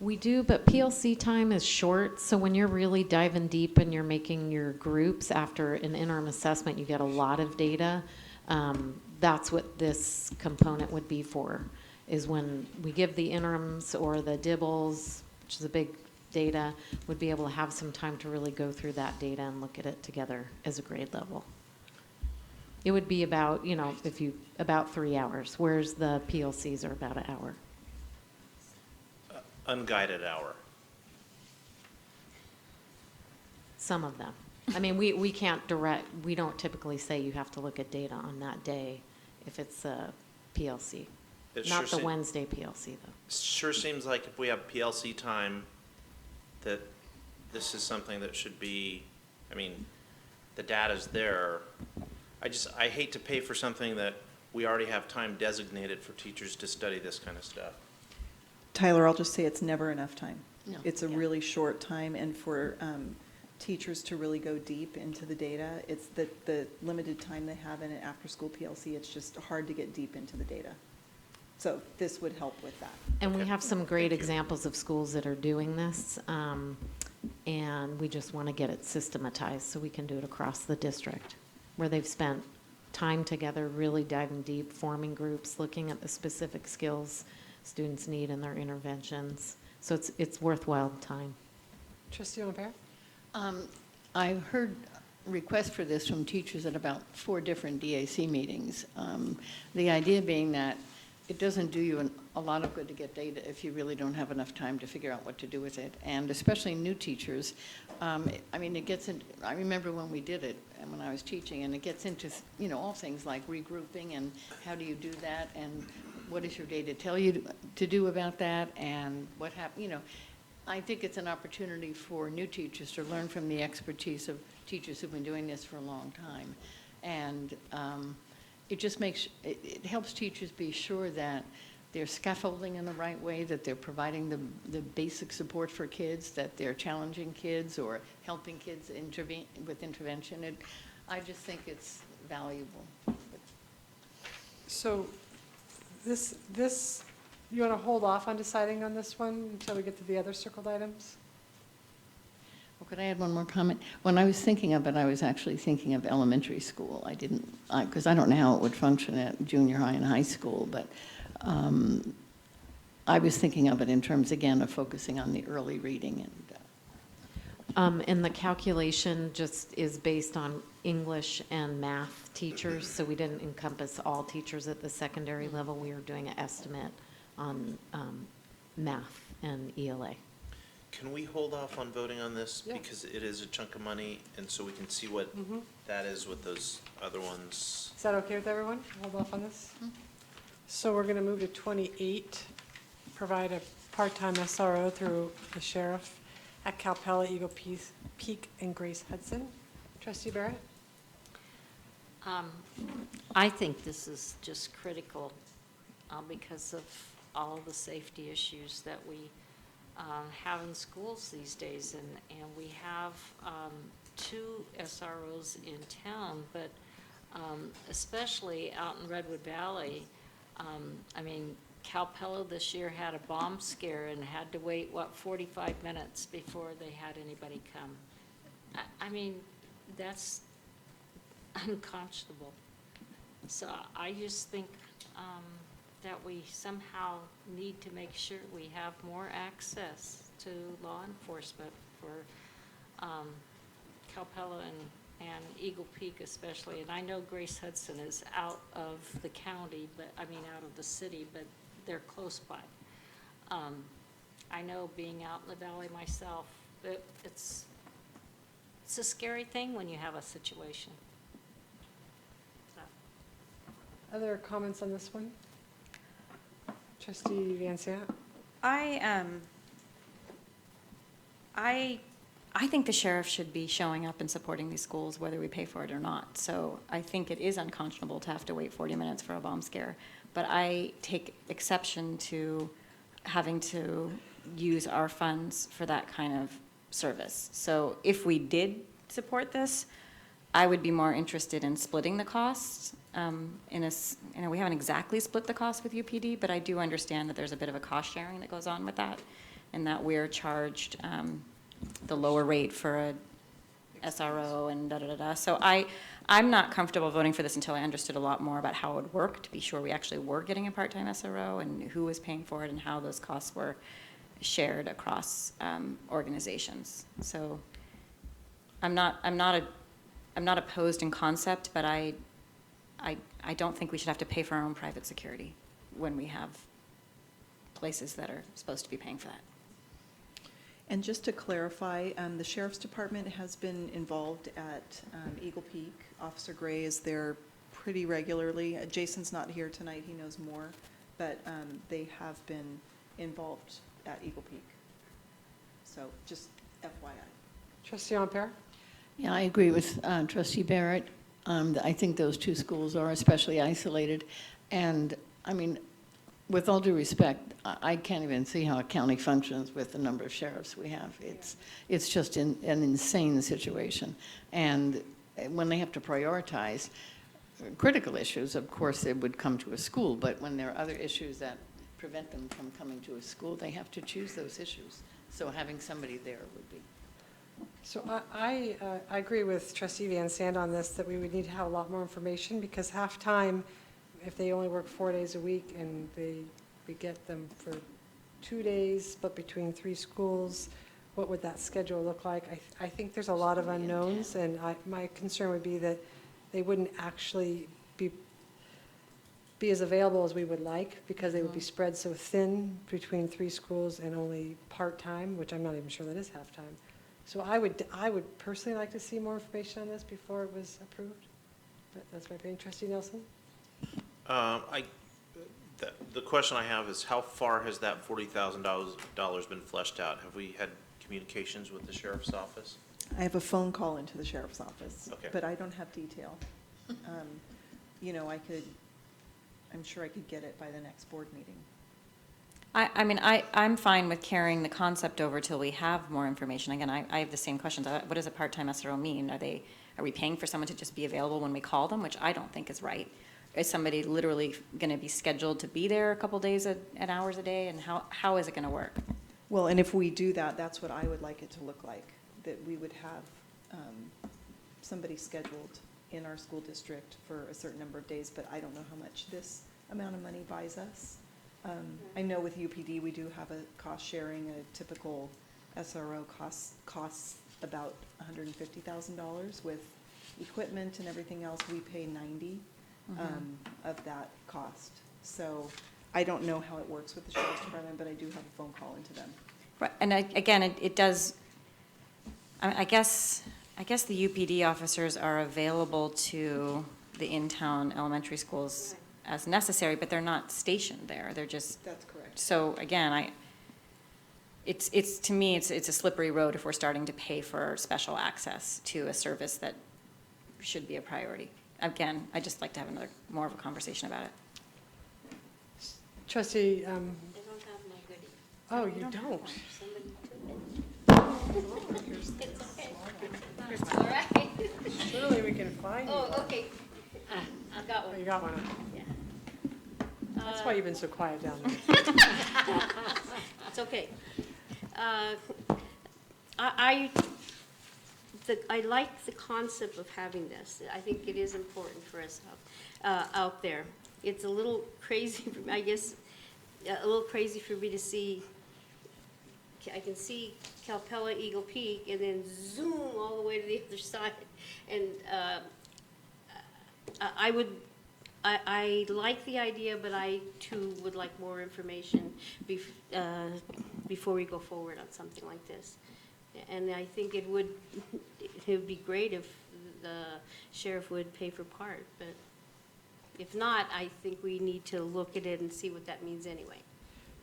We do, but PLC time is short, so when you're really diving deep and you're making your groups after an interim assessment, you get a lot of data. That's what this component would be for, is when we give the interims or the dibbles, which is a big data, would be able to have some time to really go through that data and look at it together as a grade level. It would be about, about 3 hours, whereas the PLCs are about an hour.
Unguided hour.
Some of them. I mean, we can't we don't typically say you have to look at data on that day if it's a PLC.
It
Not
sure
the Wednesday PLC, though.
Sure seems like if we have PLC time, that this is something that should be, I mean, the data's there. I hate to pay for something that we already have time designated for teachers to study this kind of stuff.
Tyler, I'll just say it's never enough time.
No.
It's a really short time, and for teachers to really go deep into the data, it's the limited time they have in an after-school PLC, it's just hard to get deep into the data. So this would help with that.
And we have some great examples of schools that are doing this, and we just want to get it systematized so we can do it across the district, where they've spent time together, really diving deep, forming groups, looking at the specific skills students need in their interventions. So it's worthwhile time.
Trustee Olivera?
I've heard requests for this from teachers at about 4 different DAC meetings. The idea being that it doesn't do you a lot of good to get data if you really don't have enough time to figure out what to do with it. And especially new teachers, I mean, it gets in, I remember when we did it and when I was teaching, and it gets into, all things like regrouping and how do you do that and what does your data tell you to do about that and what happened, I think it's an opportunity for new teachers to learn from the expertise of teachers who've been doing this for a long time. And it just it helps teachers be sure that they're scaffolding in the right way, that they're providing the basic support for kids, that they're challenging kids or helping kids with intervention. I just think it's valuable.
So this, you want to hold off on deciding on this one until we get to the other circled items?
Well, could I add one more comment? When I was thinking of it, I was actually thinking of elementary school. Because I don't know how it would function at junior high and high school, but I was thinking of it in terms, again, of focusing on the early reading.
And the calculation just is based on English and math teachers, so we didn't encompass all teachers at the secondary level. We were doing an estimate on math and ELA.
Can we hold off on voting on this because it is a chunk of money, and so we can see what that is with those other ones?
Is that okay with everyone? Hold off on this? So we're going to move to 28, provide a part-time SRO through the sheriff at Calpella, Eagle Peak, and Grace Hudson. Trustee Barrett?
I think this is just critical because of all the safety issues that we have in schools these days. And we have 2 SROs in town, but especially out in Redwood Valley, I mean, Calpella this year had a bomb scare and had to wait, 45 minutes before they had anybody come. I mean, that's unconscionable. So I just think that we somehow need to make sure we have more access to law enforcement for Calpella and Eagle Peak especially. And I know Grace Hudson is out of the county, out of the city, but they're close by. I know being out in the valley myself, it's a scary thing when you have a situation.
Other comments on this one? Trustee Van Sant?
I think the sheriff should be showing up and supporting these schools whether we pay for it or not. So I think it is unconscionable to have to wait 40 minutes for a bomb scare. But I take exception to having to use our funds for that kind of service. So if we did support this, I would be more interested in splitting the costs. We haven't exactly split the cost with UPD, but I do understand that there's a bit of a cost sharing that goes on with that. and that we're charged the lower rate for a SRO and da-da-da-da. So I'm not comfortable voting for this until I understood a lot more about how it would work, to be sure we actually were getting a part-time SRO and who was paying for it and how those costs were shared across organizations. So I'm not opposed in concept, but I don't think we should have to pay for our own private security when we have places that are supposed to be paying for that.
And just to clarify, the Sheriff's Department has been involved at Eagle Peak. Officer Gray is there pretty regularly. Jason's not here tonight, he knows more, but they have been involved at Eagle Peak. So just FYI.
Trustee Ampere?
Yeah, I agree with Trustee Barrett. I think those two schools are especially isolated. And, I mean, with all due respect, I can't even see how a county functions with the number of sheriffs we have. It's just an insane situation. And when they have to prioritize critical issues, of course, they would come to a school. But when there are other issues that prevent them from coming to a school, they have to choose those issues. So having somebody there would be.
So I agree with Trustee Van Sand on this, that we would need to have a lot more information, because half-time, if they only work 4 days a week and we get them for 2 days, but between 3 schools, what would that schedule look like? I think there's a lot of unknowns, and my concern would be that they wouldn't actually be as available as we would like, because they would be spread so thin between 3 schools and only part-time, which I'm not even sure that is half-time. So I would personally like to see more information on this before it was approved. But that's my opinion. Trustee Nelson?
The question I have is, how far has that $40,000 been fleshed out? Have we had communications with the sheriff's office?
I have a phone call into the sheriff's office,
Okay.
but I don't have detail. You know, I'm sure I could get it by the next board meeting.
I mean, I'm fine with carrying the concept over till we have more information. Again, I have the same questions. What does a part-time SRO mean? Are we paying for someone to just be available when we call them, which I don't think is right? Is somebody literally going to be scheduled to be there a couple days and hours a day? And how is it going to work?
Well, and if we do that, that's what I would like it to look like, that we would have somebody scheduled in our school district for a certain number of days, but I don't know how much this amount of money buys us. I know with UPD, we do have a cost sharing. A typical SRO costs about $150,000 with equipment and everything else. We pay $90,000 of that cost. So I don't know how it works with the Sheriff's Department, but I do have a phone call into them.
Right, and again, it does, I guess the UPD officers are available to the in-town elementary schools as necessary, but they're not stationed there. They're just.
That's correct.
So again, it's to me, it's a slippery road if we're starting to pay for special access to a service that should be a priority. Again, I'd just like to have more of a conversation about it.
Trustee,
I don't have my goodie.
oh, you don't?
Somebody took it. It's okay. All right.
Surely we can find you.
Oh, okay. I've got
Oh,
one.
you got one.
Yeah.
That's why you've been so quiet down there.
It's okay. I like the concept of having this. I think it is important for us out there. It's a little crazy, I guess, a little crazy for me to see. I can see Calpella, Eagle Peak, and then zoom all the way to the other side. And I like the idea, but I too would like more information before we go forward on something like this. And I think it would be great if the sheriff would pay for part, but if not, I think we need to look at it and see what that means anyway.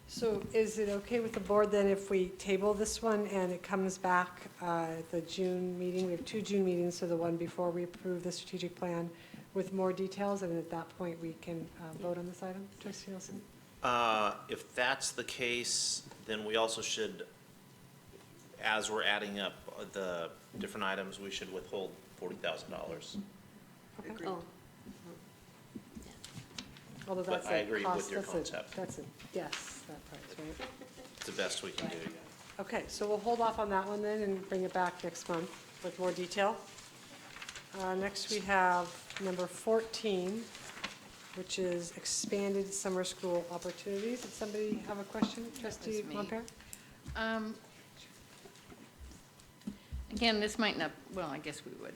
So is it okay with the board then if we table this one and it comes back at the June meeting? We have 2 June meetings, so the one before we approve the strategic plan with more details, and at that point we can vote on this item? Trustee Nielsen?
If that's the case, then we also should, as we're adding up the different items, we should withhold $40,000.
Okay.
Oh.
Although
But
that's
I
a
agree
cost,
with your
that's
concept.
That's a yes, that price, right?
the best we can do.
Okay, so we'll hold off on that one then and bring it back next month with more detail. Next, we have number 14, which is expanded summer school opportunities. Did somebody have a question? Trustee
me.
Mompere?
Again, this might not, well, I guess we would.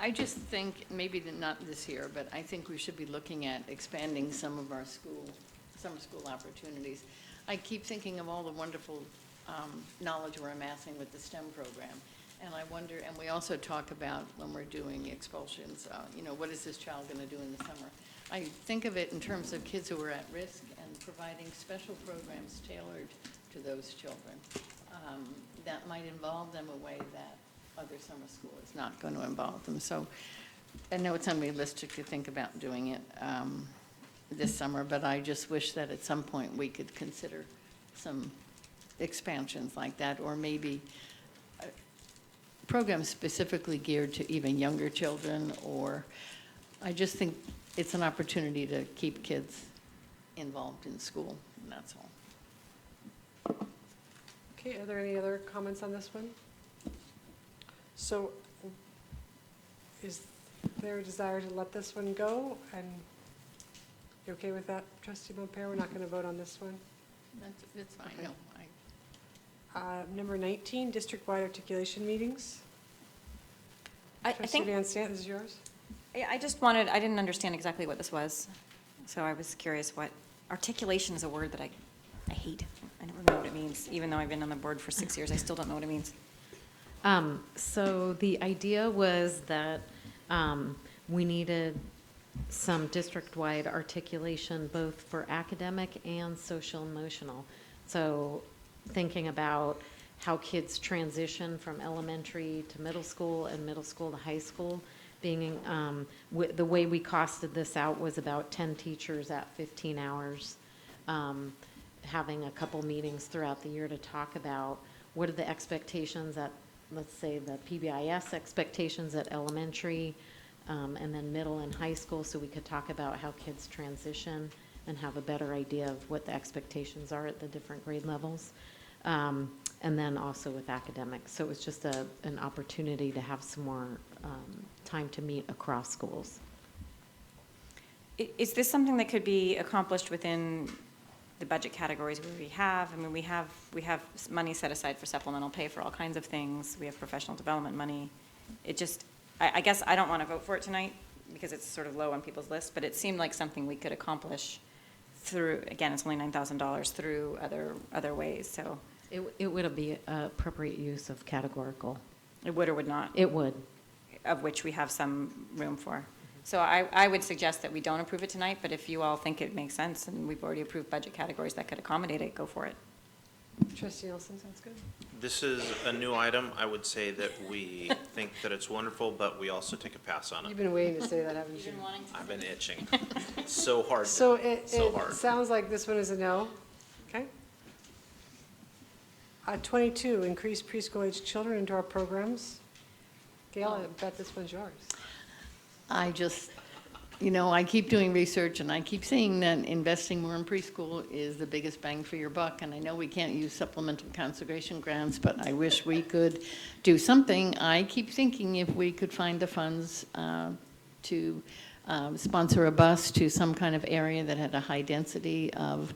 I just think, maybe not this year, but I think we should be looking at expanding some of our summer school opportunities. I keep thinking of all the wonderful knowledge we're amassing with the STEM program. And I wonder, and we also talk about when we're doing expulsions, what is this child going to do in the summer? I think of it in terms of kids who are at risk and providing special programs tailored to those children. That might involve them a way that other summer school is not going to involve them. So I know it's unrealistic to think about doing it this summer, but I just wish that at some point we could consider some expansions like that, or maybe programs specifically geared to even younger children, or I just think it's an opportunity to keep kids involved in school, and that's all.
Okay, are there any other comments on this one? So is there a desire to let this one go? And you okay with that, Trustee Mompere? We're not going to vote on this one?
That's fine,
Okay.
no.
Number 19, district-wide articulation meetings.
I
Trustee
think,
Van Sant, this is yours.
I didn't understand exactly what this was, so I was curious what, articulation is a word that I hate. I never know what it means. Even though I've been on the board for 6 years, I still don't know what it means.
So the idea was that we needed some district-wide articulation both for academic and social-emotional. So thinking about how kids transition from elementary to middle school and middle school to high school, being the way we costed this out was about 10 teachers at 15 hours, having a couple meetings throughout the year to talk about what are the expectations at, let's say, the PBIS expectations at elementary, and then middle and high school, so we could talk about how kids transition and have a better idea of what the expectations are at the different grade levels. And then also with academics. So it was just an opportunity to have some more time to meet across schools.
Is this something that could be accomplished within the budget categories we have? I mean, we have money set aside for supplemental pay for all kinds of things. We have professional development money. It just, I guess I don't want to vote for it tonight because it's sort of low on people's list, but it seemed like something we could accomplish through, again, it's only $9,000, through other ways, so.
It would be appropriate use of categorical.
It would or would not?
It would.
Of which we have some room for. So I would suggest that we don't approve it tonight, but if you all think it makes sense and we've already approved budget categories that could accommodate it, go for it.
Trustee Nielsen, sounds good.
This is a new item. I would say that we think that it's wonderful, but we also take a pass on
You've
it.
been waiting to say that, haven't you?
I've been itching. So hard.
So it
So hard.
sounds like this one is a no. Okay. 22, increase preschool-age children into our programs. Gail, I bet this one's yours.
I just, I keep doing research and I keep seeing that investing more in preschool is the biggest bang for your buck. And I know we can't use supplemental conservation grants, but I wish we could do something. I keep thinking if we could find the funds to sponsor a bus to some kind of area that had a high density of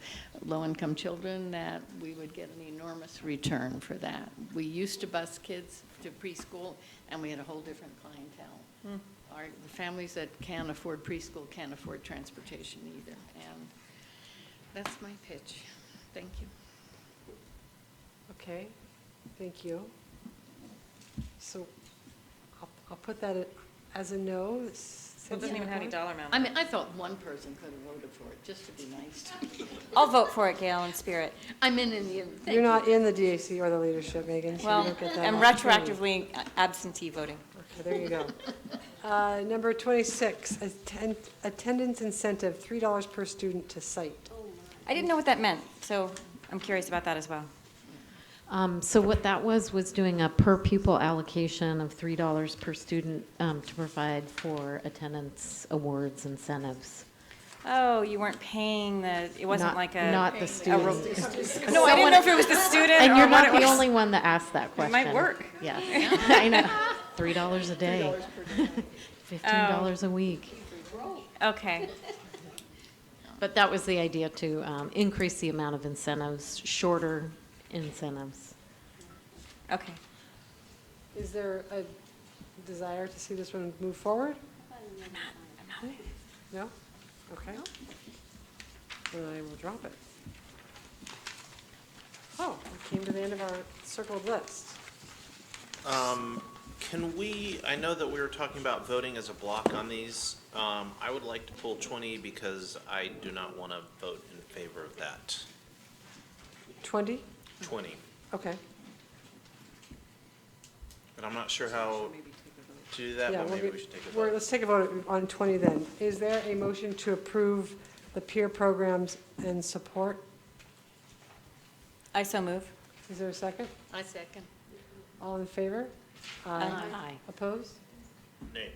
low-income children, that we would get an enormous return for that. We used to bus kids to preschool, and we had a whole different clientele. The families that can't afford preschool can't afford transportation either, and that's my pitch. Thank you.
Okay, thank you. So I'll put that as a no.
It doesn't even have any dollar amount.
I mean, I thought one person could have voted for it, just to be nice.
I'll vote for it, Gail, in spirit.
I'm in the.
You're not in the DAC or the leadership, Megan, so you
Well,
don't get that
I'm
opportunity.
retroactively absentee voting.
Okay, there you go. Number 26, attendance incentive, $3 per student to site.
I didn't know what that meant, so I'm curious about that as well.
So what that was doing a per pupil allocation of $3 per student to provide for attendance awards incentives.
Oh, you weren't paying it wasn't like a.
Not the student.
No, I didn't know if it was the student
And
or
you're
what
not
it
the
was.
only one that asked that question.
might work.
Yes, I know. $3 a day. $15 a week.
Okay.
But that was the idea, to increase the amount of incentives, shorter incentives.
Okay.
Is there a desire to see this one move forward? No? Okay. Then I will drop it. Oh, we came to the end of our circled list.
Can we, I know that we were talking about voting as a block on these. I would like to pull 20 because I do not want to vote in favor of that.
20?
20.
Okay.
And I'm not sure how to do that,
Yeah,
but
we'll
maybe
get-
we should take a
we're-
vote.
Let's take a vote on 20 then. Is there a motion to approve the peer programs and support?
I so move.
Is there a second?
I second.
All in favor?
Aye.
Opposed?
Nay.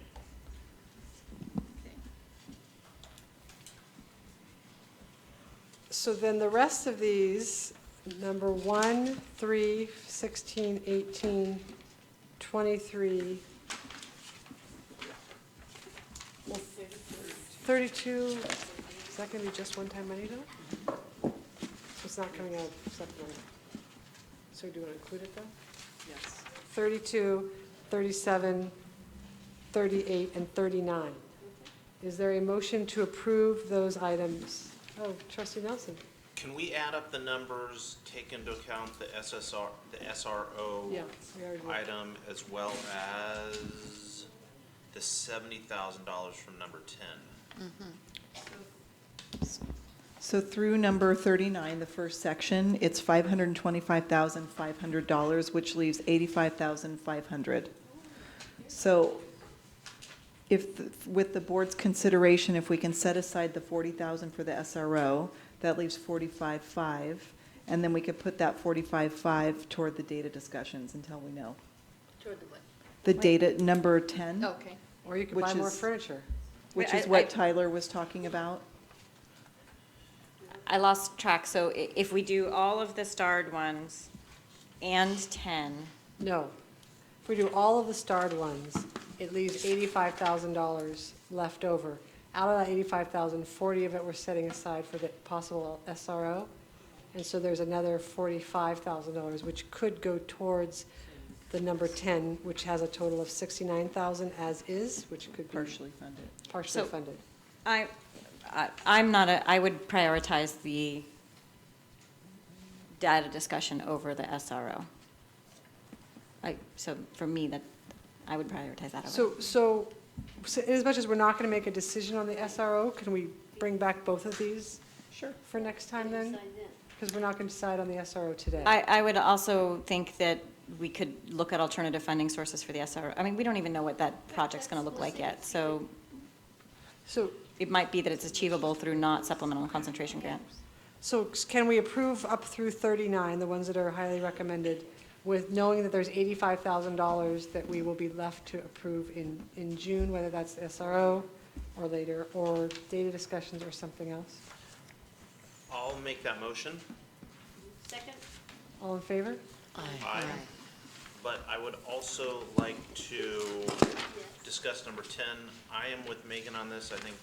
So then the rest of these, number 1, 3, 16, 18, 23, well, 32, is that going to be just one-time money though? So it's not coming out of supplemental. So do you want to include it though? Yes. 32, 37, 38, and 39. Is there a motion to approve those items? Oh, trustee Nelson.
Can we add up the numbers, take into account the SRO
Yeah, we already did.
item as well as the $70,000 from number 10?
So through number 39, the first section, it's $525,500, which leaves $85,500. So if, with the board's consideration, if we can set aside the $40,000 for the SRO, that leaves $45,500, and then we could put that $45,500 toward the data discussions until we know.
Toward the what?
The data, number 10.
Okay.
Or you could
Which
buy more
is-
furniture.
Which
Wait,
is
I-
what Tyler was talking about.
I lost track. So if we do all of the starred ones and 10,
No. If we do all of the starred ones, it leaves $85,000 left over. Out of that 85,000, 40 of it we're setting aside for the possible SRO. And so there's another $45,000, which could go towards the number 10, which has a total of 69,000 as is, which could be
Partially funded.
partially
So-
funded.
I'm not I would prioritize the data discussion over the SRO. So for me, that, I would prioritize that over.
So as much as we're not going to make a decision on the SRO, can we bring back both of these?
Sure.
For next time then? Because we're not going to decide on the SRO today.
I would also think that we could look at alternative funding sources for the SRO. I mean, we don't even know what that project's going to look like yet, so it might be that it's achievable through not supplemental and concentration grant.
So can we approve up through 39, the ones that are highly recommended, with knowing that there's $85,000 that we will be left to approve in June, whether that's the SRO or later, or data discussions or something else?
I'll make that motion.
Second?
All in favor?
Aye. But I would also like to discuss number 10. I am with Megan on this. I think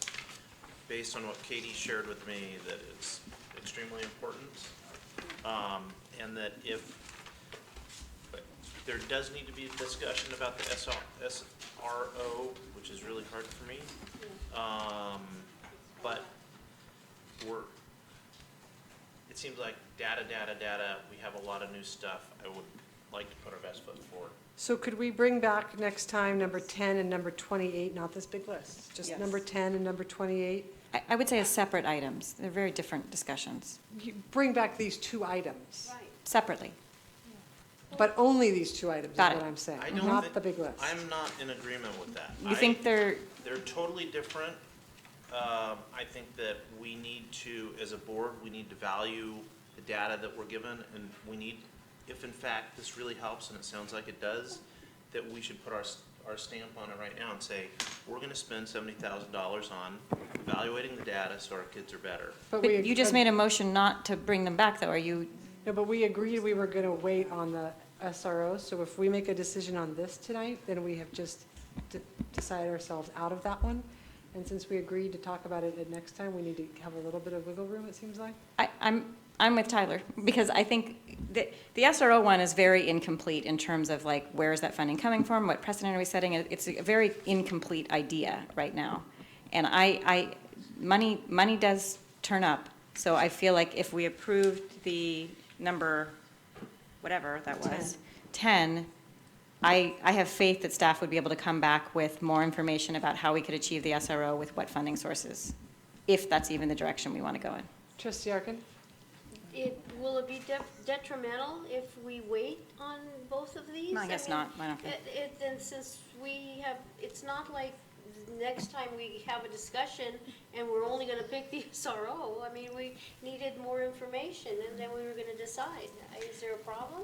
based on what Katie shared with me, that it's extremely important. And that if, there does need to be a discussion about the SRO, which is really hard for me. But it seems like data, we have a lot of new stuff. I would like to put our best foot forward.
So could we bring back next time number 10 and number 28, not this big list, just
Yes.
number 10 and number 28?
I would say as separate items. They're very different discussions.
You bring back these two items.
Separately.
But only these two items is
Got
what
it.
I'm saying,
I don't
not
think-
the big list.
I'm not in agreement with that.
You think they're
totally different. I think that we need to, as a board, we need to value the data that we're given, and we need, if in fact this really helps, and it sounds like it does, that we should put our our stamp on it right now and say, we're gonna spend $70,000 on evaluating the data so our kids are better.
But you just made a motion not to bring them back, though. Are you?
No, but we agreed we were going to wait on the SRO, so if we make a decision on this tonight, then we have just decided ourselves out of that one. And since we agreed to talk about it at next time, we need to have a little bit of wiggle room, it seems like.
I'm with Tyler, because I think the SRO one is very incomplete in terms of like, where is that funding coming from? What precedent are we setting? It's a very incomplete idea right now. And money does turn up. So I feel like if we approved the number, whatever that was, 10, I have faith that staff would be able to come back with more information about how we could achieve the SRO with what funding sources, if that's even the direction we want to go in.
Trustee Arkin?
Will it be detrimental if we wait on both of these?
No, I guess not. I don't think.
Then since we have, it's not like next time we have a discussion and we're only gonna pick the SRO. I mean, we needed more information and then we were gonna decide. Is there a problem?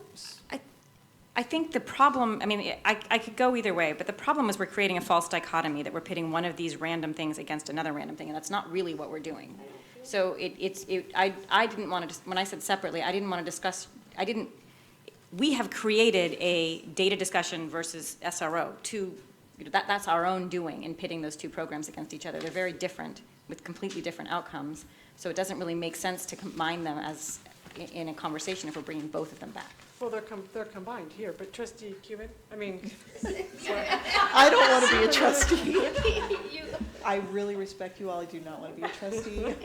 I think the problem, I mean, I could go either way, but the problem is we're creating a false dichotomy that we're pitting one of these random things against another random thing, and that's not really what we're doing. So I didn't want to, when I said separately, I didn't want to discuss, we have created a data discussion versus SRO. That's our own doing in pitting those two programs against each other. They're very different with completely different outcomes. So it doesn't really make sense to combine them as in a conversation if we're bringing both of them back.
Well, they're combined here, but Trustee Cuban, I mean.
I don't want to be a trustee. I really respect you all. I do not want to be a trustee.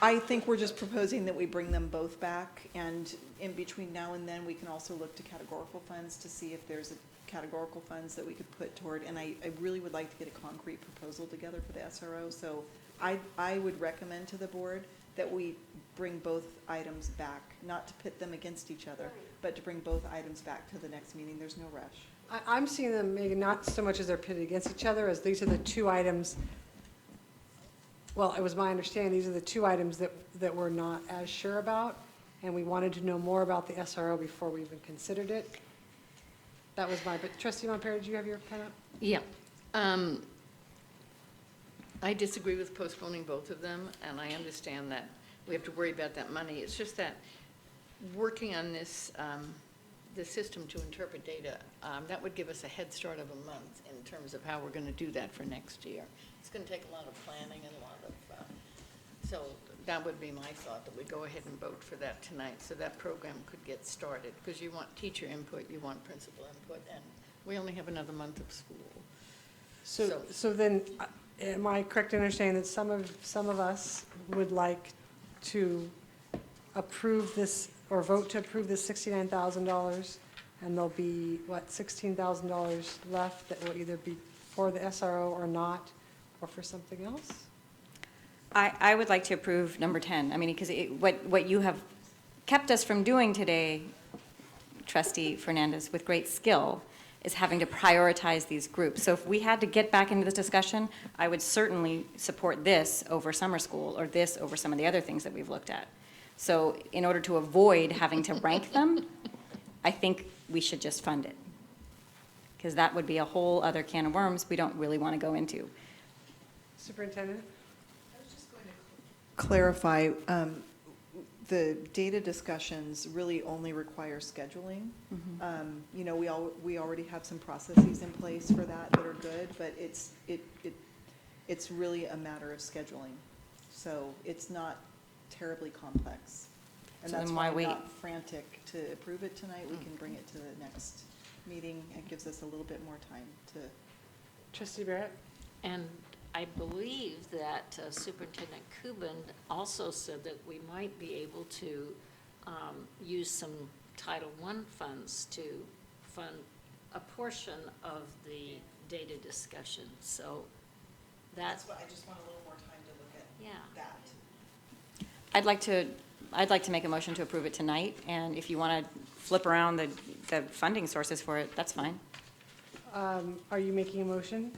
I think we're just proposing that we bring them both back, and in between now and then, we can also look to categorical funds to see if there's categorical funds that we could put toward, and I really would like to get a concrete proposal together for the SRO. So I would recommend to the board that we bring both items back, not to pit them against each other, but to bring both items back to the next meeting. There's no rush.
I'm seeing them maybe not so much as they're pitted against each other, as these are the two items. Well, it was my understanding these are the two items that we're not as sure about, and we wanted to know more about the SRO before we even considered it. That was but Trustee Montpere, did you have your pen up?
Yeah. I disagree with postponing both of them, and I understand that we have to worry about that money. It's just that working on this, the system to interpret data, that would give us a head start of a month in terms of how we're going to do that for next year. It's going to take a lot of planning and a lot of, so that would be my thought, that we go ahead and vote for that tonight so that program could get started, because you want teacher input, you want principal input, and we only have another month of school.
So then, am I correct in understanding that some of us would like to approve this, or vote to approve this $69,000, and there'll be, what, $16,000 left that will either be for the SRO or not, or for something else?
I would like to approve number 10. I mean, because what you have kept us from doing today, Trustee Fernandez, with great skill, is having to prioritize these groups. So if we had to get back into this discussion, I would certainly support this over summer school, or this over some of the other things that we've looked at. So in order to avoid having to rank them, I think we should just fund it, because that would be a whole other can of worms we don't really want to go into.
Superintendent?
Clarify, the data discussions really only require scheduling. You know, we already have some processes in place for that are good, but it's really a matter of scheduling. So it's not terribly complex. And
So
that's
then
why
why
I'm
wait?
not frantic to approve it tonight. We can bring it to the next meeting. It gives us a little bit more time to.
Trustee Barrett?
And I believe that Superintendent Kuban also said that we might be able to use some Title I funds to fund a portion of the data discussion. So that's
what I just want a little more time to look at that.
I'd like to make a motion to approve it tonight, and if you want to flip around the funding sources for it, that's fine.
Are you making a motion?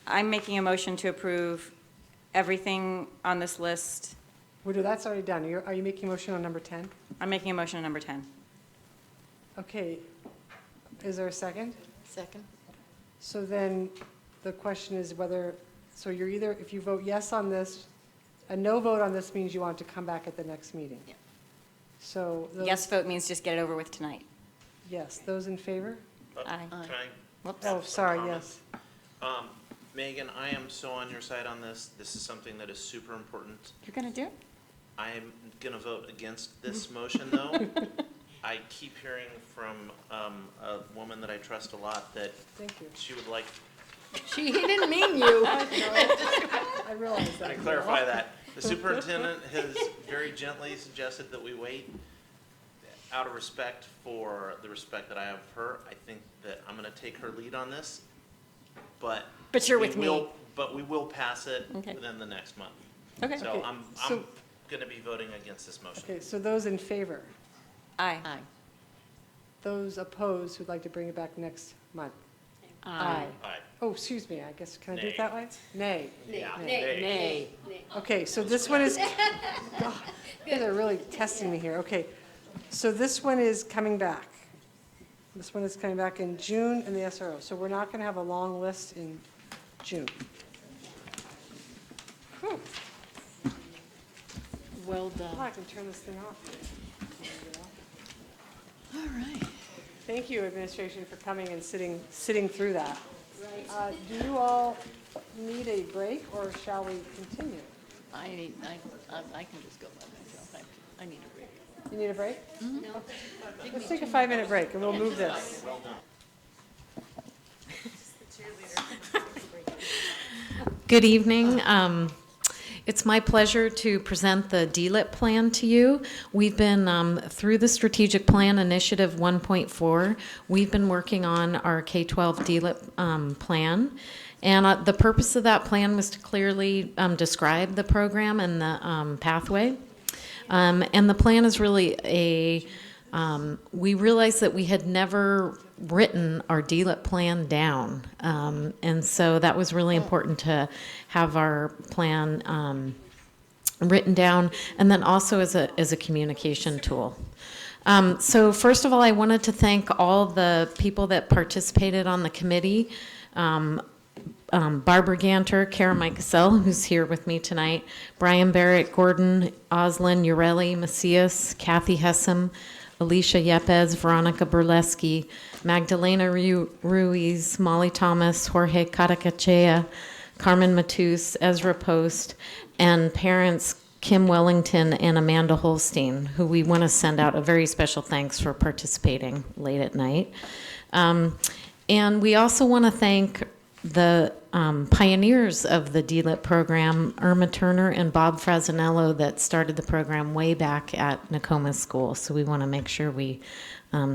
I'm making a motion to approve everything on this list.
Well, that's already done. Are you making a motion on number 10?
I'm making a motion on number 10.
Okay. Is there a second?
Second.
So then the question is whether, so you're either, if you vote yes on this, a no vote on this means you want to come back at the next meeting.
Yeah.
So.
Yes vote means just get it over with tonight.
Yes, those in favor?
Aye.
Can I
Whoops.
Oh,
have some
sorry,
comments?
yes.
Megan, I am so on your side on this. This is something that is super important.
You're going to do it?
I am going to vote against this motion, though. I keep hearing from a woman that I trust a lot that
Thank you.
she would like,
He didn't mean you.
I realize
can I
that.
clarify that? The superintendent has very gently suggested that we wait. Out of respect for the respect that I have for her, I think that I'm going to take her lead on this, but.
But you're
we
with me.
will- But we will pass it
Okay.
within the next month.
Okay.
So
Okay,
I'm
so-
going to be voting against this motion.
Okay, so those in favor?
Aye.
Those opposed who'd like to bring it back next month?
Aye.
Aye.
Oh, excuse me, I guess, can I do it
Nay.
that way? Nay.
Yeah.
Nay.
Okay, so this one is, God, they're really testing me here. Okay, so this one is coming back. This one is coming back in June in the SRO. So we're not going to have a long list in June. Whew.
Well
Oh,
done.
I can turn this thing off.
All right.
Thank you, administration, for coming and sitting through that. Do you all need a break, or shall we continue?
I can just go by myself. I need a break.
You need a break?
No.
Let's take a 5-minute break, and we'll move this.
Good evening. It's my pleasure to present the DLIP plan to you. We've been, through the Strategic Plan Initiative 1.4, we've been working on our K-12 DLIP plan. And the purpose of that plan was to clearly describe the program and the pathway. And the plan is really we realized that we had never written our DLIP plan down. And so that was really important to have our plan written down, and then also as a communication tool. So first of all, I wanted to thank all the people that participated on the committee. Barbara Ganter, Kara Mikesell, who's here with me tonight, Brian Barrett, Gordon Oslin, Ureli, Macias, Kathy Hessam, Alicia Yepes, Veronica Burleski, Magdalena Ruiz, Molly Thomas, Jorge Caracachea, Carmen Matus, Ezra Post, and parents Kim Wellington and Amanda Holstein, who we want to send out a very special thanks for participating late at night. And we also want to thank the pioneers of the DLIP program, Irma Turner and Bob Frazanello, that started the program way back at Nakoma School. So we want to make sure we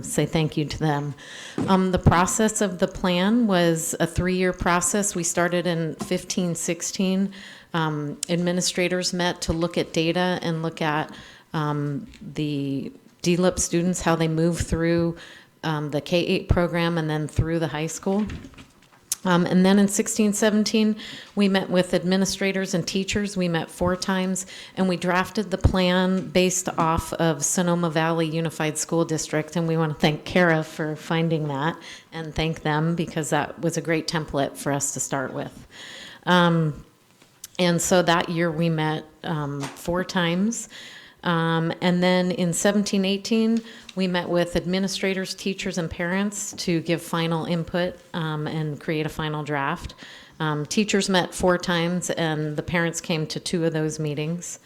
say thank you to them. The process of the plan was a 3-year process. We started in 15-16. Administrators met to look at data and look at the DLIP students, how they move through the K-8 program and then through the high school. And then in 16-17, we met with administrators and teachers. We met 4 times, and we drafted the plan based off of Sonoma Valley Unified School District. And we want to thank Kara for finding that and thank them, because that was a great template for us to start with. And so that year we met 4 times. And then in 17-18, we met with administrators, teachers, and parents to give final input and create a final draft. Teachers met 4 times, and the parents came to 2 of those meetings.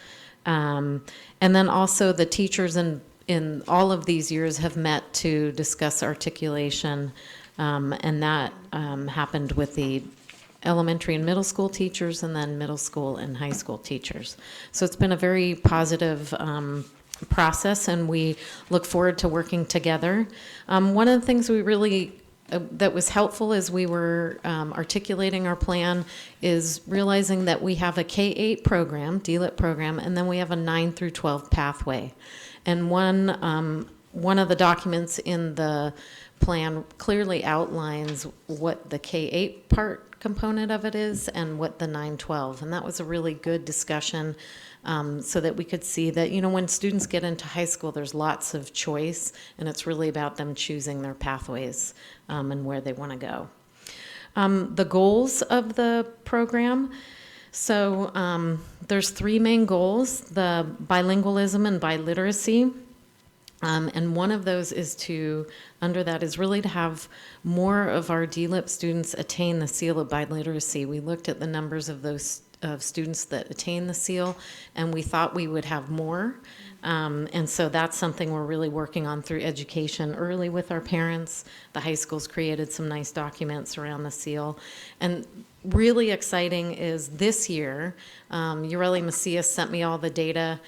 And then also the teachers in all of these years have met to discuss articulation, and that happened with the elementary and middle school teachers, and then middle school and high school teachers. So it's been a very positive process, and we look forward to working together. One of the things we really that was helpful as we were articulating our plan is realizing that we have a K-8 program, DLIP program, and then we have a 9 through 12 pathway. And one of the documents in the plan clearly outlines what the K-8 component of it is and what the 9-12. And that was a really good discussion, so that we could see that, when students get into high school, there's lots of choice, and it's really about them choosing their pathways and where they want to go. The goals of the program. So there's 3 main goals: the bilingualism and biliteracy. And one of those is under that is really to have more of our DLIP students attain the seal of biliteracy. We looked at the numbers of those students that attain the seal, and we thought we would have more. And so that's something we're really working on through education early with our parents. The high school's created some nice documents around the seal. And really exciting is this year, Ureli Macias sent me all the data.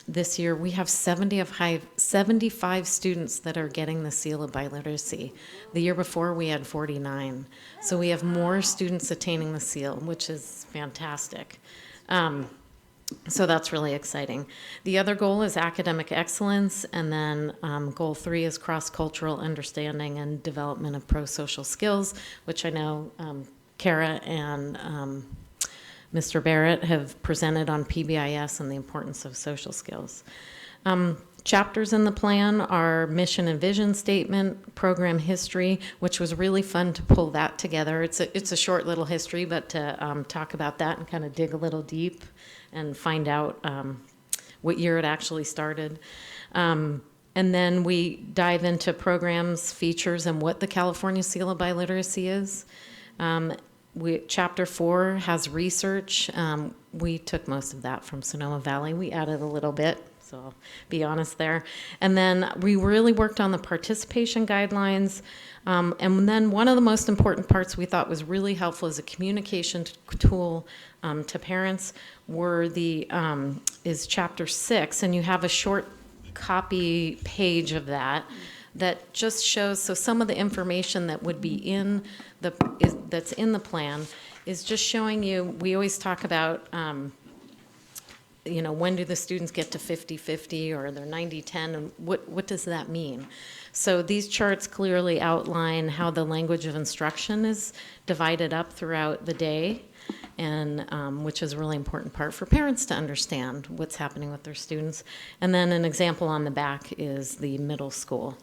This year, we have 75 students that are getting the seal of biliteracy. The year before, we had 49. So we have more students attaining the seal, which is fantastic. So that's really exciting. The other goal is academic excellence, and then goal 3 is cross-cultural understanding and development of pro-social skills, which I know Kara and Mr. Barrett have presented on PBIS and the importance of social skills. Chapters in the plan are mission and vision statement, program history, which was really fun to pull that together. It's a short little history, but to talk about that and kind of dig a little deep and find out what year it actually started. And then we dive into programs, features, and what the California Seal of Biliteracy is. Chapter 4 has research. We took most of that from Sonoma Valley. We added a little bit, so I'll be honest there. And then we really worked on the participation guidelines. And then one of the most important parts we thought was really helpful as a communication tool to parents is Chapter 6, and you have a short copy page of that just shows, so some of the information that would be that's in the plan is just showing you. We always talk about, when do the students get to 50-50 or they're 90-10, and what does that mean? So these charts clearly outline how the language of instruction is divided up throughout the day, and which is a really important part for parents to understand what's happening with their students. And then an example on the back is the middle school.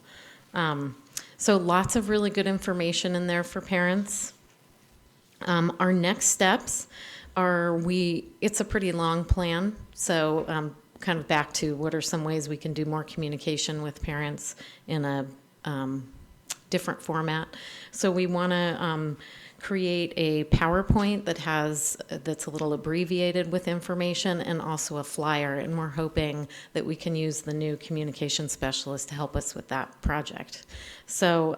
So lots of really good information in there for parents. Our next steps are it's a pretty long plan, so kind of back to what are some ways we can do more communication with parents in a different format. So we want to create a PowerPoint that's a little abbreviated with information, and also a flyer, and we're hoping that we can use the new communication specialist to help us with that project. So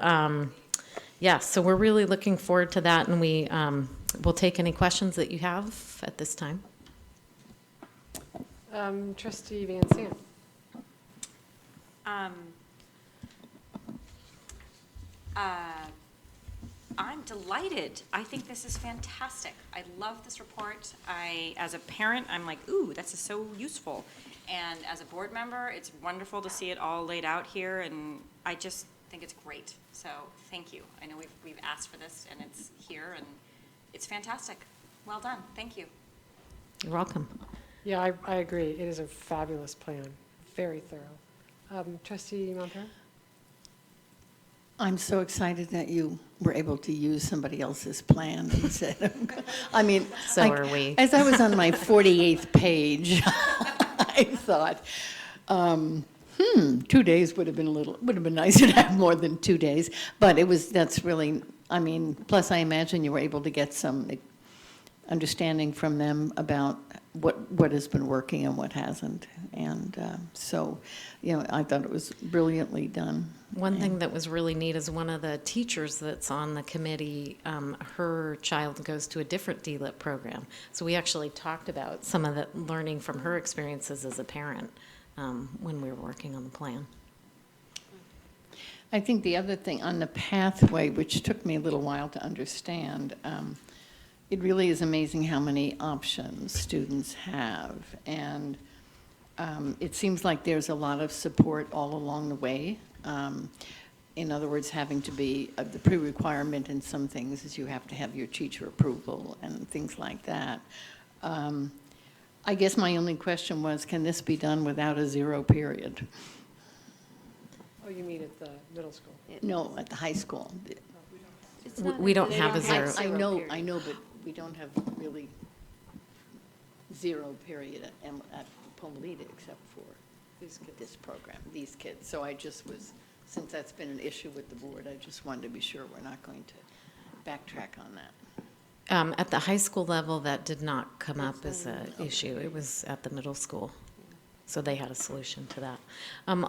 so we're really looking forward to that, and we'll take any questions that you have at this time.
Trustee Van Sant.
I'm delighted. I think this is fantastic. I love this report. As a parent, I'm like, ooh, this is so useful. And as a board member, it's wonderful to see it all laid out here, and I just think it's great. So thank you. I know we've asked for this, and it's here, and it's fantastic. Well done. Thank you.
You're welcome.
Yeah, I agree. It is a fabulous plan. Very thorough. Trustee Montero?
I'm so excited that you were able to use somebody else's plan instead of, I mean.
So are we.
As I was on my 48th page, I thought, 2 days would have been nice to have more than 2 days. But that's really, plus I imagine you were able to get some understanding from them about what has been working and what hasn't. And so, I thought it was brilliantly done.
One thing that was really neat is one of the teachers that's on the committee, her child goes to a different DLIP program. So we actually talked about some of the learning from her experiences as a parent when we were working on the plan.
I think the other thing on the pathway, which took me a little while to understand, it really is amazing how many options students have. And it seems like there's a lot of support all along the way. In other words, having to be, the pre-requirement in some things is you have to have your teacher approval and things like that. I guess my only question was, can this be done without a 0 period?
Oh, you mean at the middle school?
No, at the high school.
It's not
We don't
they
have a zero.
I know, but we don't have really zero period at Pomolita except for this program, these kids. So I just was, since that's been an issue with the board, I just wanted to be sure we're not going to backtrack on that.
At the high school level, that did not come up as an issue. It was at the middle school. So they had a solution to that.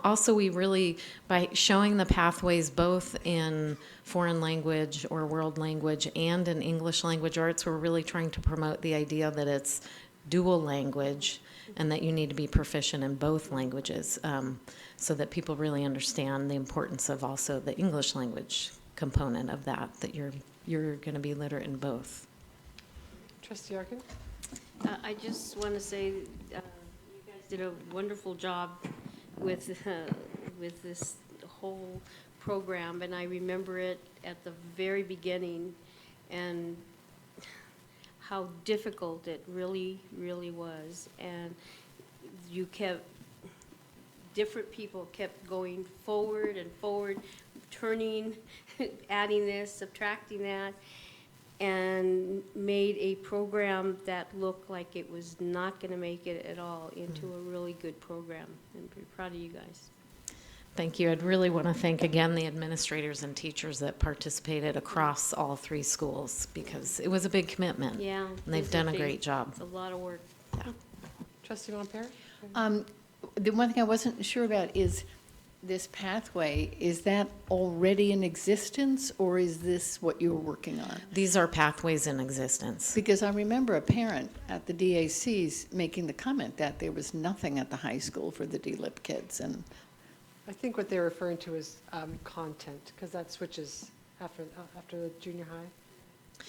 Also, we really, by showing the pathways both in foreign language or world language and in English language arts, we're really trying to promote the idea that it's dual language and that you need to be proficient in both languages, so that people really understand the importance of also the English language component of that, that you're going to be literate in both.
Trustee Arkin?
I just want to say, you guys did a wonderful job with this whole program, and I remember it at the very beginning, and how difficult it really, really was. And you kept, different people kept going forward and forward, turning, adding this, subtracting that, and made a program that looked like it was not going to make it at all into a really good program. I'm pretty proud of you guys.
Thank you. I'd really want to thank again the administrators and teachers that participated across all three schools, because it was a big commitment.
Yeah.
And they've
it's
done a
big-
great job.
It's a lot of work.
Trustee Montpere?
The one thing I wasn't sure about is this pathway, is that already in existence, or is this what you're working on?
These are pathways in existence.
Because I remember a parent at the DACs making the comment that there was nothing at the high school for the DLIP kids, and
I think what they're referring to is content, because that switches after the junior high.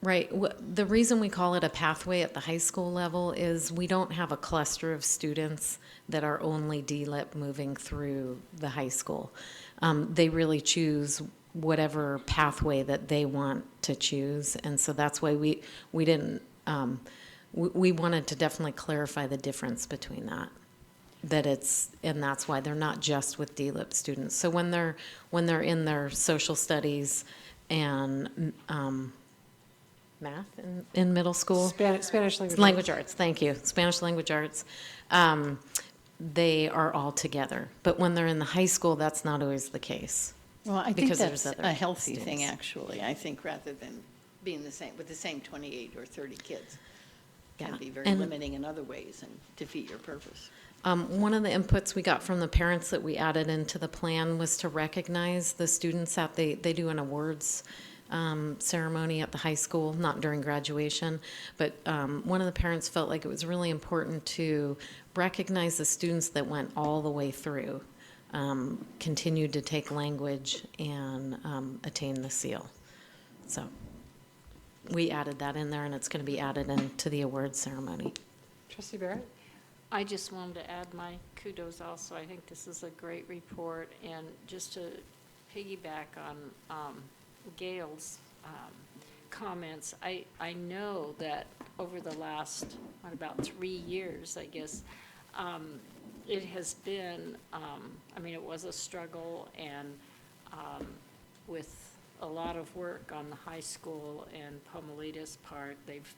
Right. The reason we call it a pathway at the high school level is we don't have a cluster of students that are only DLIP moving through the high school. They really choose whatever pathway that they want to choose, and so that's why we didn't. We wanted to definitely clarify the difference between that. And that's why they're not just with DLIP students. So when they're in their social studies and math in middle school,
Spanish
language arts. Thank you, Spanish language arts. They are all together. But when they're in the high school, that's not always the case.
well, I think
because
that's
there's other
a healthy thing,
students.
actually. I think rather than being the same, with the same 28 or 30 kids, can
Yeah.
be very
And-
limiting in other ways and defeat your purpose.
One of the inputs we got from the parents that we added into the plan was to recognize the students that they do an awards ceremony at the high school, not during graduation, but one of the parents felt like it was really important to recognize the students that went all the way through, continued to take language and attain the seal. So we added that in there, and it's going to be added into the awards ceremony.
Trustee Barrett?
I just wanted to add my kudos also. I think this is a great report, and just to piggyback on Gail's comments, I know that over the last, about 3 years, I guess, it has been, I mean, it was a struggle, and with a lot of work on the high school and Pomolita's part, they've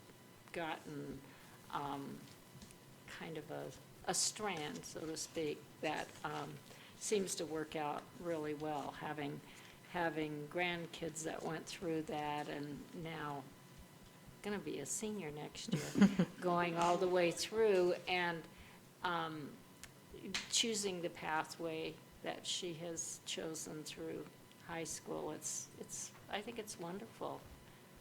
gotten kind of a strand, so to speak, that seems to work out really well, having grandkids that went through that, and now going to be a senior next year, going all the way through, and choosing the pathway that she has chosen through high school. I think it's wonderful.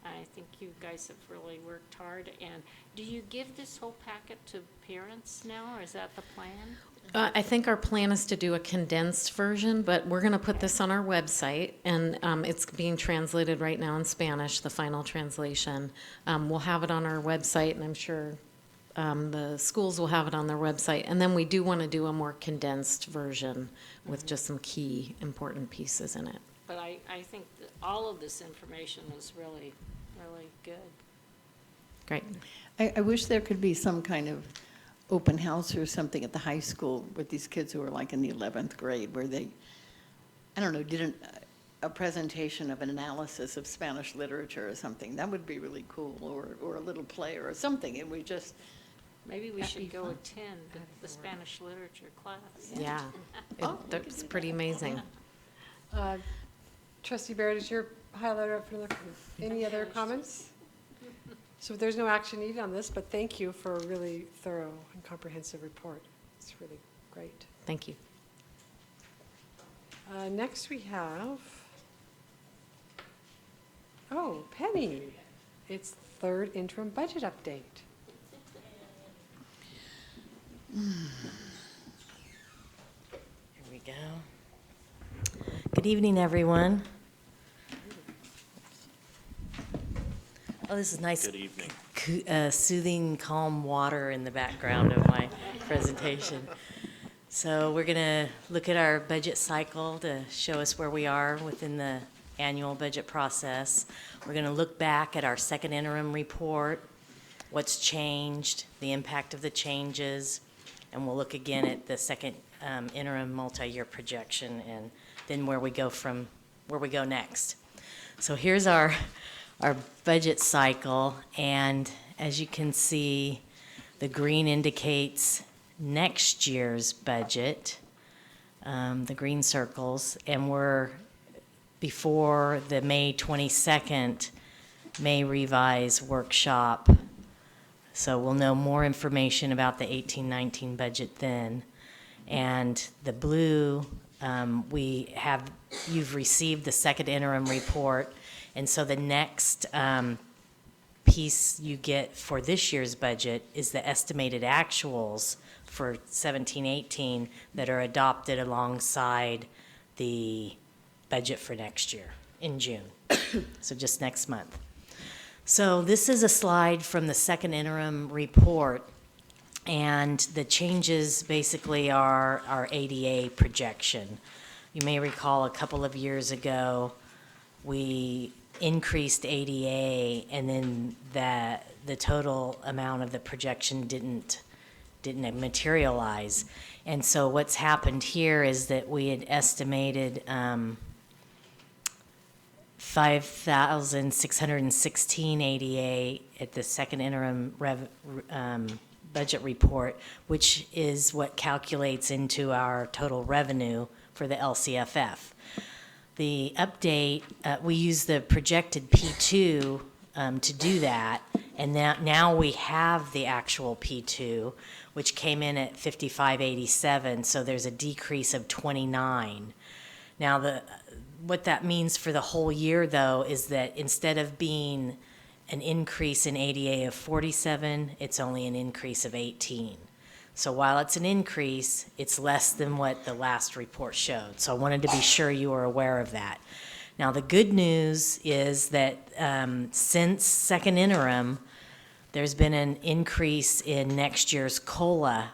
I think you guys have really worked hard. And do you give this whole packet to parents now, or is that the plan?
I think our plan is to do a condensed version, but we're going to put this on our website, and it's being translated right now in Spanish, the final translation. We'll have it on our website, and I'm sure the schools will have it on their website. And then we do want to do a more condensed version with just some key important pieces in it.
But I think that all of this information is really, really good.
Great.
I wish there could be some kind of open house or something at the high school with these kids who are like in the 11th grade, where they, I don't know, did a presentation of an analysis of Spanish literature or something. That would be really cool, or a little play or something, and we just.
Maybe we should go attend the Spanish literature class.
Yeah, it's pretty amazing.
Trustee Barrett, is your highlighter up for any other comments? So there's no action needed on this, but thank you for a really thorough and comprehensive report. It's really great.
Thank you.
Next we have, Penny. It's third interim budget update.
Here we go. Good evening, everyone. Oh, this is nice.
Good evening.
Soothing, calm water in the background of my presentation. So we're going to look at our budget cycle to show us where we are within the annual budget process. We're going to look back at our second interim report, what's changed, the impact of the changes, and we'll look again at the second interim multi-year projection and then where we go next. So here's our budget cycle, and as you can see, the green indicates next year's budget, the green circles, and we're before the May 22nd May revise workshop. So we'll know more information about the 18-19 budget then. And the blue, you've received the second interim report, and so the next piece you get for this year's budget is the estimated actuals for 17-18 that are adopted alongside the budget for next year in June, so just next month. So this is a slide from the second interim report, and the changes basically are our ADA projection. You may recall a couple of years ago, we increased ADA, and then the total amount of the projection didn't materialize. And so what's happened here is that we had estimated 5,616 ADA at the second interim budget report, which is what calculates into our total revenue for the LCFF. The update, we use the projected P2 to do that, and now we have the actual P2, which came in at 5587, so there's a decrease of 29. Now, what that means for the whole year, though, is that instead of being an increase in ADA of 47, it's only an increase of 18. So while it's an increase, it's less than what the last report showed. So I wanted to be sure you were aware of that. Now, the good news is that since second interim, there's been an increase in next year's COLA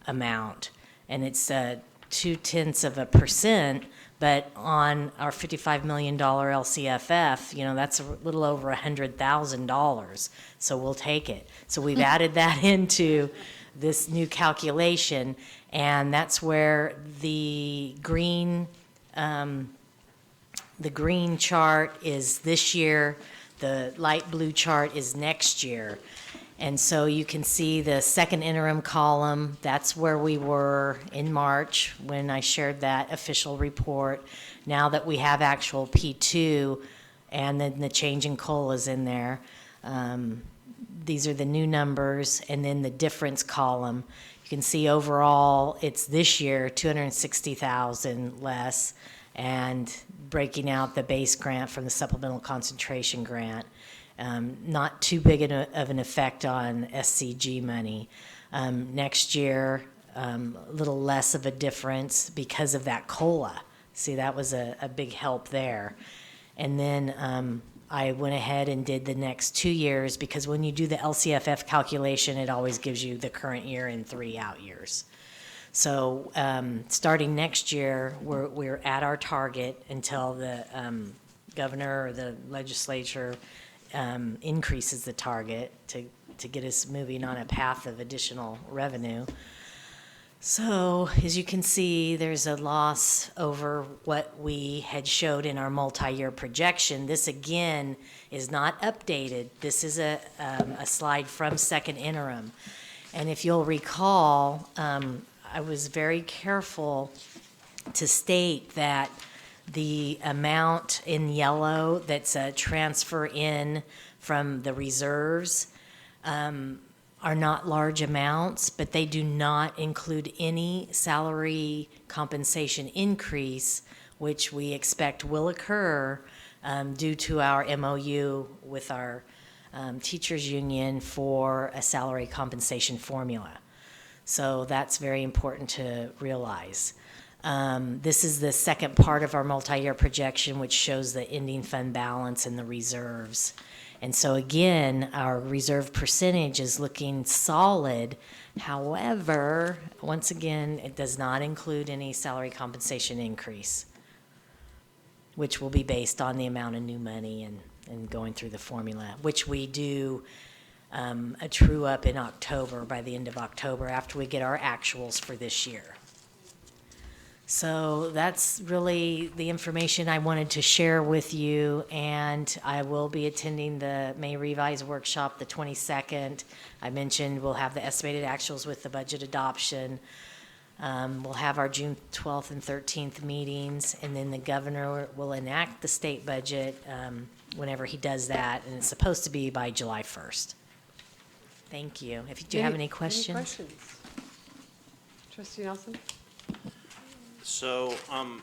amount, and it's 0.2%, but on our $55 million LCFF, that's a little over $100,000, so we'll take it. So we've added that into this new calculation, and that's where the green chart is this year, the light blue chart is next year. And so you can see the second interim column, that's where we were in March when I shared that official report. Now that we have actual P2 and then the change in COLA is in there, these are the new numbers, and then the difference column. You can see overall it's this year 260,000 less, and breaking out the base grant from the supplemental concentration grant. Not too big of an effect on SCG money. Next year, a little less of a difference because of that COLA. See, that was a big help there. And then I went ahead and did the next 2 years, because when you do the LCFF calculation, it always gives you the current year and 3 out years. So starting next year, we're at our target until the governor or the legislature increases the target to get us moving on a path of additional revenue. So, as you can see, there's a loss over what we had showed in our multi-year projection. This, again, is not updated. This is a slide from second interim. And if you'll recall, I was very careful to state that the amount in yellow that's a transfer in from the reserves are not large amounts, but they do not include any salary compensation increase, which we expect will occur due to our MOU with our teachers union for a salary compensation formula. So that's very important to realize. This is the second part of our multi-year projection, which shows the ending fund balance and the reserves. And so again, our reserve percentage is looking solid. However, once again, it does not include any salary compensation increase, which will be based on the amount of new money and going through the formula, which we do a true up in October, by the end of October, after we get our actuals for this year. So that's really the information I wanted to share with you, and I will be attending the May Revise workshop the 22nd. I mentioned we'll have the estimated actuals with the budget adoption. We'll have our June 12th and 13th meetings, and then the governor will enact the state budget whenever he does that, and it's supposed to be by July 1st. Thank you. Do you have any questions?
Any questions? Trustee Nelson?
So I'm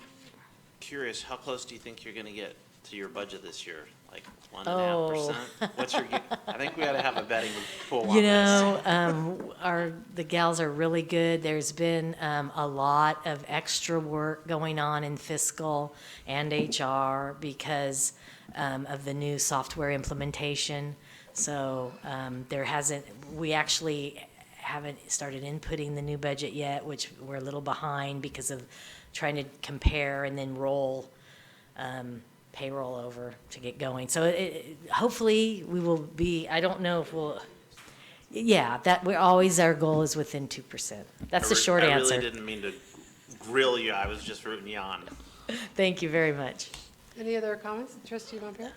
curious, how close do you think you're gonna get to your budget this year? Like 1.5%? What's your, I think we gotta have a betting pool on this.
You know, the gals are really good. There's been a lot of extra work going on in fiscal and HR because of the new software implementation. So we actually haven't started inputting the new budget yet, which we're a little behind because of trying to compare and then roll payroll over to get going. So hopefully we will be, I don't know if we'll, yeah, our goal is within 2%. That's the short answer.
I really didn't mean to grill you, I was just rooting you on.
Thank you very much.
Any other comments? Trustee Montero?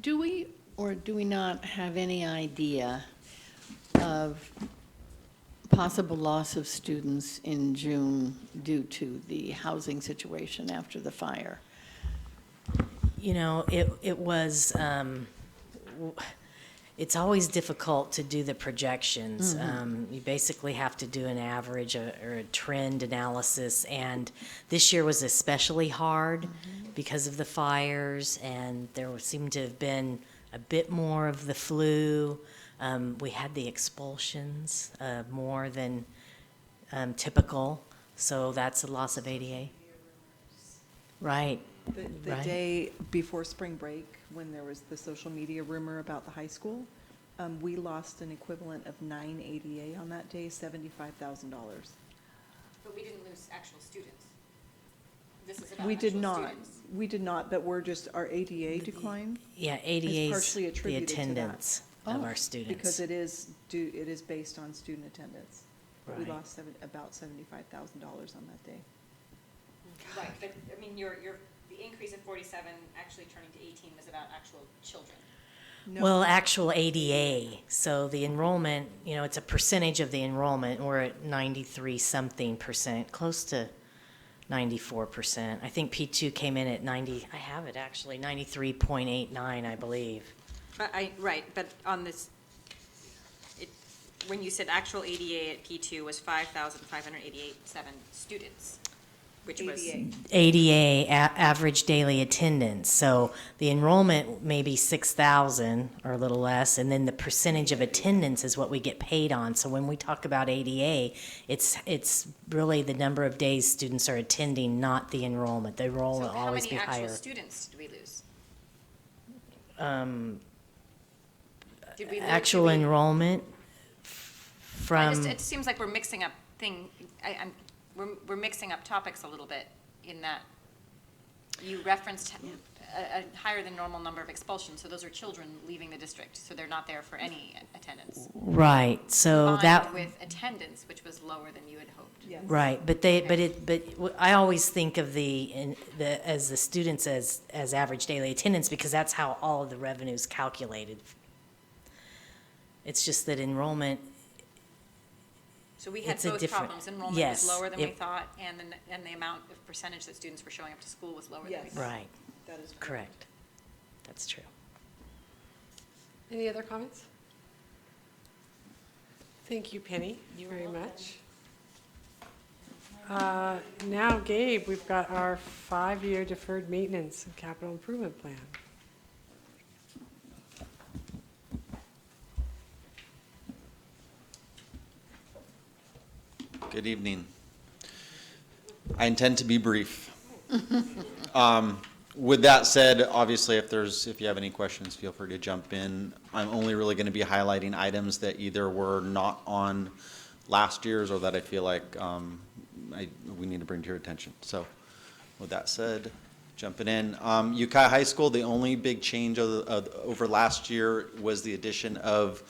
Do we or do we not have any idea of possible loss of students in June due to the housing situation after the fire?
You know, it was, it's always difficult to do the projections.
Mm-hmm.
You basically have to do an average or a trend analysis, and this year was especially hard because of the fires, and there seemed to have been a bit more of the flu. We had the expulsions more than typical, so that's a loss of ADA. Right.
The day before spring break, when there was the social media rumor about the high school, we lost an equivalent of 9 ADA on that day, $75,000.
But we didn't lose actual students. This is about
We did
actual
not.
students.
We did not, but our ADA decline.
Yeah,
is
ADA is
partially
the
attributed to that.
attendance of our students.
Because it is based on student attendance. We
Right.
lost about $75,000 on that day.
Right, but, I mean, the increase of 47 actually turning to 18 was about actual children.
No.
Well, actual ADA, so the enrollment, it's a percentage of the enrollment. We're at 93-something%, close to 94%. I think P2 came in at 93.89, I believe.
Right, but on this, when you said actual ADA at P2 was 5,587 students, which was.
ADA, average daily attendance. So the enrollment may be 6,000 or a little less, and then the percentage of attendance is what we get paid on. So when we talk about ADA, it's really the number of days students are attending, not the enrollment. The enrollment will always be
So how many
higher.
actual students did we lose? Did we lose?
Actual enrollment from.
It seems like we're mixing up we're mixing up topics a little bit in that you referenced a higher than normal number of expulsions, so those are children leaving the district, so they're not there for any attendance.
Right, so
Combined
that.
with attendance, which was lower than you had hoped.
Right, but I always think of as the students as average daily attendance, because that's how all of the revenue is calculated. It's just that enrollment,
So we had
it's a
both
different-
problems. Enrollment
yes,
was lower than we
it-
thought, and the amount of percentage that students were showing up to school was lower than we thought.
right, correct. That's true.
Any other comments? Thank you, Penny, very much. Now, Gabe, we've got our 5-year deferred maintenance and capital improvement plan.
Good evening. I intend to be brief. With that said, obviously, if you have any questions, feel free to jump in. I'm only really going to be highlighting items that either were not on last year's or that I feel like we need to bring to your attention. So with that said, jumping in. Ukiah High School, the only big change over last year was the addition of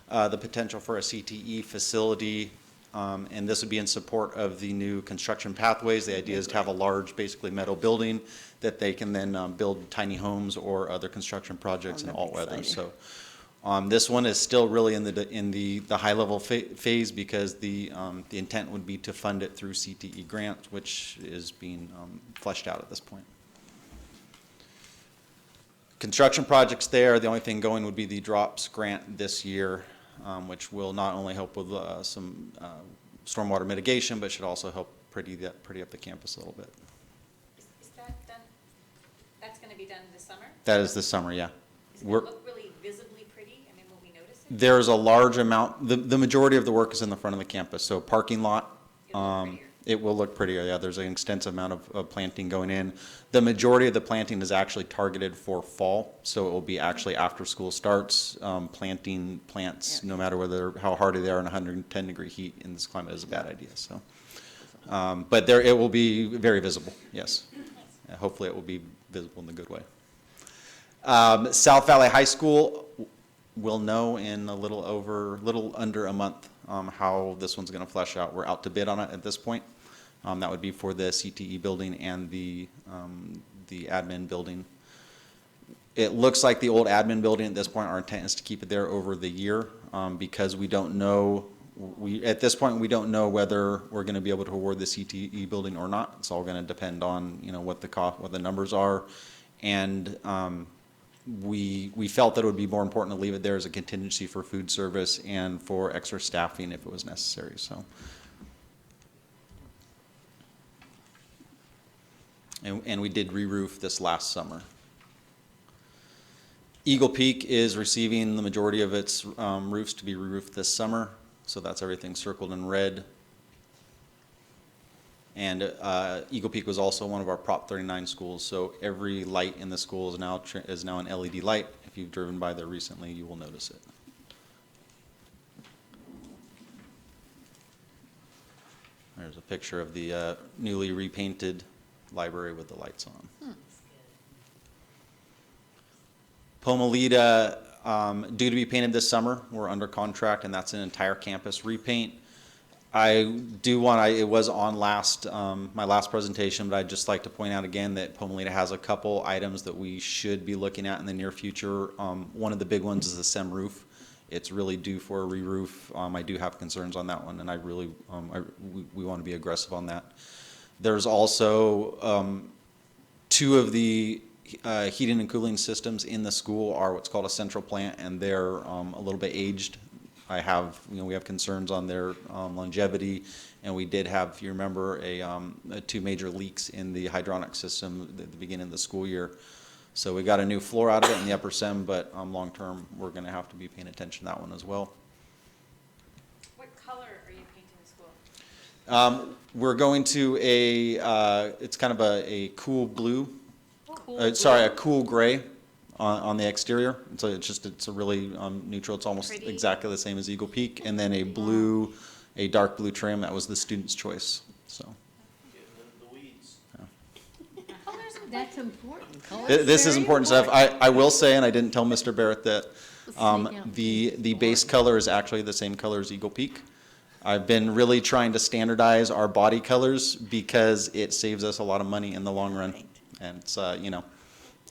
the potential for a CTE facility, and this would be in support of the new construction pathways. The idea is to have a large, basically metal building that they can then build tiny homes or other construction projects in all weather. So this one is still really in the high level phase, because the intent would be to fund it through CTE grants, which is being fleshed out at this point. Construction projects there, the only thing going would be the DROPS grant this year, which will not only help with some stormwater mitigation, but should also help pretty up the campus a little bit.
Is that done? That's going to be done this summer?
That is this summer, yeah.
Is it going to look really visibly pretty? I mean, will we notice it?
There's a large amount, the majority of the work is in the front of the campus, so parking lot. It will look prettier, yeah. There's an extensive amount of planting going in. The majority of the planting is actually targeted for fall, so it will be actually after school starts. Planting plants, no matter how hardy they are in 110-degree heat in this climate, is a bad idea. So, but it will be very visible, yes. Hopefully it will be visible in the good way. South Valley High School will know in a little under a month how this one's going to flesh out. We're out to bid on it at this point. That would be for the CTE building and the admin building. It looks like the old admin building at this point, our intent is to keep it there over the year, because we don't know, at this point we don't know whether we're going to be able to award the CTE building or not. It's all going to depend on what the numbers are, and we felt that it would be more important to leave it there as a contingency for food service and for extra staffing if it was necessary. So. And we did re-roof this last summer. Eagle Peak is receiving the majority of its roofs to be re-roofed this summer, so that's everything circled in red. And Eagle Peak was also one of our Prop 39 schools, so every light in the school is now an LED light. If you've driven by there recently, you will notice it. There's a picture of the newly repainted library with the lights on. Pomalita, due to be painted this summer. We're under contract, and that's an entire campus repaint. It was on my last presentation, but I'd just like to point out again that Pomalita has a couple items that we should be looking at in the near future. One of the big ones is the SEM roof. It's really due for a re-roof. I do have concerns on that one, and we want to be aggressive on that. There's also 2 of the heating and cooling systems in the school are what's called a central plant, and they're a little bit aged. We have concerns on their longevity, and we did have, if you remember, 2 major leaks in the hydronic system at the beginning of the school year. So we got a new floor out of it in the upper SEM, but long term we're going to have to be paying attention to that one as well.
What color are you painting the school?
We're going to it's kind of a cool blue, a cool gray on the exterior. So it's a really neutral. It's almost
Pretty.
exactly the same as Eagle Peak, and then a dark blue trim. That was the student's choice. So.
The weeds.
That's important.
This is important stuff. I will say, and I didn't tell Mr. Barrett that the base color is actually the same color as Eagle Peak. I've been really trying to standardize our body colors because it saves us a lot of money in the long run. And it's, you know,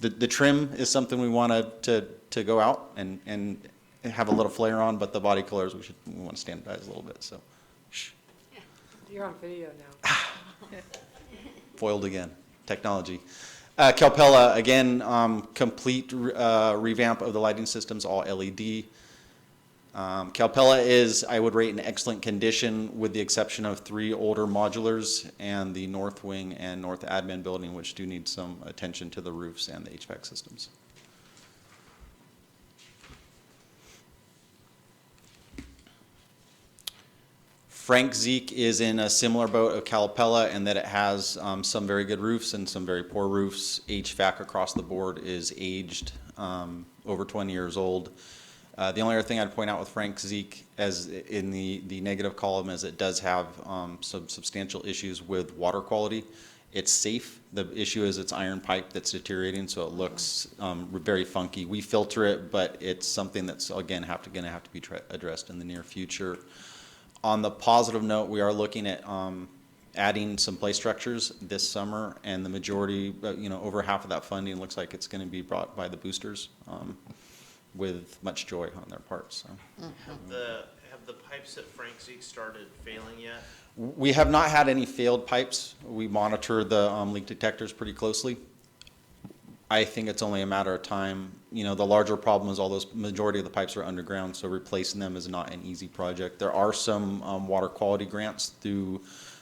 the trim is something we want to go out and have a little flair on, but the body colors we want to standardize a little bit. So,
You're on video now.
foiled again, technology. Calpella, again, complete revamp of the lighting systems, all LED. Calpella is, I would rate, in excellent condition with the exception of 3 older modulars and the north wing and north admin building, which do need some attention to the roofs and the HVAC systems. Frank Zeke is in a similar boat of Calpella in that it has some very good roofs and some very poor roofs. HVAC across the board is aged, over 20 years old. The only other thing I'd point out with Frank Zeke, as in the negative column, is it does have some substantial issues with water quality. It's safe. The issue is it's iron pipe that's deteriorating, so it looks very funky. We filter it, but it's something that's, again, going to have to be addressed in the near future. On the positive note, we are looking at adding some play structures this summer, and the majority, you know, over half of that funding looks like it's going to be brought by the boosters. With much joy on their part. So.
Have the pipes at Frank Zeke started failing yet?
We have not had any failed pipes. We monitor the leak detectors pretty closely. I think it's only a matter of time. You know, the larger problem is majority of the pipes are underground, so replacing them is not an easy project. There are some water quality grants through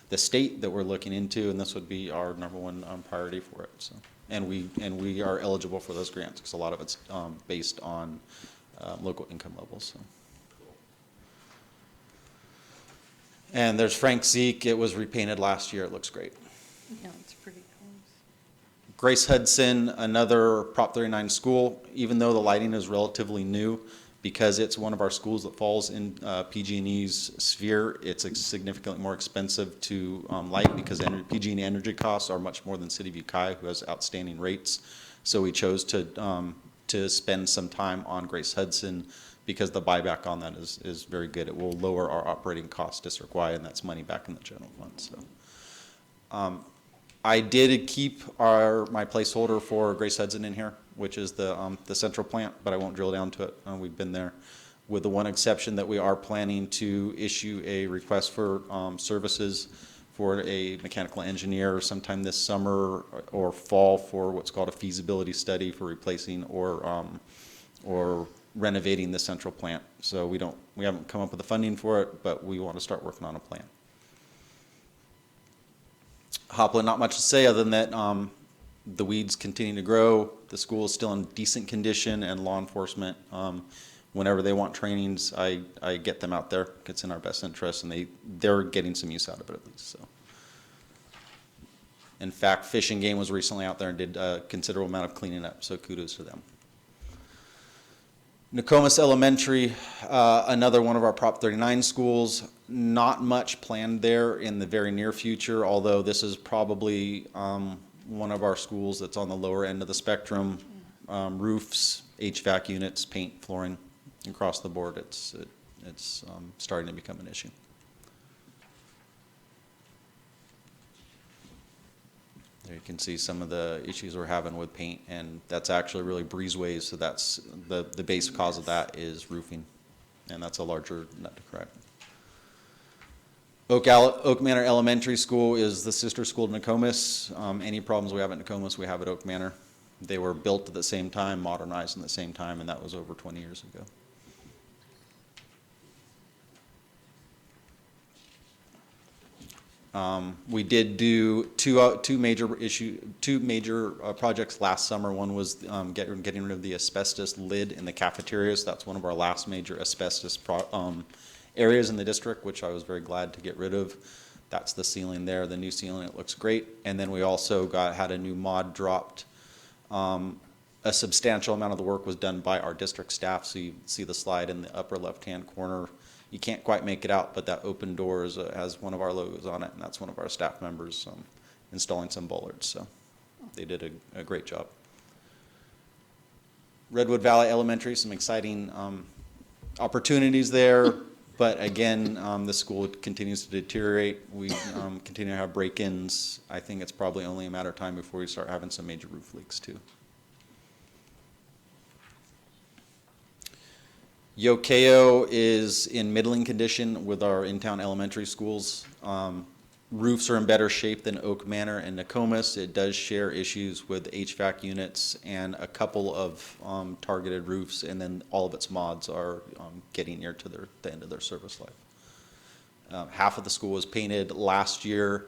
the state that we're looking into, and this would be our #1 priority for it. So. And we are eligible for those grants because a lot of it's based on local income levels. So. And there's Frank Zeke. It was repainted last year. It looks great.
Yeah, it's pretty close.
Grace Hudson, another Prop 39 school. Even though the lighting is relatively new, because it's one of our schools that falls in PG&E's sphere, it's significantly more expensive to light because PG&E energy costs are much more than City of Ukiah, who has outstanding rates. So we chose to spend some time on Grace Hudson because the buyback on that is very good. It will lower our operating costs district-wide, and that's money back in the general fund. So, I did keep my placeholder for Grace Hudson in here, which is the central plant, but I won't drill down to it. We've been there, with the one exception that we are planning to issue a request for services for a mechanical engineer sometime this summer or fall for what's called a feasibility study for replacing or renovating the central plant. So we haven't come up with the funding for it, but we want to start working on a plan. Hopland, not much to say other than that the weeds continue to grow. The school is still in decent condition, and law enforcement, whenever they want trainings, I get them out there. It's in our best interest, and they're getting some use out of it at least. So, in fact, Fish and Game was recently out there and did a considerable amount of cleaning up. So kudos to them. Nokomis Elementary, another one of our Prop 39 schools. Not much planned there in the very near future, although this is probably one of our schools that's on the lower end of the spectrum. Roofs, HVAC units, paint, flooring, across the board, it's starting to become an issue. There you can see some of the issues we're having with paint, and that's actually really breezeways, so that's the base cause of that is roofing, and that's a larger nut to crack. Oak Manor Elementary School is the sister school to Nokomis. Any problems we have at Nokomis, we have at Oak Manor. They were built at the same time, modernized at the same time, and that was over 20 years ago. We did do two major projects last summer. One was getting rid of the asbestos lid in the cafeterias. That's one of our last major asbestos areas in the district, which I was very glad to get rid of. That's the ceiling there, the new ceiling. It looks great. And then we also had a new mod dropped. A substantial amount of the work was done by our district staff. So you see the slide in the upper left-hand corner. You can't quite make it out, but that open door has one of our logos on it, and that's one of our staff members installing some bollards. So they did a great job. Redwood Valley Elementary, some exciting opportunities there. But again, the school continues to deteriorate. We continue to have break-ins. I think it's probably only a matter of time before we start having some major roof leaks too. Ukiah is in middling condition with our in-town elementary schools. Roofs are in better shape than Oak Manor and Nokomis. It does share issues with HVAC units and a couple of targeted roofs, and then all of its mods are getting near to the end of their service life. Half of the school was painted last year,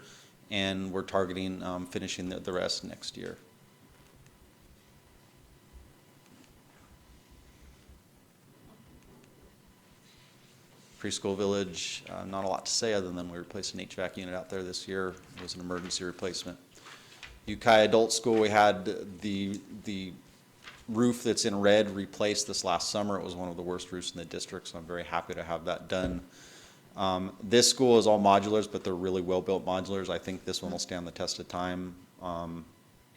and we're targeting finishing the rest next year. Preschool Village, not a lot to say other than we replaced an HVAC unit out there this year. It was an emergency replacement. Ukiah Adult School, we had the roof that's in red replaced this last summer. It was one of the worst roofs in the district, so I'm very happy to have that done. This school is all modulars, but they're really well-built modulars. I think this one will stand the test of time.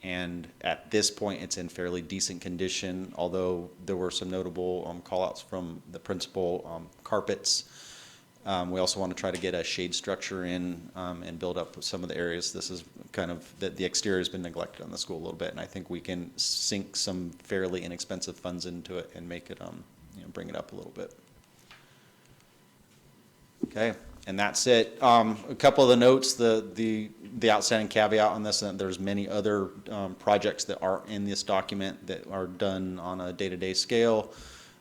And at this point, it's in fairly decent condition, although there were some notable call-outs from the principal. Carpets. We also want to try to get a shade structure in and build up some of the areas. This is kind of, the exterior has been neglected on the school a little bit, and I think we can sink some fairly inexpensive funds into it and make it, bring it up a little bit. Okay, and that's it. A couple of the notes, the outstanding caveat on this, and there's many other projects that are in this document that are done on a day-to-day scale.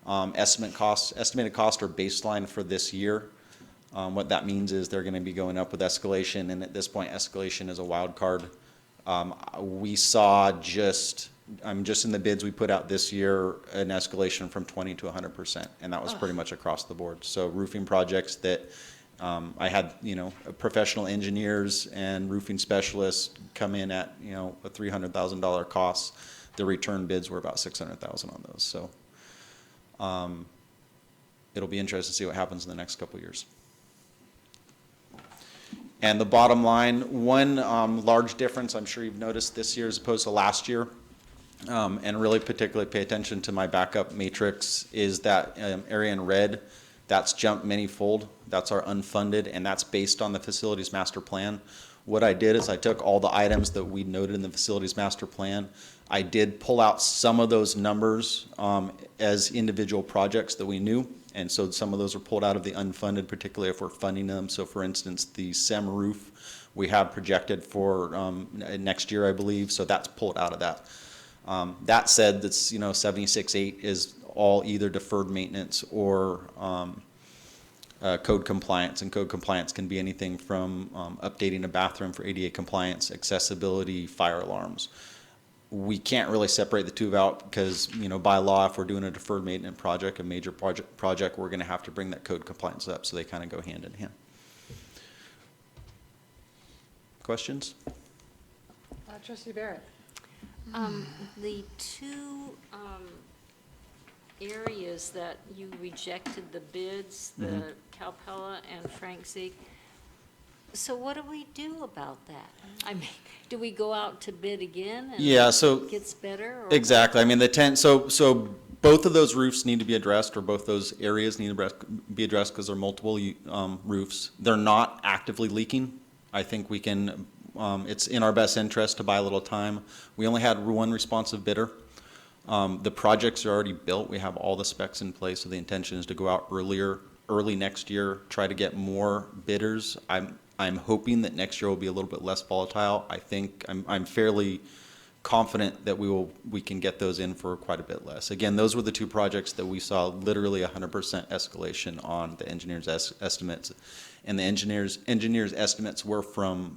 Estimated costs are baseline for this year. What that means is they're going to be going up with escalation, and at this point, escalation is a wild card. We saw just in the bids we put out this year, an escalation from 20 to 100%, and that was pretty much across the board. So roofing projects that I had, professional engineers and roofing specialists come in at, a $300,000 cost. The return bids were about $600,000 on those. So it'll be interesting to see what happens in the next couple of years. And the bottom line, one large difference I'm sure you've noticed this year as opposed to last year, and really particularly pay attention to my backup matrix, is that area in red. That's jumped many-fold. That's our unfunded, and that's based on the facilities master plan. What I did is I took all the items that we noted in the facilities master plan. I did pull out some of those numbers as individual projects that we knew, and so some of those are pulled out of the unfunded, particularly if we're funding them. So for instance, the SEM roof we have projected for next year, I believe, so that's pulled out of that. That said, that's 76.8 is all either deferred maintenance or code compliance, and code compliance can be anything from updating a bathroom for ADA compliance, accessibility, fire alarms. We can't really separate the two out because, by law, if we're doing a deferred maintenance project, a major project, we're going to have to bring that code compliance up, so they kind of go hand in hand. Questions?
Trustee Barrett.
The two areas that you rejected the bids, the Calpella and Frank Zeke, so what do we do about that? I mean, do we go out to bid again and it gets better? Or
Exactly. I mean, so both of those roofs need to be addressed, or both those areas need to be addressed because they're multiple roofs. They're not actively leaking. I think we can, it's in our best interest to buy a little time. We only had one responsive bidder. The projects are already built. We have all the specs in place, so the intention is to go out early next year, try to get more bidders. I'm hoping that next year will be a little bit less volatile. I think I'm fairly confident that we can get those in for quite a bit less. Again, those were the two projects that we saw literally 100% escalation on the engineers' estimates, and the engineers' estimates were from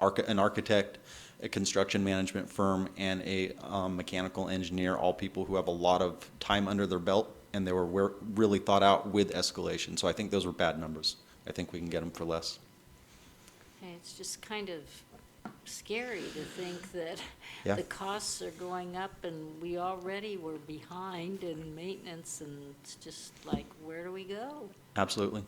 an architect, a construction management firm, and a mechanical engineer, all people who have a lot of time under their belt, and they were really thought out with escalation. So I think those were bad numbers. I think we can get them for less.
It's just kind of scary to think that the costs are going up and we already were behind in maintenance, and it's just like, where do we go?
Absolutely.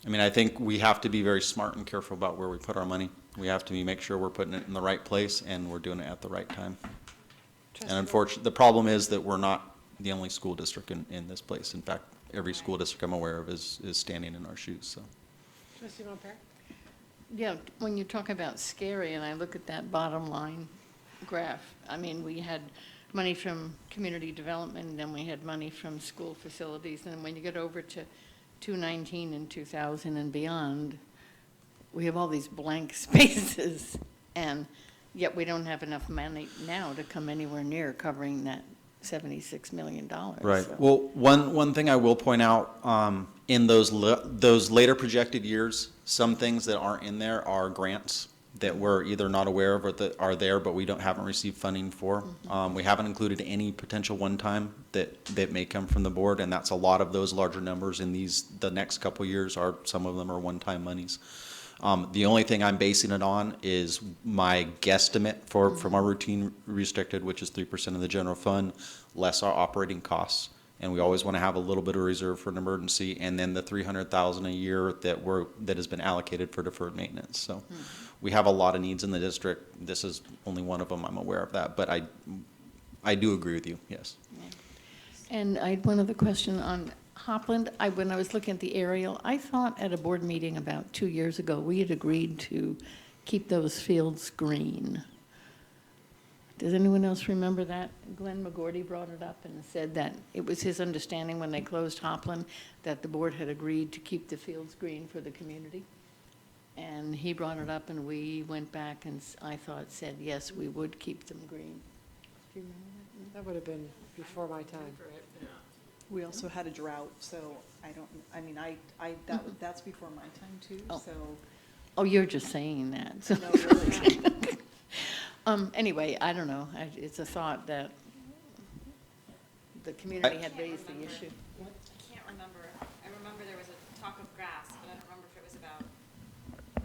I mean, I think we have to be very smart and careful about where we put our money. We have to make sure we're putting it in the right place and we're doing it at the right time. And unfortunately, the problem is that we're not the only school district in this place. In fact, every school district I'm aware of is standing in our shoes, so.
Trustee Montpere?
Yeah, when you talk about scary, and I look at that bottom line graph, I mean, we had money from community development, and then we had money from school facilities, and when you get over to 219 and 2000 and beyond, we have all these blank spaces, and yet we don't have enough money now to come anywhere near covering that $76 million.
Right.
So-
Well, one thing I will point out, in those later projected years, some things that aren't in there are grants that we're either not aware of or that are there, but we haven't received funding for. We haven't included any potential one-time that may come from the board, and that's a lot of those larger numbers in the next couple years some of them are one-time monies. The only thing I'm basing it on is my guesstimate from our routine restricted, which is 3% of the general fund, less our operating costs. And we always want to have a little bit of reserve for an emergency, and then the $300,000 a year that has been allocated for deferred maintenance. So we have a lot of needs in the district. This is only one of them. I'm aware of that, but I do agree with you. Yes.
And I had one other question on Hopland. When I was looking at the aerial, I thought at a board meeting about 2 years ago, we had agreed to keep those fields green. Does anyone else remember that? Glenn McGordy brought it up and said that it was his understanding when they closed Hopland that the board had agreed to keep the fields green for the community. And he brought it up and we went back and I thought said, yes, we would keep them green. Do you remember that?
That would have been before my time.
We also had a drought, so that's before my time too, so.
Oh, you're just saying that. So.
No, really.
Anyway, I don't know. It's a thought that the community had raised the issue.
I can't remember. I remember there was a talk of grass, but I don't remember if it was about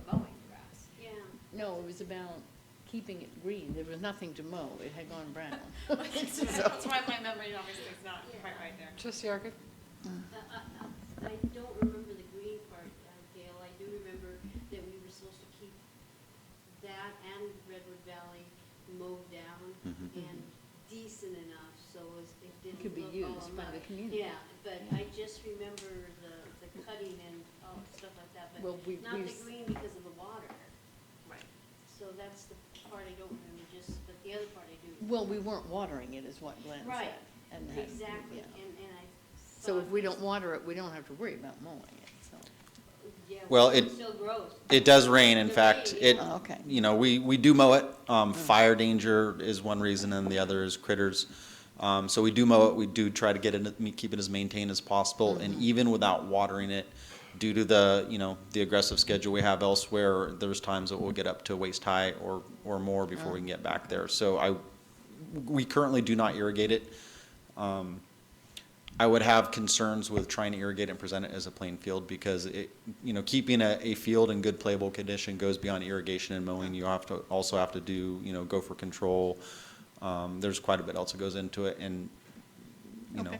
mowing grass.
Yeah.
No, it was about keeping it green. There was nothing to mow. It had gone brown.
That's why my memory obviously is not quite right there.
Trustee Arkin?
I don't remember the green part, Gail. I do remember that we were supposed to keep that and Redwood Valley mowed down and decent enough, so it didn't
Could be
look all
used by
mud.
the community.
Yeah, but I just remember the cutting and stuff like that,
Well,
but
we-
not the
we-
green because of the water. Right. So that's the part I don't remember, but the other part I do.
Well, we weren't watering it is what Glenn said.
Right,
And
exactly,
yeah.
and I.
So if we
thought
don't water it, we don't have to worry about mowing it, so.
Yeah,
Well,
it still grows.
It does rain. In
The
fact,
rain,
it,
Oh, okay.
we do mow it. Fire danger is one reason, and the other is critters. So we do mow it. We do try to keep it as maintained as possible. And even without watering it, due to the aggressive schedule we have elsewhere, there's times that we'll get up to waist high or more before we can get back there. So we currently do not irrigate it. I would have concerns with trying to irrigate and present it as a plain field because keeping a field in good playable condition goes beyond irrigation and mowing. You also have to do, gopher control. There's quite a bit else that goes into it, and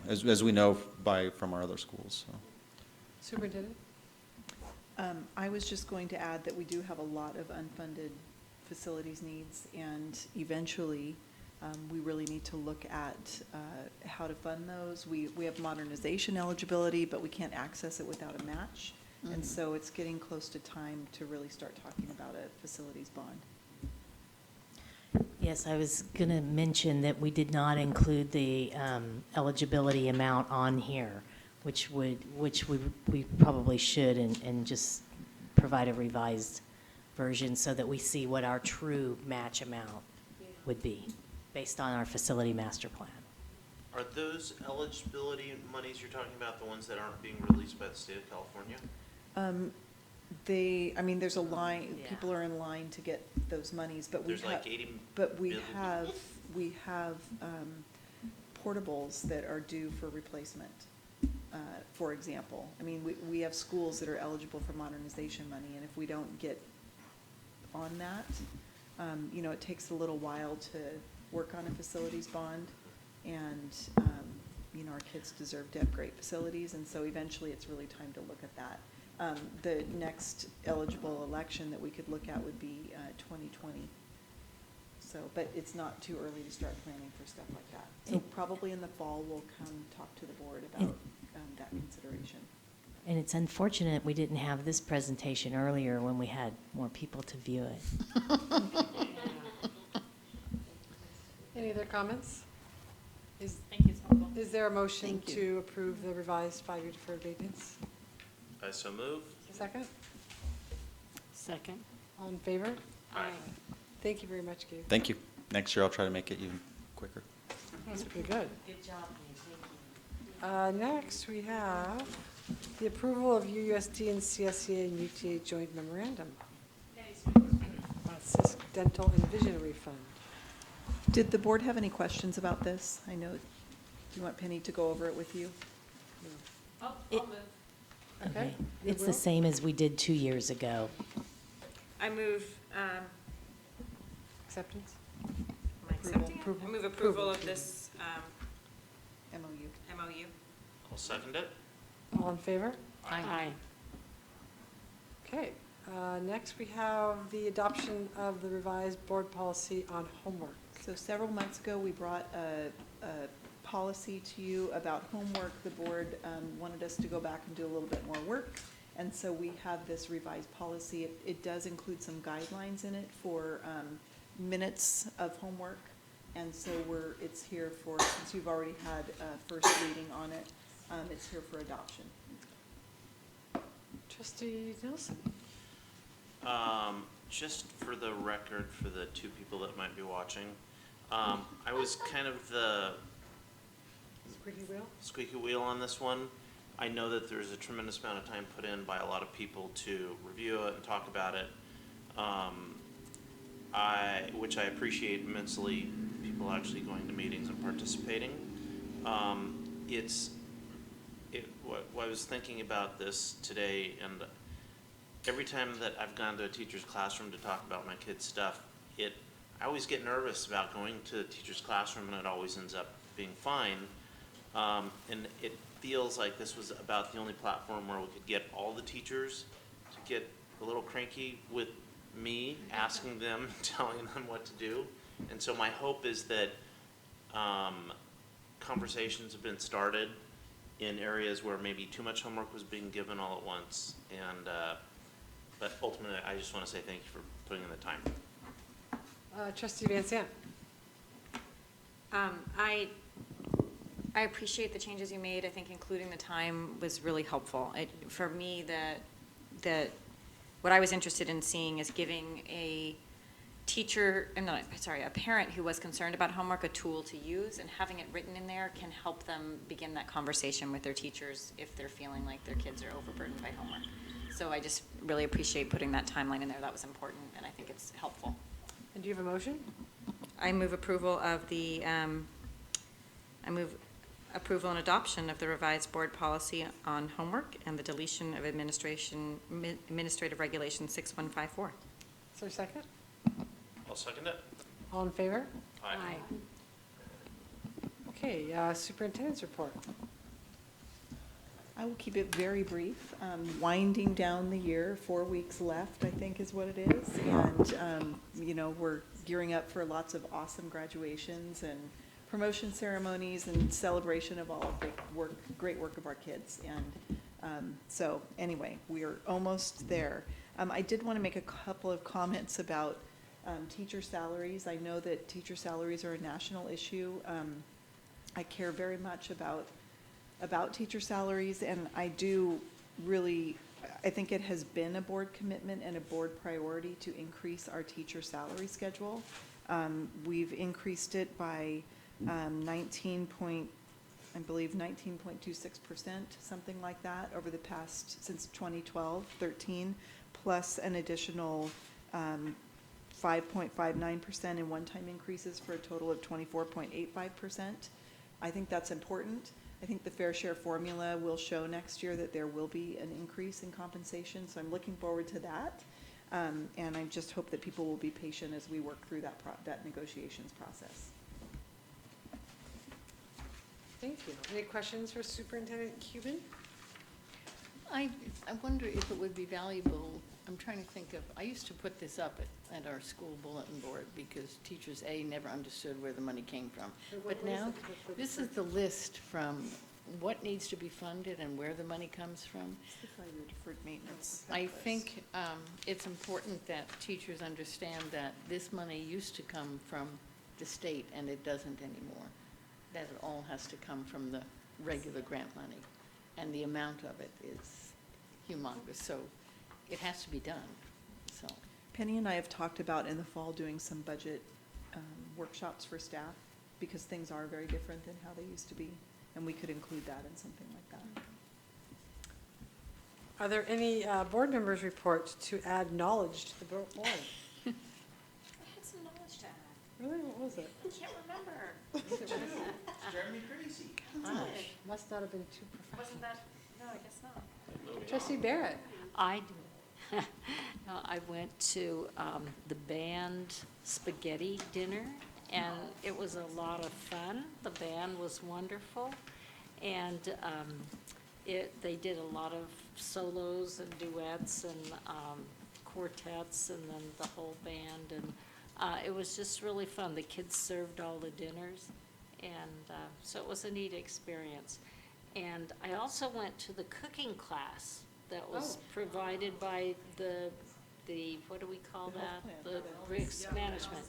as we know from our other schools. So.
Superintendent?
I was just going to add that we do have a lot of unfunded facilities needs, and eventually, we really need to look at how to fund those. We have modernization eligibility, but we can't access it without a match. And so it's getting close to time to really start talking about a facilities bond.
Yes, I was going to mention that we did not include the eligibility amount on here, which we probably should, and just provide a revised version so that we see what our true match amount would be based on our facility master plan.
Are those eligibility monies you're talking about the ones that aren't being released by the state of California?
There's a line,
Yeah.
people are in line to get those monies, but
There's like 80
we
billion.
have portables that are due for replacement, for example. We have schools that are eligible for modernization money, and if we don't get on that, it takes a little while to work on a facilities bond, and, our kids deserve to have great facilities, and so eventually it's really time to look at that. The next eligible election that we could look at would be 2020. So, but it's not too early to start planning for stuff like that. So probably in the fall, we'll come talk to the board about that consideration.
And it's unfortunate we didn't have this presentation earlier when we had more people to view it.
Any other comments?
Thank you, Sokol.
Is there a motion to approve the revised 5-year deferred maintenance?
I so move.
Second?
Second.
All in favor?
Aye.
Thank you very much, Gabe.
Thank you. Next year I'll try to make it even quicker.
That's pretty good.
Good job, thank you.
Next, we have the approval of UUSD and CSEA and UTA joint memorandum. That's this dental and vision refund.
Did the board have any questions about this? I know, do you want Penny to go over it with you?
I'll
It-
move.
Okay, it's the same as we did 2 years ago.
I move,
Acceptance?
am I accepting it? I move approval of this
MOU.
MOU.
I'll second it.
All in favor?
Aye.
Okay, next we have the adoption of the revised board policy on homework.
So several months ago, we brought a policy to you about homework. The board wanted us to go back and do a little bit more work. And so we have this revised policy. It does include some guidelines in it for minutes of homework. And so it's here for, since you've already had a first reading on it, it's here for adoption.
Trustee Nelson?
Just for the record, for the 2 people that might be watching, I was kind of the
Squeaky wheel?
squeaky wheel on this one. I know that there's a tremendous amount of time put in by a lot of people to review it and talk about it, which I appreciate immensely, people actually going to meetings and participating. I was thinking about this today, and every time that I've gone to a teacher's classroom to talk about my kids' stuff, I always get nervous about going to a teacher's classroom, and it always ends up being fine. And it feels like this was about the only platform where we could get all the teachers to get a little cranky with me, asking them, telling them what to do. And so my hope is that conversations have been started in areas where maybe too much homework was being given all at once. And but ultimately, I just want to say thank you for putting in the time.
Trustee Van Sant?
I appreciate the changes you made. I think including the time was really helpful. For me, what I was interested in seeing is giving a parent who was concerned about homework a tool to use, and having it written in there can help them begin that conversation with their teachers if they're feeling like their kids are overburdened by homework. So I just really appreciate putting that timeline in there. That was important, and I think it's helpful.
And do you have a motion?
I move approval of approval and adoption of the revised board policy on homework and the deletion of administrative regulation 6154.
Is there a second?
I'll second it.
All in favor?
Aye.
Okay, superintendent's report.
I will keep it very brief. Winding down the year, 4 weeks left, I think is what it is. And, we're gearing up for lots of awesome graduations and promotion ceremonies and celebration of all of the great work of our kids. And so anyway, we are almost there. I did want to make a couple of comments about teacher salaries. I know that teacher salaries are a national issue. I care very much about teacher salaries, and I think it has been a board commitment and a board priority to increase our teacher salary schedule. We've increased it by 19.26%, something like that, over the past, since 2012-13, plus an additional 5.59% in one-time increases for a total of 24.85%. I think that's important. I think the fair share formula will show next year that there will be an increase in compensation, so I'm looking forward to that. And I just hope that people will be patient as we work through that negotiations process.
Thank you. Any questions for Superintendent Cuban?
I wonder if it would be valuable, I'm trying to think of, I used to put this up at our school bulletin board because teachers, never understood where the money came from. But now, this is the list from what needs to be funded and where the money comes from.
Your deferred maintenance.
I think it's important that teachers understand that this money used to come from the state and it doesn't anymore. That it all has to come from the regular grant money. And the amount of it is humongous, so it has to be done, so.
Penny and I have talked about in the fall doing some budget workshops for staff because things are very different than how they used to be. And we could include that in something like that.
Are there any board members' reports to add knowledge to the board?
I had some knowledge to add.
Really? What was it?
I can't remember.
Driving me crazy.
Gosh, must not have been too profound.
Wasn't that, no, I guess not.
Trustee Barrett?
I do. No, I went to the band spaghetti dinner, and it was a lot of fun. The band was wonderful, and they did a lot of solos and duets and quartets, and then the whole band, and it was just really fun. The kids served all the dinners, and so it was a neat experience. And I also went to the cooking class that was provided by the what do we call that? The risk management.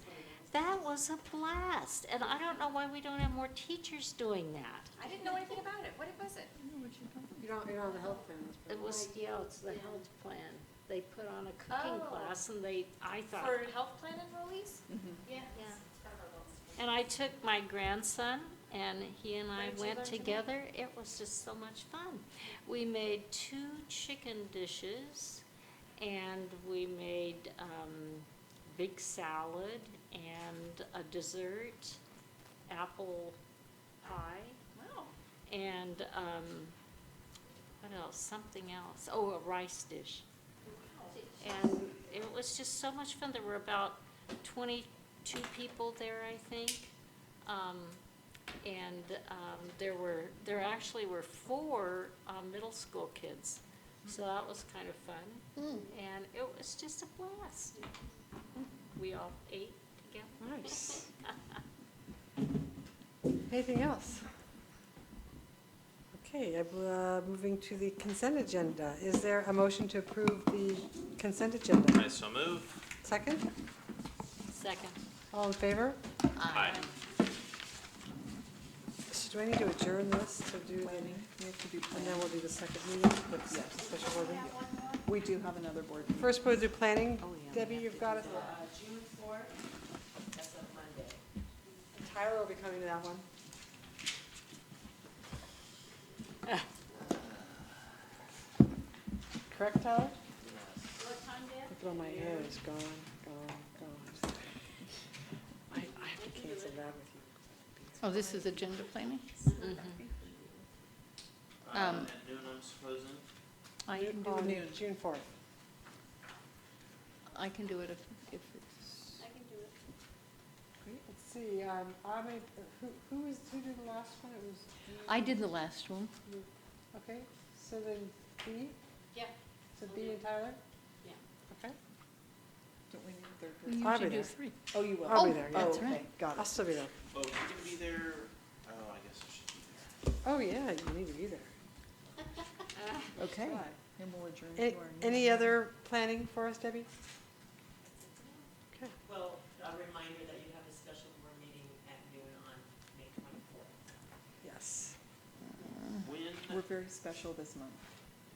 That was a blast, and I don't know why we don't have more teachers doing that.
I didn't know anything about it. What was it?
You're on the health plan.
It was, it's the health plan. They put on a cooking class, and I thought.
For health plan enrollees?
Yeah. And I took my grandson, and he and I went together. It was just so much fun. We made 2 chicken dishes, and we made big salad and a dessert, apple pie.
Wow.
And what else? Something else. Oh, a rice dish. And it was just so much fun. There were about 22 people there, I think. And there actually were 4 middle school kids. So that was kind of fun. And it was just a blast. We all ate together.
Nice. Anything else? Okay, moving to the consent agenda. Is there a motion to approve the consent agenda?
I so move.
Second?
Second.
All in favor?
Aye.
So do I need to adjourn this to do, and then we'll do the second meeting with special board meeting?
We do have another board meeting.
First, we'll do planning. Debbie, you've got it.
June 4th, that's a Monday.
Tyler will be coming to that one. Correct, Tyler?
What time, Deb?
Look at all my hair is gone. I have to cancel that with you.
Oh, this is agenda planning?
At noon, I'm supposing.
I can do
On
it.
June 4th.
I can do it if it's.
I can do it.
Great, let's see, who did the last one? It was.
I did the last one.
Okay, so then B?
Yeah.
So B and Tyler?
Yeah.
Okay.
Don't we need a third
We
person?
I'll be
usually do
there.
3.
Oh, you will?
I'll be there, yeah.
Oh, okay, got
I'll
it.
still be there.
Oh, you can be there. Oh, I guess I should be there.
Oh, yeah, you need to be there.
Okay, and we'll adjourn to
Any,
our.
any other planning for us, Debbie? Okay.
Well, a reminder that you have a special board meeting at noon on May 24th.
Yes.
When
We're very special this month.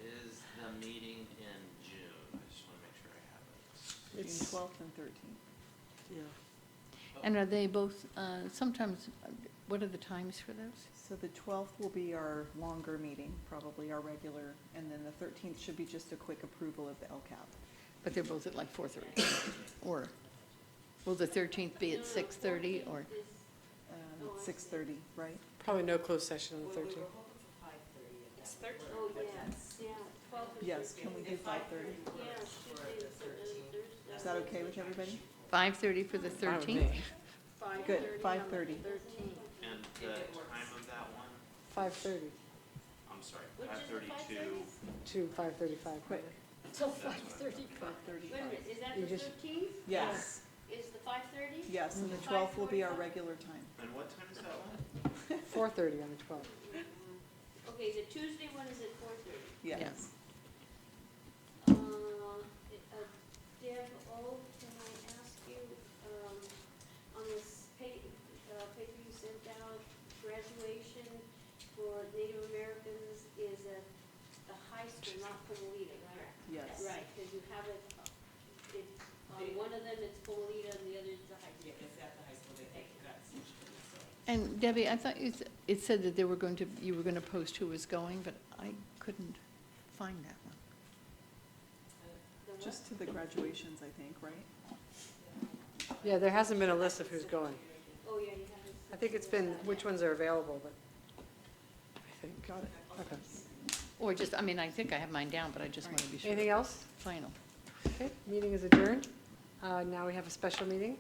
is the meeting in June? I just want to make sure I have it.
June 12th and 13th.
Yeah.
And are they both, sometimes, what are the times for those?
So the 12th will be our longer meeting, probably our regular, and then the 13th should be just a quick approval of the LCAP.
But they're both at like 4:30? Or will the 13th be at 6:30 or?
6:30, right?
Probably no closed session on the 13th.
It's 13.
Oh, yes, yeah, 12 and
Yes, can we do 5:30?
Yes, Tuesday and Thursday.
Is that okay with everybody?
5:30 for the 13th?
Good, 5:30.
5:30.
And the time of that one?
5:30
I'm sorry,
Which is
5:32.
to 5:35.
Quick.
Till
5:30.
Wait a minute, is that
You
the
just-
13th?
Yes,
Is the 5:30?
yes, and the 12th will be our regular time.
And what time is that one?
4:30 on the 12th.
Okay, the Tuesday one is at 4:30.
Yes.
Deb, can I ask you, on this paper you sent out, graduation for Native Americans is at the high school, not Pomolita, right?
Yes.
Right, because you have it, on one of them it's Pomolita and the other is the high school. Yeah, it's at the high school,
And Debbie, I thought it said that you were going to post who was going, but I couldn't find that one.
Just to the graduations, I think, right?
Yeah, there hasn't been a list of who's going.
Oh, yeah, you have it.
I think it's been which ones are available, but I think, got it, okay.
Or just, I mean, I think I have mine down, but I just want to be sure.
Anything else?
Final.
Okay, meeting is adjourned. Now we have a special meeting.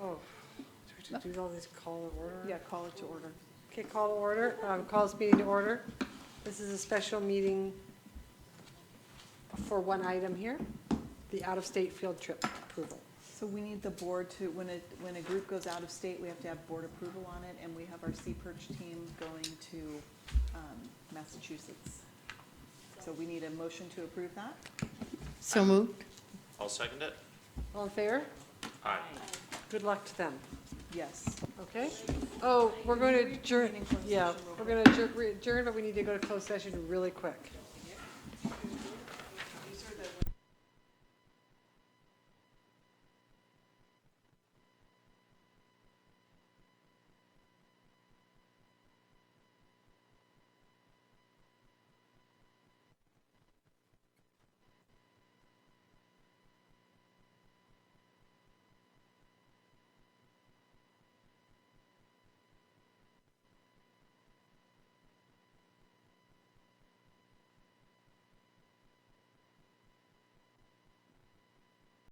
Oh, do we have to do all these call to order?
Yeah, call it to order.
Okay, call to order, call this meeting to order. This is a special meeting for one item here, the out-of-state field trip approval.
So we need the board to, when a group goes out of state, we have to have board approval on it, and we have our Sea Perch team going to Massachusetts. So we need a motion to approve that.
So moved?
I'll second it.
All in favor?
Aye.
Good luck to them.
Yes.
Okay? Oh, we're going to adjourn, yeah, we're going to adjourn, but we need to go to closed session really quick.